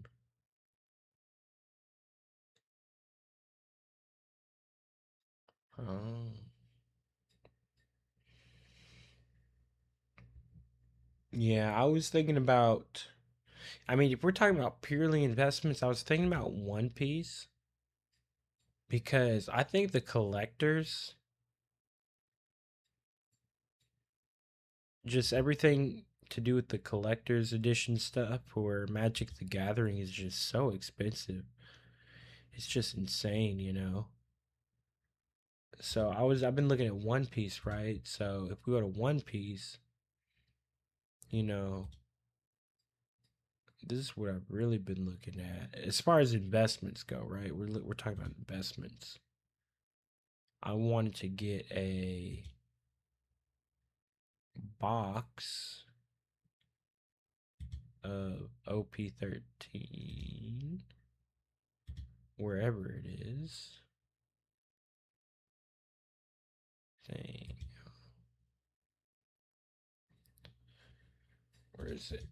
of them. Oh. Yeah, I was thinking about. I mean, if we're talking about purely investments, I was thinking about One Piece because I think the collectors, just everything to do with the collector's edition stuff for Magic the Gathering is just so expensive. It's just insane, you know. So I've been looking at One Piece, right? So if we go to One Piece, you know, this is what I've really been looking at as far as investments go, right? We're talking about investments. I wanted to get a box of OP13 wherever it is. Dang. Where is it?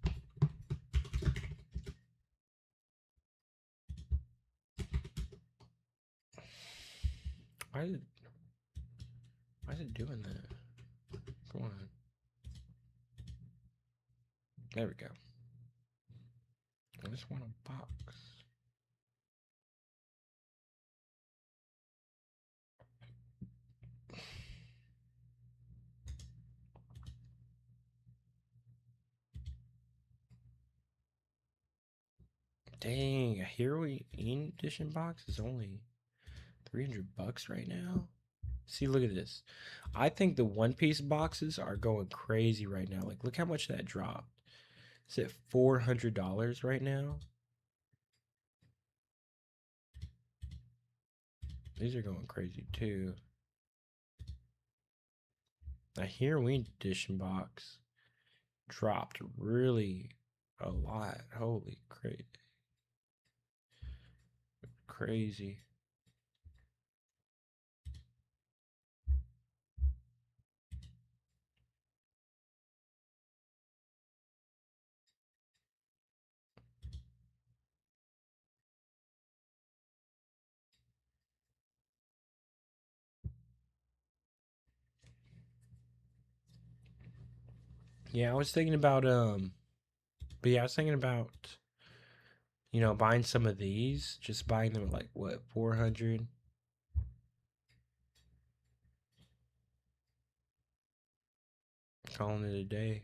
Why is it doing that? Come on. There we go. I just want a box. Dang, a Heroine edition box is only $300 right now. See, look at this. I think the One Piece boxes are going crazy right now. Like, look how much that dropped. It's at $400 right now. These are going crazy too. A Heroine edition box dropped really a lot. Holy crazy. Yeah, I was thinking about but yeah, I was thinking about buying some of these, just buying them at like what, 400, calling it a day.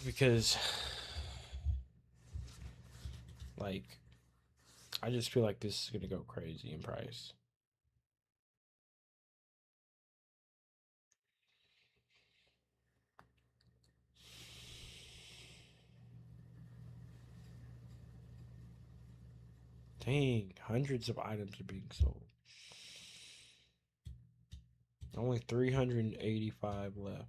Because like I just feel like this is gonna go crazy in price. Dang, hundreds of items are being sold. Only 385 left.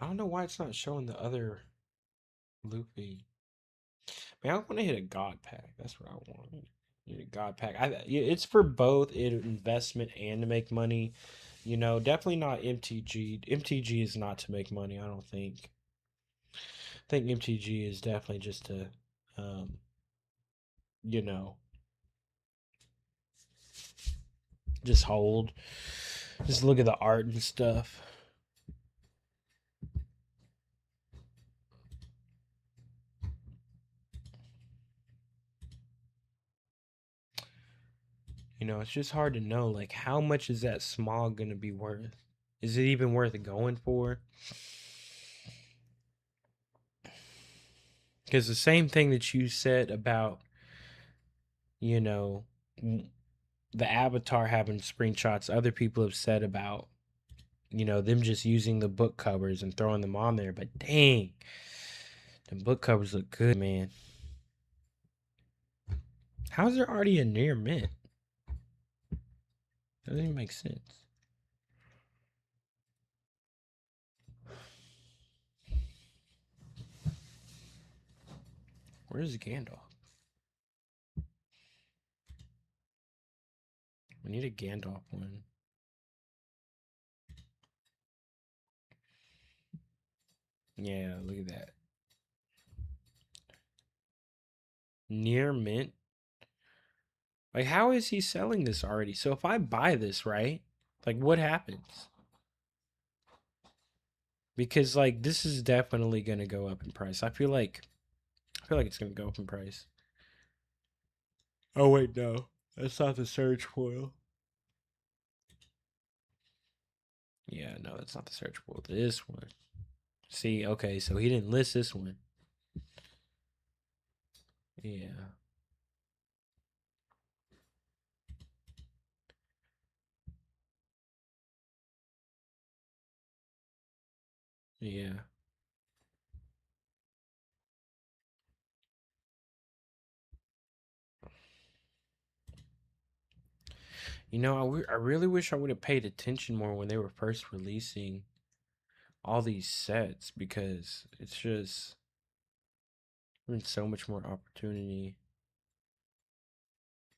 I don't know why it's not showing the other Luffy. Man, I want to hit a God pack. That's what I want. Hit a God pack. It's for both investment and to make money. Definitely not MTG. MTG is not to make money, I don't think. I think MTG is definitely just to, um, you know, just hold. Just look at the art and stuff. It's just hard to know, like, how much is that smog going to be worth? Is it even worth going for? Because the same thing that you said about, you know, the avatar having screenshots, other people have said about, them just using the book covers and throwing them on there. But dang, the book covers look good, man. How's there already a near mint? Doesn't even make sense. Where's Gandalf? We need a Gandalf one. Yeah, look at that. Near mint. Like, how is he selling this already? So if I buy this, right? Like, what happens? Because like this is definitely gonna go up in price. I feel like it's gonna go up in price. Oh wait, no. That's not the search foil. Yeah, no, that's not the search foil. This one. See, okay, so he didn't list this one. Yeah. Yeah. I really wish I would have paid attention more when they were first releasing all these sets because it's just there's so much more opportunity.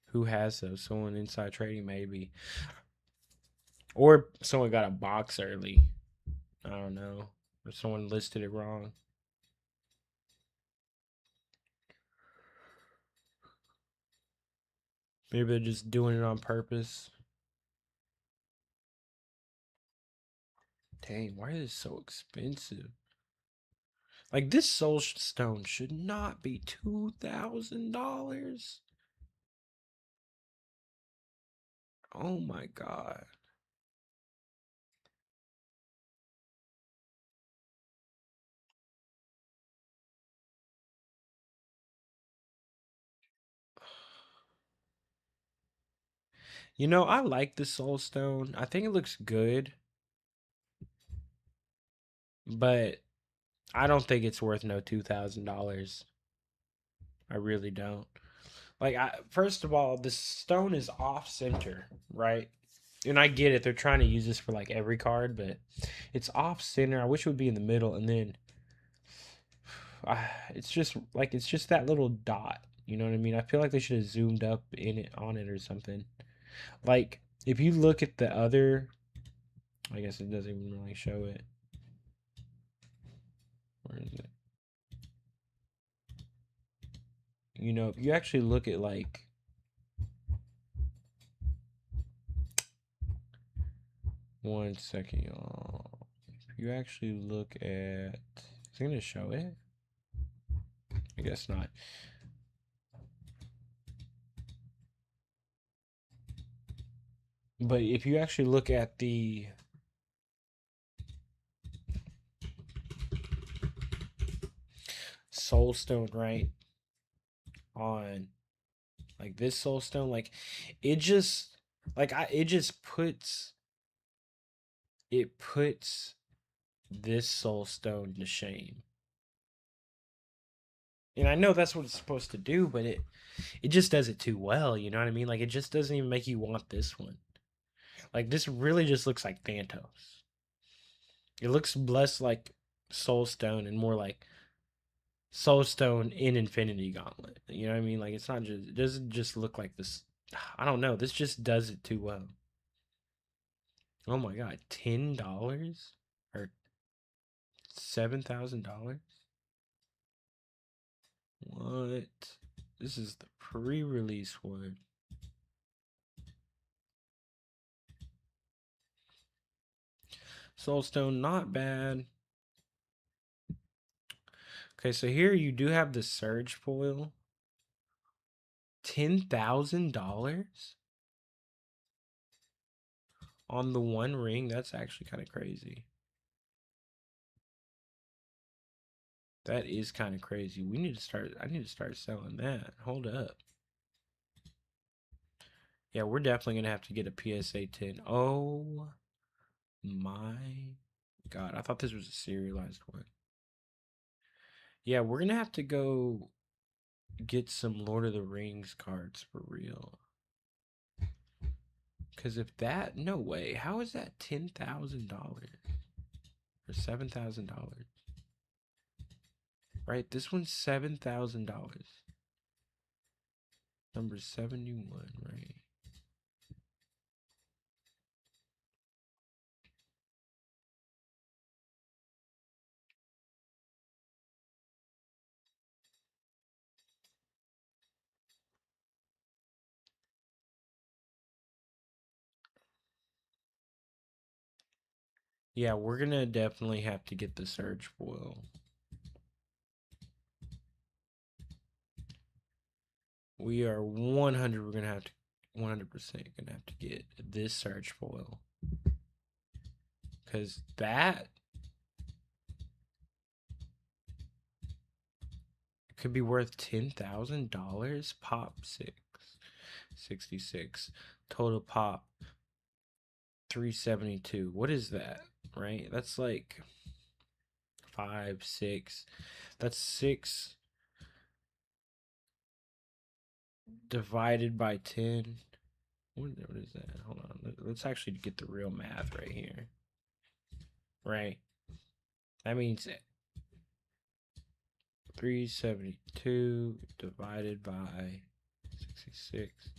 Who has those? Someone inside trading, maybe. Or someone got a box early. I don't know. Or someone listed it wrong. Maybe they're just doing it on purpose. Dang, why is this so expensive? Like, this soul stone should not be $2,000. Oh my god. I like the soul stone. I think it looks good, but I don't think it's worth no $2,000. I really don't. Like, first of all, the stone is off center, right? And I get it; they're trying to use this for like every card, but it's off center. I wish it would be in the middle, and then it's just that little dot. You know what I mean? I feel like they should have zoomed up in it on it or something. Like if you look at the other, I guess it doesn't even really show it. Where is it? If you actually look at like one second, y'all. If you actually look at, is it gonna show it? I guess not. But if you actually look at the soul stone, right, on like this soul stone, like it just it just puts this soul stone to shame. And I know that's what it's supposed to do, but it just does it too well, you know what I mean? Like it just doesn't even make you want this one. Like this really just looks like Thantos. It looks less like Soul Stone and more like Soul Stone in Infinity Gauntlet. You know what I mean? Like it doesn't just look like this. I don't know. This just does it too well. Oh my god, $10 or $7,000? What? This is the pre-release one. Soulstone, not bad. Okay, so here you do have the Surge foil. $10,000 on the one ring. That's actually kind of crazy. That is kind of crazy. I need to start selling that. Hold up. Yeah, we're definitely going to have to get a PSA 10. Oh my god. I thought this was a serialized one. Yeah, we're going to have to go get some Lord of the Rings cards for real. Because if that, no way. How is that $10,000 or $7,000? Right, this one's $7,000. Number 71, right? Yeah, we're gonna definitely have to get the Surge foil. We are 100. We're gonna have to 100% gonna have to get this Surge foil because that could be worth $10,000. Pop 66. Total pop 372. What is that? Right? That's like 5, 6. That's 6 divided by 10. What is that? Hold on. Let's actually get the real math right here. Right. That means 372 divided by 66,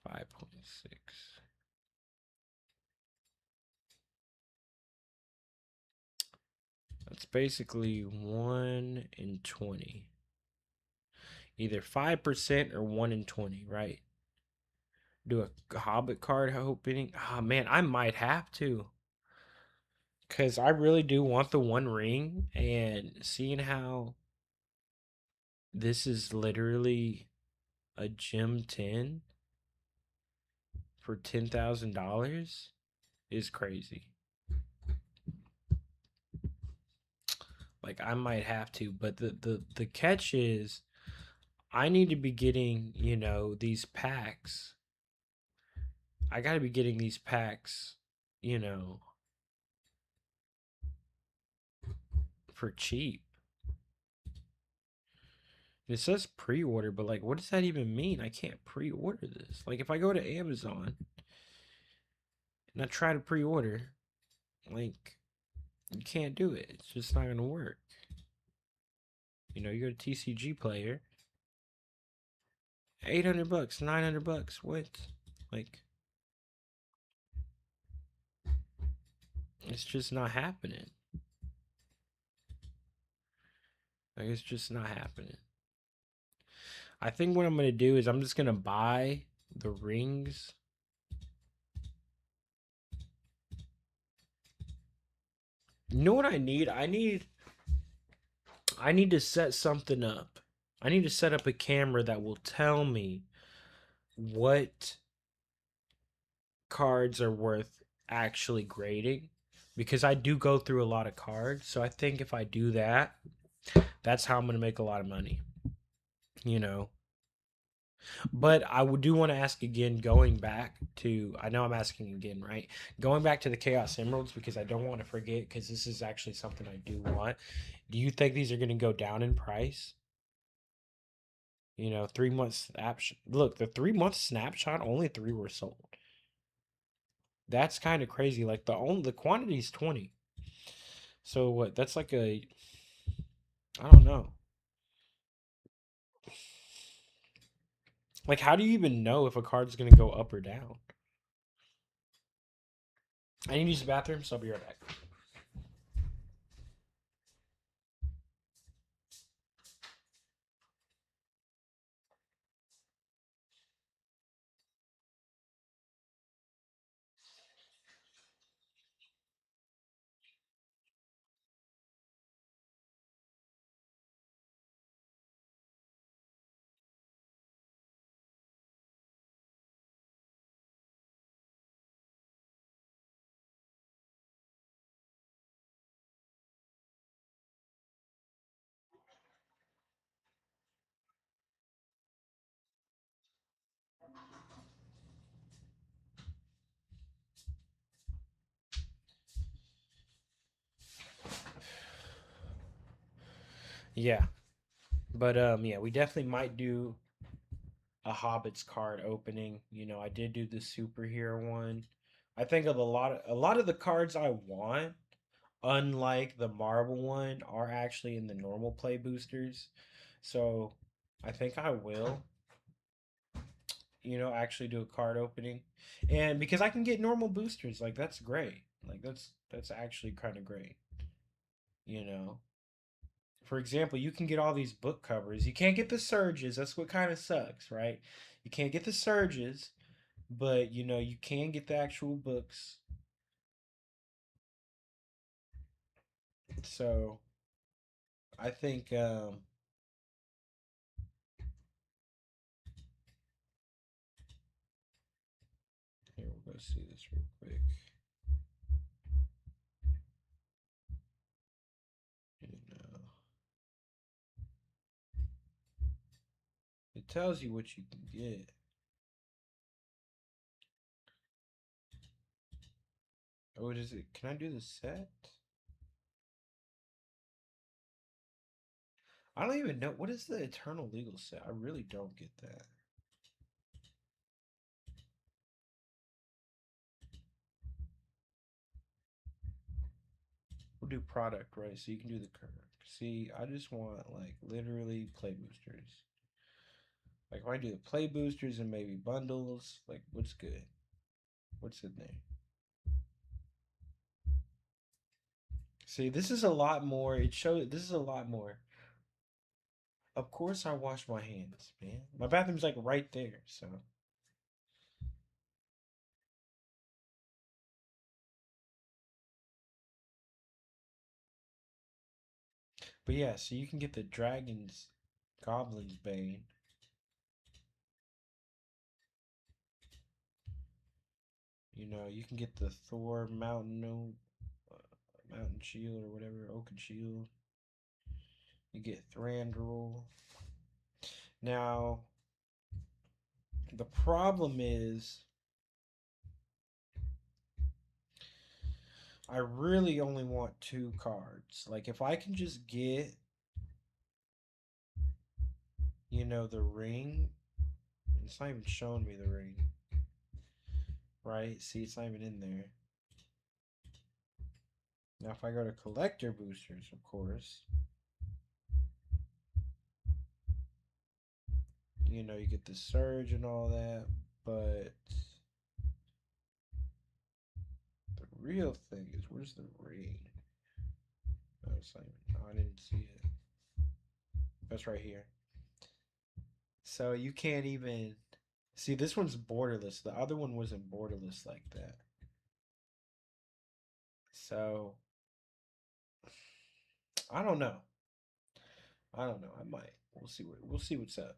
5.6. That's basically 1 in 20. Either 5% or 1 in 20, right? Do a Hobbit card opening. Oh, man, I might have to. Because I really do want the One Ring. And seeing how this is literally a Gem 10 for $10,000 is crazy. Like, I might have to. But the catch is I need to be getting, these packs. I got to be getting these packs, you know, for cheap. It says pre-order, but like, what does that even mean? I can't pre-order this. Like, if I go to Amazon and I try to pre-order, like, you can't do it. It's just not gonna work. You go to TCG Player, $800, $900. What? Like, it's just not happening. Like, it's just not happening. I think what I'm gonna do is I'm just gonna buy the rings. You know what I need? I need to set something up. I need to set up a camera that will tell me what cards are worth actually grading, because I do go through a lot of cards. So I think if I do that, that's how I'm going to make a lot of money, you know. But I do want to ask again, going back to, I know I'm asking again, right? Going back to the Chaos Emeralds, because I don't want to forget, because this is actually something I do want. Do you think these are going to go down in price? 3 months snapshot. Look, the 3 month snapshot, only 3 were sold. That's kind of crazy. Like the quantity is 20. So what? That's like I don't know. Like, how do you even know if a card's gonna go up or down? I need to use the bathroom, so I'll be right back. Yeah, but yeah, we definitely might do a Hobbit's card opening. I did do the superhero one. I think of a lot of the cards I want, unlike the marble one, are actually in the normal play boosters. So I think I will, actually do a card opening. And because I can get normal boosters, like that's great. Like that's actually kind of great. You know. For example, you can get all these book covers. You can't get the surges. That's what kind of sucks, right? You can't get the surges, but you can get the actual books. So I think here we'll go see this real quick. You know, it tells you what you can get. Oh, what is it? Can I do the set? I don't even know. What is the eternal legal set? I really don't get that. We'll do product, right? So you can do the curve. See, I just want like literally play boosters. Like if I do the play boosters and maybe bundles, like what's good? What's in there? See, this is a lot more. It shows this is a lot more. Of course I wash my hands, man. My bathroom's like right there, so but yeah, so you can get the dragons goblin's bane. You know, you can get the Thor mountain shield or whatever, oaken shield. You get Thranduil. Now, the problem is I really only want 2 cards. Like if I can just get, you know, the ring, it's not even showing me the ring. Right? See, it's not even in there. Now if I go to collector boosters, of course, you know, you get the surge and all that, but the real thing is where's the ring? Oh, it's not even, oh, I didn't see it. That's right here. So you can't even see this one's borderless. The other one wasn't borderless like that. So I don't know. I don't know. I might. We'll see what's up.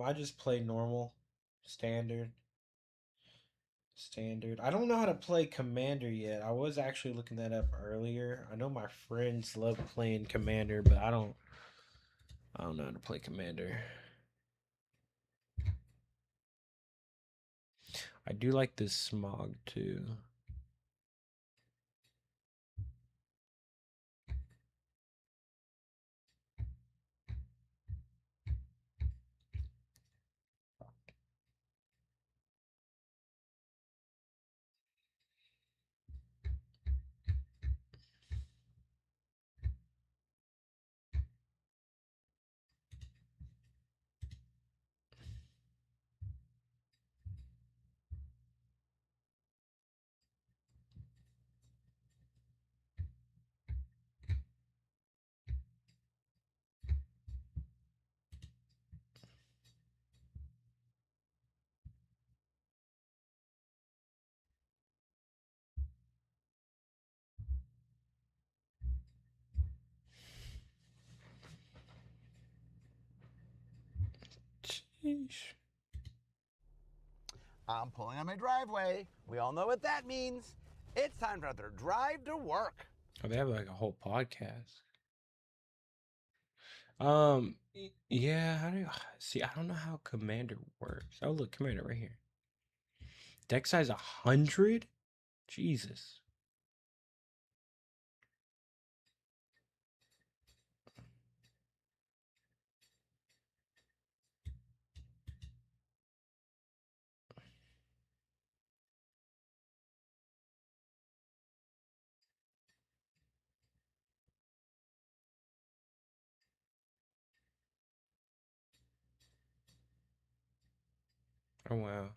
I just play normal, standard, standard. I don't know how to play Commander yet. I was actually looking that up earlier. I know my friends love playing Commander, but I don't know how to play Commander. I do like this smog too. Sheesh. I'm pulling on my driveway. We all know what that means. It's time for another drive to work. Oh, they have like a whole podcast. Yeah. How do you see? I don't know how Commander works. Oh, look, Commander right here. Deck size 100. Jesus. Oh wow.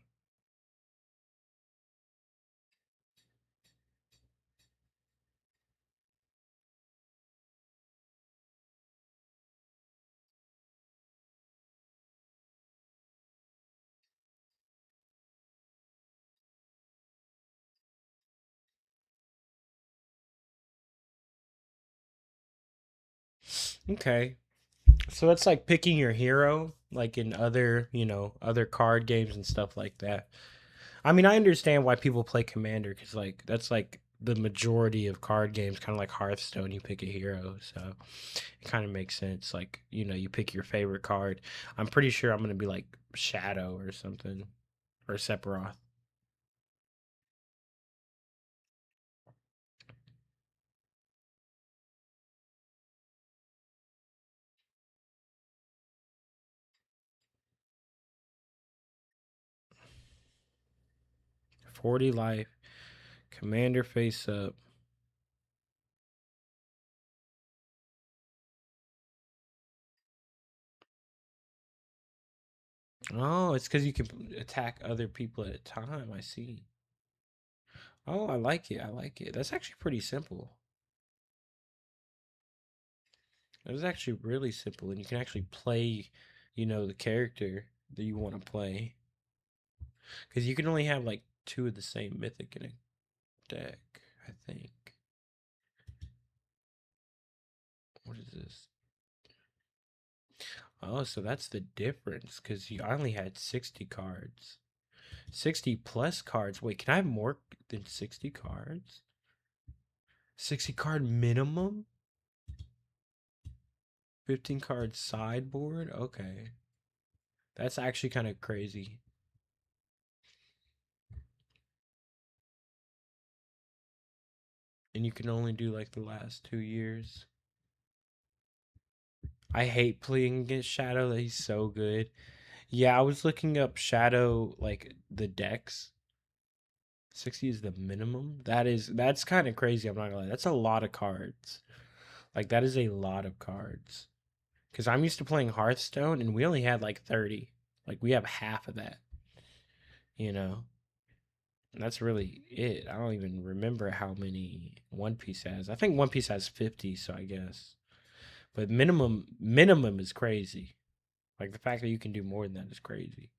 Okay. So it's like picking your hero, like in other, other card games and stuff like that. I mean, I understand why people play Commander because, like, that's like the majority of card games, kind of like Hearthstone, you pick a hero. So it kind of makes sense. Like, you know, you pick your favorite card. I'm pretty sure I'm going to be like Shadow or something, or Sephiroth. 40 life. Commander face up. Oh, it's because you can attack other people at a time. I see. Oh, I like it. I like it. That's actually pretty simple. It was actually really simple, and you can actually play, you know, the character that you want to play. Because you can only have like two of the same mythic in a deck, I think. What is this? Oh, so that's the difference. Because I only had 60 cards. 60 plus cards. Wait, can I have more than 60 cards? 60 card minimum? 15 card sideboard? Okay. That's actually kind of crazy. And you can only do like the last 2 years. I hate playing against Shadow. That he's so good. Yeah, I was looking up Shadow, like the decks. 60 is the minimum. That's kind of crazy. I'm not gonna lie. That's a lot of cards. Like that is a lot of cards. Because I'm used to playing Hearthstone and we only had like 30. Like we have half of that. You know. And that's really it. I don't even remember how many One Piece has. I think One Piece has 50, so I guess. But minimum is crazy. Like the fact that you can do more than that is crazy.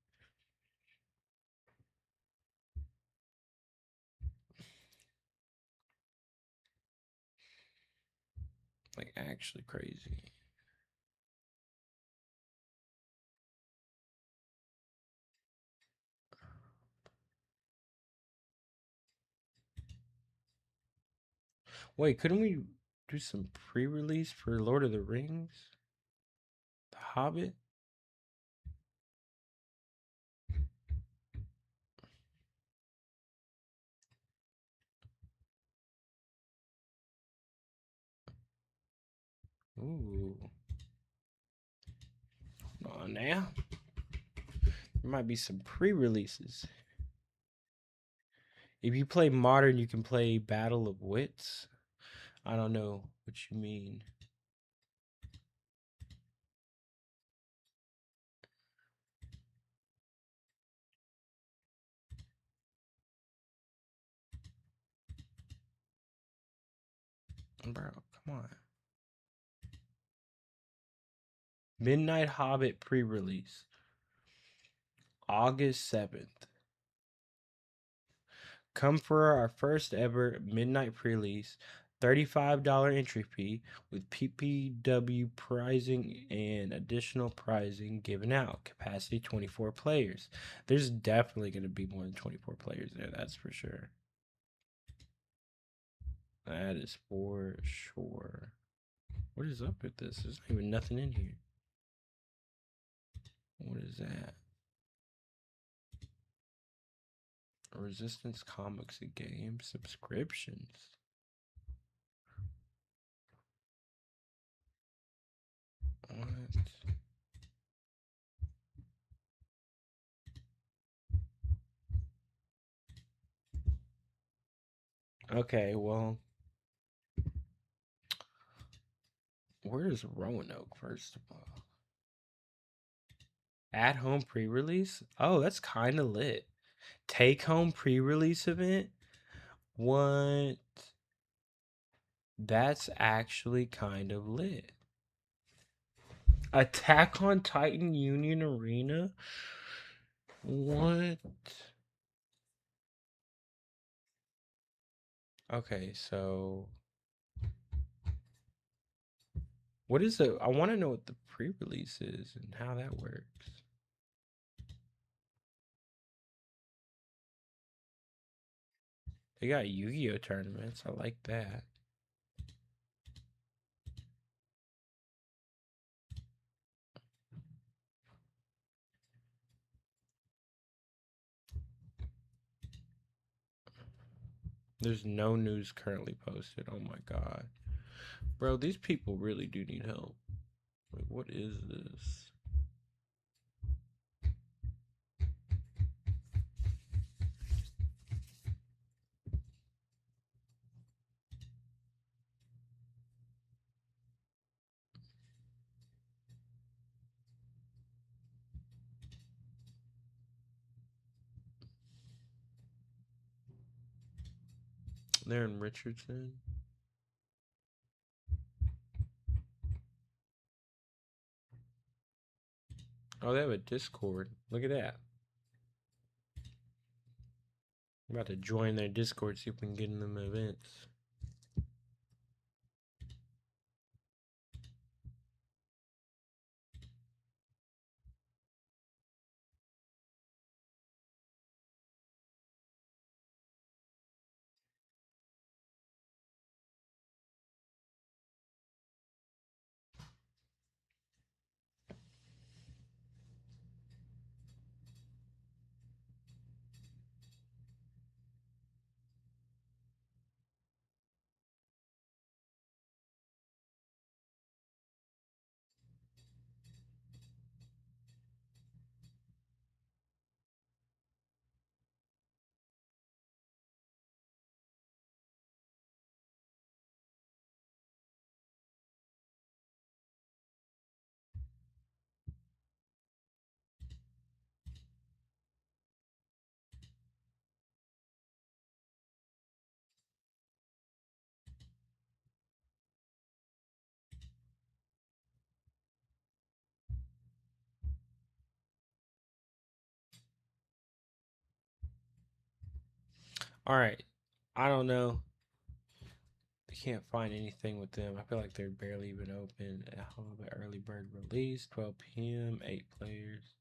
Like actually crazy. Wait, couldn't we do some pre-release for Lord of the Rings? The Hobbit? Ooh. Come on now. There might be some pre-releases. If you play modern, you can play Battle of Wits. I don't know what you mean. Bro, come on. Midnight Hobbit pre-release. August 7th. Come for our first ever midnight pre-release. $35 entry fee with PPW pricing and additional pricing given out. Capacity 24 players. There's definitely going to be more than 24 players there, that's for sure. That is for sure. What is up with this? There's not even nothing in here. What is that? Resistance Comics a game subscriptions. What? Okay, well, where is Roanoke, first of all? At home pre release? Oh, that's kind of lit. Take home pre release event? What? That's actually kind of lit. Attack on Titan Union Arena? What? Okay, so what is the? I want to know what the pre release is and how that works. They got Yu-Gi-Oh tournaments. I like that. There's no news currently posted. Oh my god. Bro, these people really do need help. Like, what is this? They're in Richardson. Oh, they have a Discord. Look at that. I'm about to join their Discord, see if we can get in them events. All right. I don't know. I can't find anything with them. I feel like they're barely even open. Early bird release, 12 p.m., 8 players.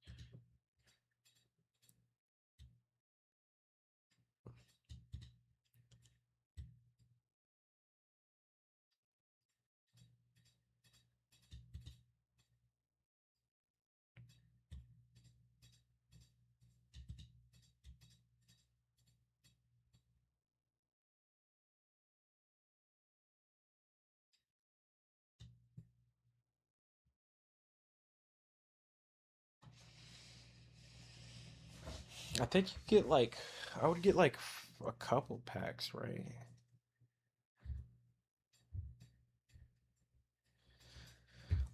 I think you get like, I would get like a couple packs, right?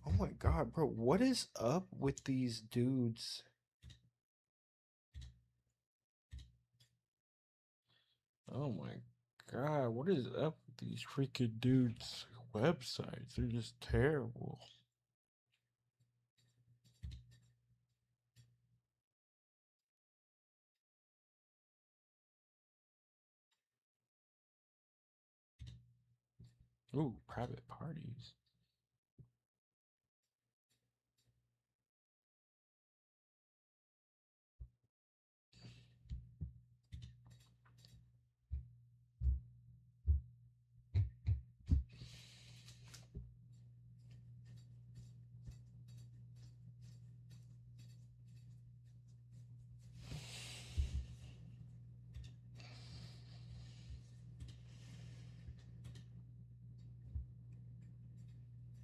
Oh my god, bro, what is up with these dudes? Oh my god, what is up with these freaking dudes' websites? They're just terrible. Ooh, private parties.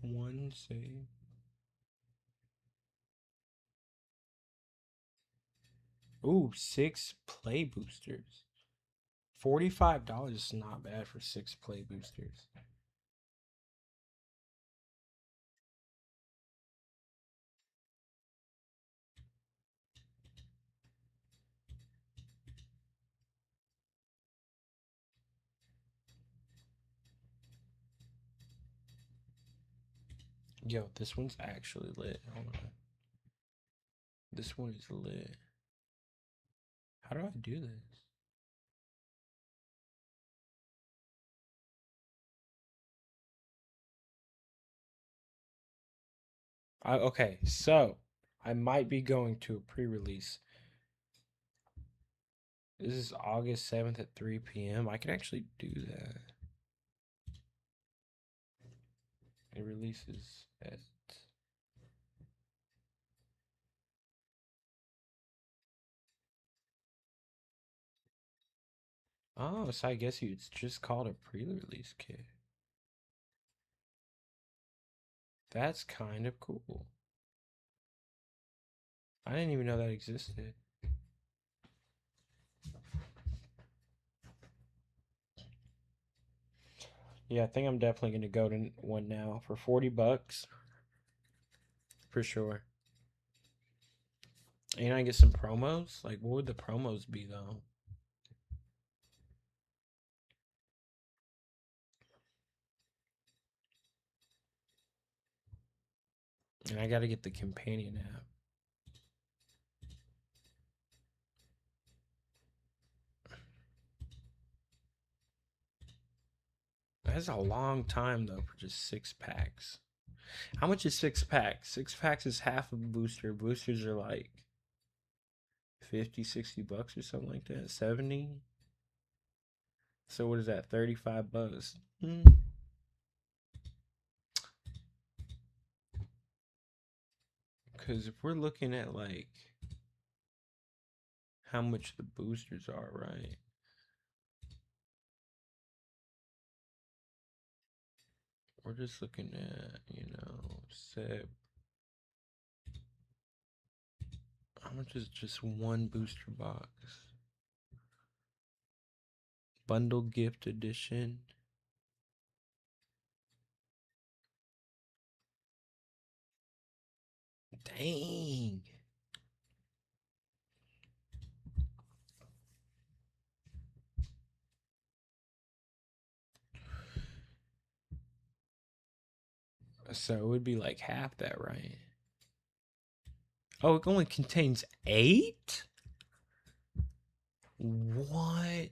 One save. Ooh, 6 play boosters. $45 is not bad for 6 play boosters. Yo, this one's actually lit. Hold on. This one is lit. How do I do this? Okay, so I might be going to a pre-release This is August 7th at 3 p.m. I can actually do that. It releases at. Oh, so I guess it's just called a pre-release kit. That's kind of cool. I didn't even know that existed. Yeah, I think I'm definitely gonna go to one now for 40 bucks for sure. And I get some promos. Like, what would the promos be though? And I gotta get the companion app. That's a long time though for just 6 packs. How much is 6 packs? 6 packs is half a booster. Boosters are like 50, 60 bucks or something like that. 70. So what is that? 35 bucks. Because if we're looking at like how much the boosters are, right? We're just looking at, set. How much is just one booster box? Bundle gift edition. Dang. So it would be like half that, right? Oh, it only contains 8? What?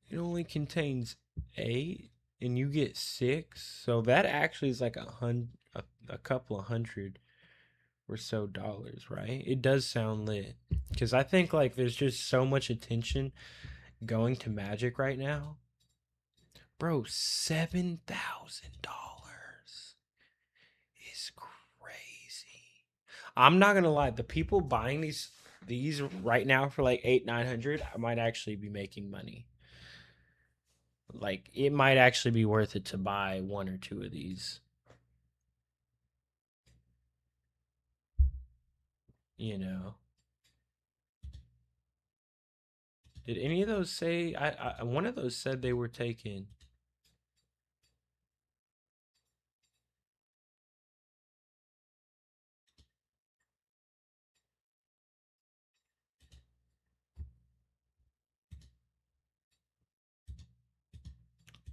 It only contains 8 and you get 6. So that actually is like a couple of hundred or so dollars, right? It does sound lit. Cuz I think like there's just so much attention going to Magic right now. Bro, $7,000 is crazy. I'm not gonna lie, the people buying these right now for like 800-900, I might actually be making money. Like it might actually be worth it to buy one or two of these. You know, did any of those say? I one of those said they were taken.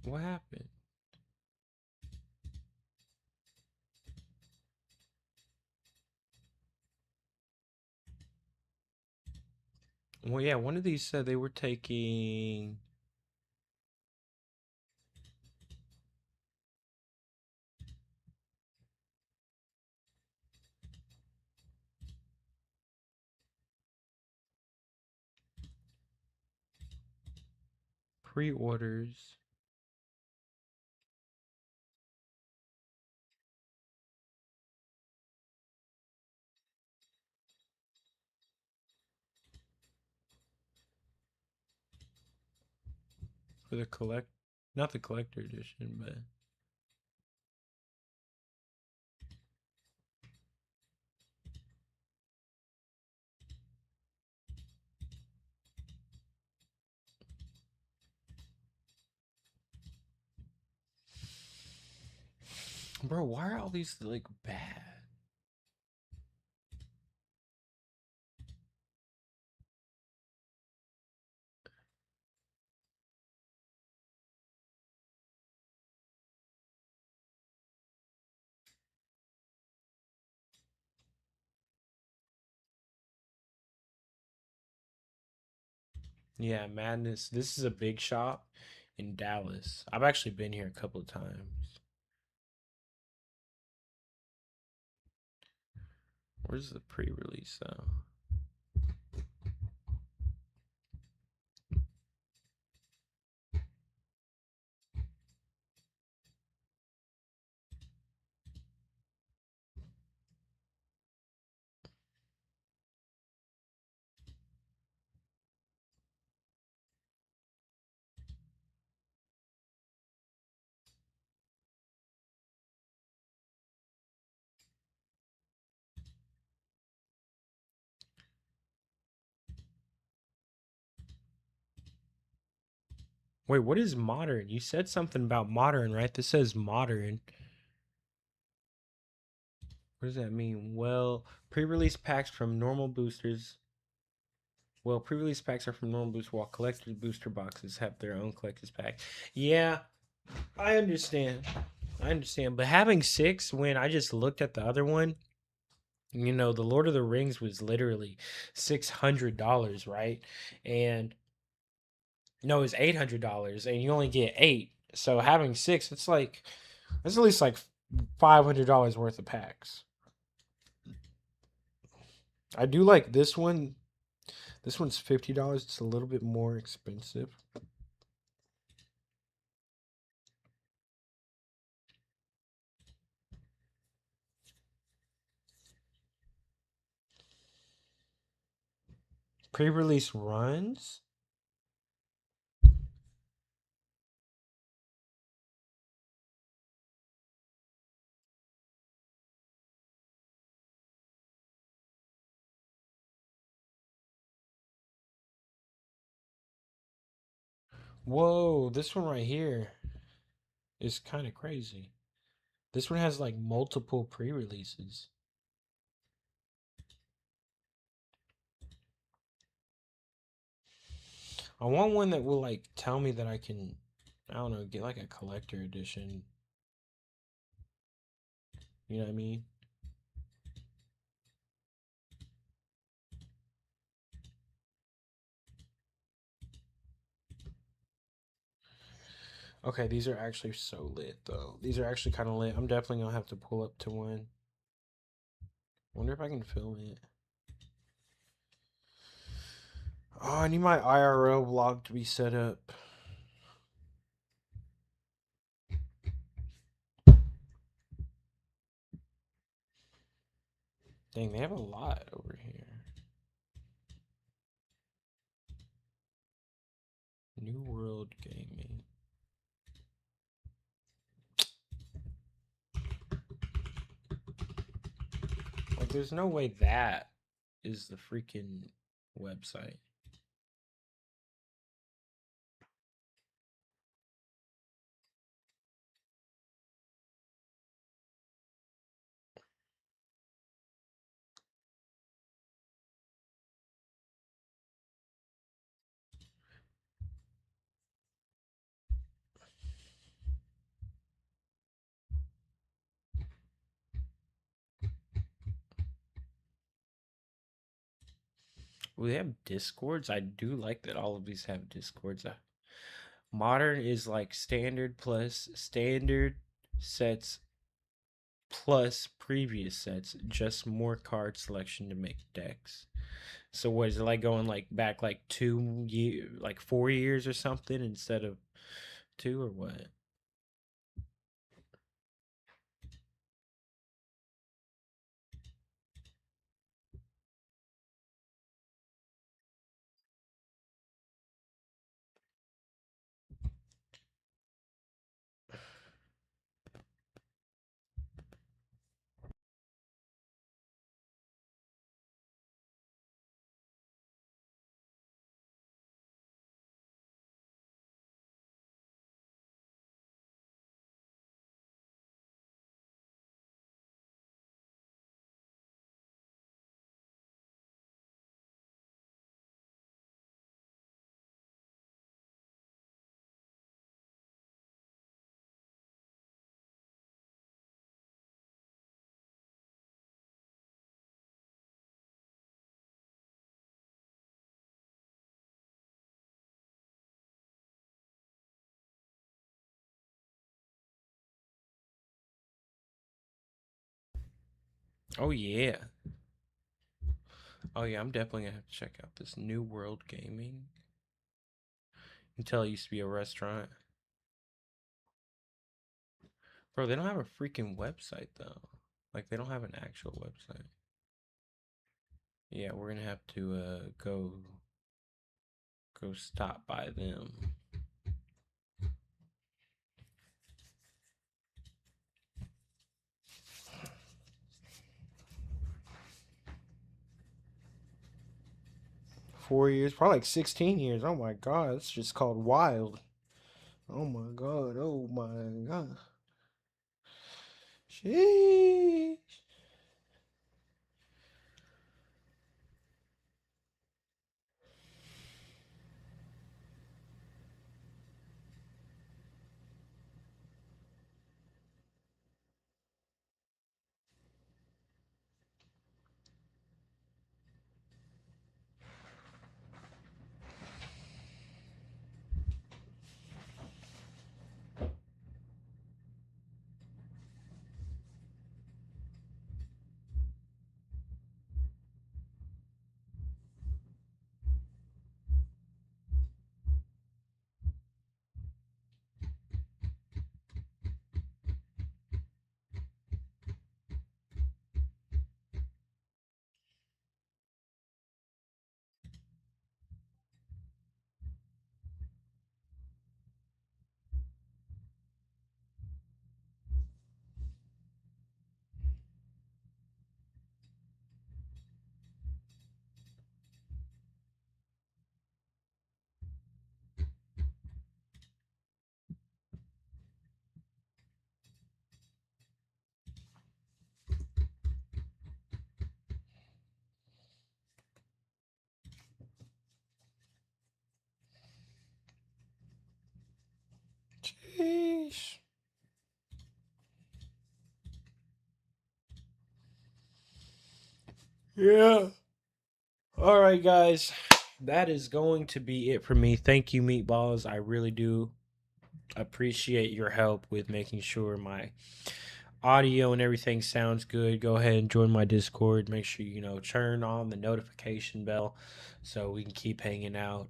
What happened? Well, yeah, one of these said they were taking. Pre-orders for the not the collector edition, but bro, why are all these like bad? Yeah, Madness. This is a big shop in Dallas. I've actually been here a couple of times. Where's the pre-release though? Wait, what is modern? You said something about modern, right? This says modern. What does that mean? Well, pre-release packs from normal boosters. Well, pre-release packs are from normal boosters, while collector's booster boxes have their own collector's pack. Yeah, I understand. I understand. But having 6 when I just looked at the other one, you know, the Lord of the Rings was literally $600, right? And no, it's $800, and you only get 8. So having 6, it's like it's at least like $500 worth of packs. I do like this one. This one's $50. It's a little bit more expensive. Pre-release runs. Whoa, this one right here is kind of crazy. This one has like multiple pre-releases. I want one that will like tell me that I can, I don't know, get like a collector edition. You know what I mean? Okay, these are actually so lit though. These are actually kind of lit. I'm definitely gonna have to pull up to one. Wonder if I can film it. Oh, I need my IRL vlog to be set up. Dang, they have a lot over here. New World Gaming. Like, there's no way that is the freaking website. We have discords. I do like that all of these have discords. Modern is like standard plus standard sets plus previous sets, just more card selection to make decks. So what is it like going like back like 2 year, like 4 years or something instead of 2 or what? Oh yeah. Oh yeah, I'm definitely gonna have to check out this New World Gaming. Until it used to be a restaurant. Bro, they don't have a freaking website though. Like they don't have an actual website. Yeah, we're gonna have to go stop by them. $4 years, probably like 16 years. Oh my god, it's just called wild. Oh my god, oh my god. Sheesh. Sheesh. Yeah. All right, guys. That is going to be it for me. Thank you, Meatballs. I really do appreciate your help with making sure my audio and everything sounds good. Go ahead and join my Discord. Make sure turn on the notification bell so we can keep hanging out.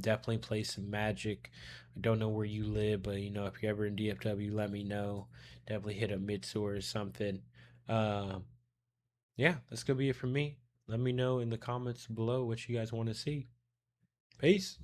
Definitely play some Magic. I don't know where you live, but if you're ever in DFW, let me know. Definitely hit up Mitsor or something. Um, yeah, that's gonna be it for me. Let me know in the comments below what you guys want to see. Peace.